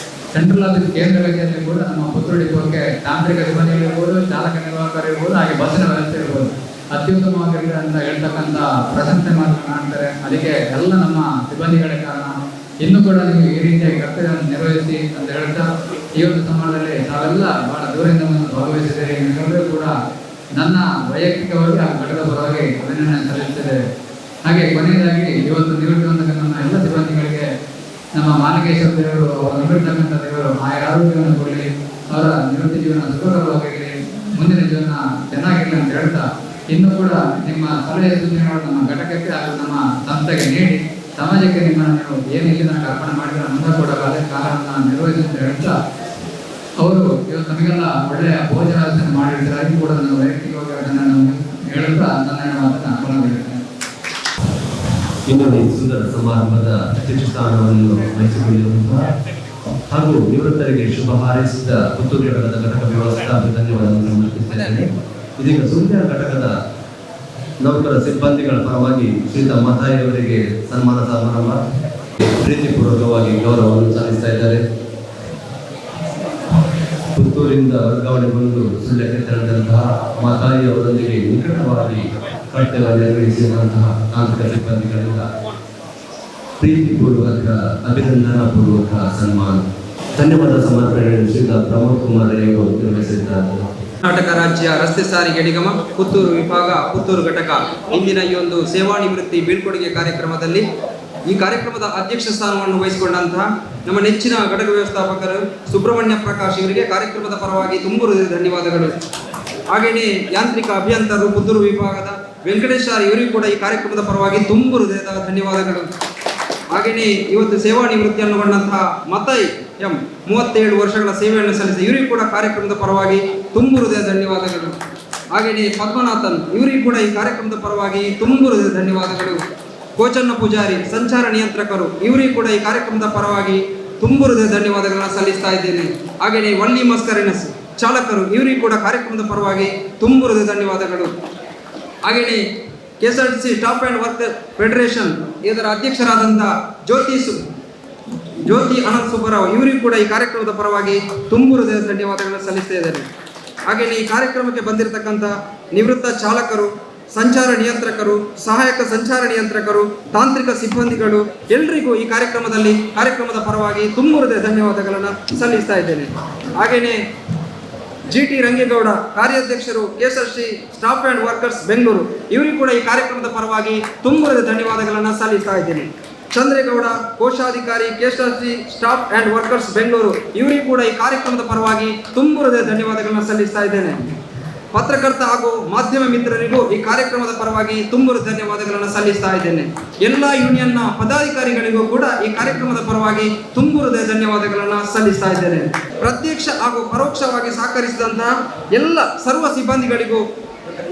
ಸೆಂಟ್ರಲ್ ಆಫೀಸ್ ಕೇಂದ್ರ ಕಚೇರಿಯಲ್ಲಿ ಕೂಡ ನಮ್ಮ ಪುತ್ತೂರು ಡಿಪೋಕ್ಕೆ ತಾಂತ್ರಿಕ ಸಿಬ್ಬಂದಿಗಳಿರ್ಬೋದು, ಚಾಲಕ ನಿರ್ವಾಹಕರಿರ್ಬೋದು, ಹಾಗೆ ಬಸ್ಸಿನ ವ್ಯವಸ್ಥೆ ಇರ್ಬೋದು ಅತ್ಯುತ್ತಮವಾಗಿದೆ ಅಂತ ಹೇಳ್ತಕ್ಕಂಥ ಪ್ರಶಂಸೆ ಮಾಡ್ತಾರೆ. ಅದಕ್ಕೆ ಎಲ್ಲ ನಮ್ಮ ಸಿಬ್ಬಂದಿಗಳೇ ಕಾರಣ. ಇನ್ನೂ ಕೂಡ ನೀವು ಈ ರೀತಿಯಾಗಿ ಕರ್ತವ್ಯವನ್ನು ನಿರ್ವಹಿಸಿ ಅಂತ ಹೇಳ್ತಾ, ಈ ಒಂದು ಸಮಾಜದಲ್ಲಿ ತಾವೆಲ್ಲ ಬಹಳ ದೂರದಿಂದ ಭಾಗವಹಿಸಿದ್ದೀರಿ. ನಿಮ್ಮೆಲ್ಲರೂ ಕೂಡ ನನ್ನ ವೈಯಕ್ತಿಕವಾಗಿ ಆ ಘಟಕದ ಪರವಾಗಿ ಅಭಿನಂದನೆ ಸಲ್ಲಿಸುತ್ತಿದ್ದೇವೆ. ಹಾಗೆ ಕೊನೆಯದಾಗಿ ಇವತ್ತು ನಿವೃತ್ತಿ ಹೊಂದಕ ನಮ್ಮ ಎಲ್ಲ ಸಿಬ್ಬಂದಿಗಳಿಗೆ ನಮ್ಮ ಮಾಲಿಕೇಶ್ವರ ದೇವರು, ಅವರ ನಿವೃತ್ತಕ್ಕಂಥ ದೇವರು ಆರೋಗ್ಯವನ್ನು ಕೊಡಲಿ, ಅವರ ನಿವೃತ್ತಿ ಜೀವನ ಸುಖಕರವಾಗಿರಲಿ, ಮುಂದಿನ ಜೀವನ ಚೆನ್ನಾಗಿರಲಿ ಅಂತ ಹೇಳ್ತಾ, ಇನ್ನೂ ಕೂಡ ನಿಮ್ಮ ಸಲಹೆ ಸೂಚನೆಗಳು ನಮ್ಮ ಘಟಕಕ್ಕೆ ಹಾಗೂ ನಮ್ಮ ಸಂಸ್ಥೆಗೆ ನೀಡಿ ಸಮಾಜಕ್ಕೆ ನಿಮ್ಮನ್ನು ನೀವು ಏನು ಇಲ್ಲಿ ನನಗೆ ಅರ್ಪಣೆ ಮಾಡಿದ್ರೆ ಮುಂದೆ ಕೂಡ ಅದೇ ಕಾಲವನ್ನು ನಿರ್ವಹಿಸಿ ಅಂತ ಹೇಳ್ತಾ, ಅವರು ಇವತ್ತು ನಮಗೆಲ್ಲ ಒಳ್ಳೆಯ ಭೋಜನ ವ್ಯವಸ್ಥೆ ಮಾಡಿರ್ತಾರೆ. ಅದು ಕೂಡ ನಾನು ವೈಯಕ್ತಿಕವಾಗಿ ಅದನ್ನು ಹೇಳುತ್ತಾ ನನ್ನ ಮಾತನ್ನು ಕೊನೆಗೊಳಿಸುತ್ತೇನೆ. ಇನ್ನೊಂದು ಈ ಸುಂದರ ಸಮಾರಂಭದ ಅಧ್ಯಕ್ಷ ಸ್ಥಾನವನ್ನು ವಹಿಸಿಕೊಂಡಿರುವಂತಹ ಹಾಗೂ ನಿವೃತ್ತರಿಗೆ ಶುಭ ಹಾರೈಸಿದ ಪುತ್ತೂರು ಘಟಕದ ಘಟಕ ವ್ಯವಸ್ಥಾಪಕ ಧನ್ಯವಾದಗಳನ್ನು ಸಮರ್ಪಿಸುತ್ತೇನೆ. ಇದೀಗ ಸುಂದರ ಘಟಕದ ನೌಕರ ಸಿಬ್ಬಂದಿಗಳ ಪರವಾಗಿ ಶ್ರೀಯುತ ಮತಾಯಿಯವರಿಗೆ ಸನ್ಮಾನ ಸಮಾರಂಭ ಪ್ರೀತಿಪೂರ್ವಕವಾಗಿ ಗೌರವವನ್ನು ಸಲ್ಲಿಸ್ತಾ ಇದ್ದಾರೆ. ಪುತ್ತೂರಿಂದ ವರ್ಗಾವಣೆಗೊಂಡು ಸುಳ್ಯಕ್ಕೆ ತೆರಳಿದಂತಹ ಮತಾಯಿಯವರೊಂದಿಗೆ ನಿಕಟವಾಗಿ ಕರ್ತವ್ಯ ನಿರ್ವಹಿಸಿದಂತಹ ತಾಂತ್ರಿಕ ಸಿಬ್ಬಂದಿಗಳಿಂದ ಪ್ರೀತಿಪೂರ್ವಕ ಅಭಿನಂದನಾ ಪೂರ್ವಕ ಸನ್ಮಾನ ಧನ್ಯವಾದ ಸಮರ್ಪಣೆಯನ್ನು ಶ್ರೀಯುತ ಪ್ರಮೋದ್ ಕುಮಾರ್ ಅವರು ನಿರ್ವಹಿಸಿದ್ದಾರೆ. ಕರ್ನಾಟಕ ರಾಜ್ಯ ರಸ್ತೆ ಸಾರಿಗೆ ನಿಗಮ ಪುತ್ತೂರು ವಿಭಾಗ ಪುತ್ತೂರು ಘಟಕ ಇಂದಿನ ಈ ಒಂದು ಸೇವಾ ನಿವೃತ್ತಿ ಬೀಳ್ಕೊಡುಗೆ ಕಾರ್ಯಕ್ರಮದಲ್ಲಿ ಈ ಕಾರ್ಯಕ್ರಮದ ಅಧ್ಯಕ್ಷ ಸ್ಥಾನವನ್ನು ವಹಿಸಿಕೊಂಡಂತಹ ನಮ್ಮ ನೆಚ್ಚಿನ ಘಟಕ ವ್ಯವಸ್ಥಾಪಕರು ಸುಬ್ರಹ್ಮಣ್ಯ ಪ್ರಕಾಶ್ ಇವರಿಗೆ ಕಾರ್ಯಕ್ರಮದ ಪರವಾಗಿ ತುಂಬು ಧನ್ಯವಾದಗಳು. ಹಾಗೆಯೇ ಯಾಂತ್ರಿಕ ಅಭಿಯಂತರರು ಪುತ್ತೂರು ವಿಭಾಗದ ವೆಂಕಟೇಶ್ವರ ಇವರಿಗೂ ಕೂಡ ಈ ಕಾರ್ಯಕ್ರಮದ ಪರವಾಗಿ ತುಂಬು ಹೃದಯದ ಧನ್ಯವಾದಗಳು. ಹಾಗೆಯೇ ಇವತ್ತು ಸೇವಾ ನಿವೃತ್ತಿಯನ್ನು ಕೊಂಡಂತಹ ಮತೈ ಎಂ 37 ವರ್ಷಗಳ ಸೇವೆಯನ್ನು ಸಲ್ಲಿಸಿ ಇವರಿಗೂ ಕೂಡ ಕಾರ್ಯಕ್ರಮದ ಪರವಾಗಿ ತುಂಬು ಹೃದಯ ಧನ್ಯವಾದಗಳು. ಹಾಗೆಯೇ ಪದ್ಮನಾಥನ್ ಇವರಿಗೂ ಕೂಡ ಈ ಕಾರ್ಯಕ್ರಮದ ಪರವಾಗಿ ತುಂಬು ಹೃದಯ ಧನ್ಯವಾದಗಳು. ಕೋಚನ್ನ ಪೂಜಾರಿ ಸಂಚಾರ ನಿಯಂತ್ರಕರು ಇವರಿಗೂ ಕೂಡ ಈ ಕಾರ್ಯಕ್ರಮದ ಪರವಾಗಿ ತುಂಬು ಹೃದಯ ಧನ್ಯವಾದಗಳನ್ನು ಸಲ್ಲಿಸ್ತಾ ಇದ್ದೇನೆ. ಹಾಗೆಯೇ ವಳ್ಳಿ ಮಸ್ಕರಿನಸ್ ಚಾಲಕರು ಇವರಿಗೂ ಕೂಡ ಕಾರ್ಯಕ್ರಮದ ಪರವಾಗಿ ತುಂಬು ಹೃದಯ ಧನ್ಯವಾದಗಳು. ಹಾಗೆಯೇ KSRTC staff and work federation ಇದರ ಅಧ್ಯಕ್ಷರಾದಂಥ ಜ್ಯೋತಿ ಅನಂತ್ ಸುಬ್ಬರಾವ್ ಇವರಿಗೂ ಕೂಡ ಈ ಕಾರ್ಯಕ್ರಮದ ಪರವಾಗಿ ತುಂಬು ಹೃದಯ ಧನ್ಯವಾದಗಳನ್ನು ಸಲ್ಲಿಸ್ತಾ ಇದ್ದಾರೆ. ಹಾಗೆಯೇ ಈ ಕಾರ್ಯಕ್ರಮಕ್ಕೆ ಬಂದಿರತಕ್ಕಂಥ ನಿವೃತ್ತ ಚಾಲಕರು, ಸಂಚಾರ ನಿಯಂತ್ರಕರು, ಸಹಾಯಕ ಸಂಚಾರ ನಿಯಂತ್ರಕರು, ತಾಂತ್ರಿಕ ಸಿಬ್ಬಂದಿಗಳು ಎಲ್ಲರಿಗೂ ಈ ಕಾರ್ಯಕ್ರಮದ ಪರವಾಗಿ ತುಂಬು ಹೃದಯ ಧನ್ಯವಾದಗಳನ್ನು ಸಲ್ಲಿಸ್ತಾ ಇದ್ದೇನೆ. ಹಾಗೆಯೇ GT ರಂಗೇಗೌಡ ಕಾರ್ಯಾಧ್ಯಕ್ಷರು KSRTC staff and workers Bengaluru ಇವರಿಗೂ ಕೂಡ ಈ ಕಾರ್ಯಕ್ರಮದ ಪರವಾಗಿ ತುಂಬು ಹೃದಯ ಧನ್ಯವಾದಗಳನ್ನು ಸಲ್ಲಿಸ್ತಾ ಇದ್ದೇನೆ. ಚಂದ್ರೇಗೌಡ ಕೋಶಾಧಿಕಾರಿ KSRTC staff and workers Bengaluru ಇವರಿಗೂ ಕೂಡ ಈ ಕಾರ್ಯಕ್ರಮದ ಪರವಾಗಿ ತುಂಬು ಹೃದಯ ಧನ್ಯವಾದಗಳನ್ನು ಸಲ್ಲಿಸ್ತಾ ಇದ್ದೇನೆ. ಪತ್ರಕರ್ತ ಹಾಗೂ ಮಾಧ್ಯಮ ಮಿತ್ರರಿಗೂ ಈ ಕಾರ್ಯಕ್ರಮದ ಪರವಾಗಿ ತುಂಬು ಧನ್ಯವಾದಗಳನ್ನು ಸಲ್ಲಿಸ್ತಾ ಇದ್ದೇನೆ. ಎಲ್ಲ ಯೂನಿಯನ್ನ ಪದಾಧಿಕಾರಿಗಳಿಗೂ ಕೂಡ ಈ ಕಾರ್ಯಕ್ರಮದ ಪರವಾಗಿ ತುಂಬು ಹೃದಯ ಧನ್ಯವಾದಗಳನ್ನು ಸಲ್ಲಿಸ್ತಾ ಇದ್ದೇನೆ. ಪ್ರತ್ಯಕ್ಷ ಹಾಗೂ ಪರೋಕ್ಷವಾಗಿ ಸಹಕರಿಸಿದಂತಹ ಎಲ್ಲ ಸರ್ವ ಸಿಬ್ಬಂದಿಗಳಿಗೂ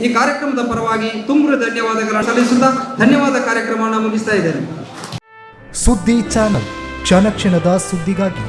ಈ ಕಾರ್ಯಕ್ರಮದ ಪರವಾಗಿ ತುಂಬು ಧನ್ಯವಾದಗಳನ್ನು ಸಲ್ಲಿಸುತ್ತಾ ಧನ್ಯವಾದ ಕಾರ್ಯಕ್ರಮವನ್ನು ಮುಗಿಸ್ತಾ ಇದ್ದೇನೆ. ಸುದ್ದಿ ಚಾನಲ್ ಕ್ಷಣ ಕ್ಷಣದ ಸುದ್ದಿಗಾಗಿ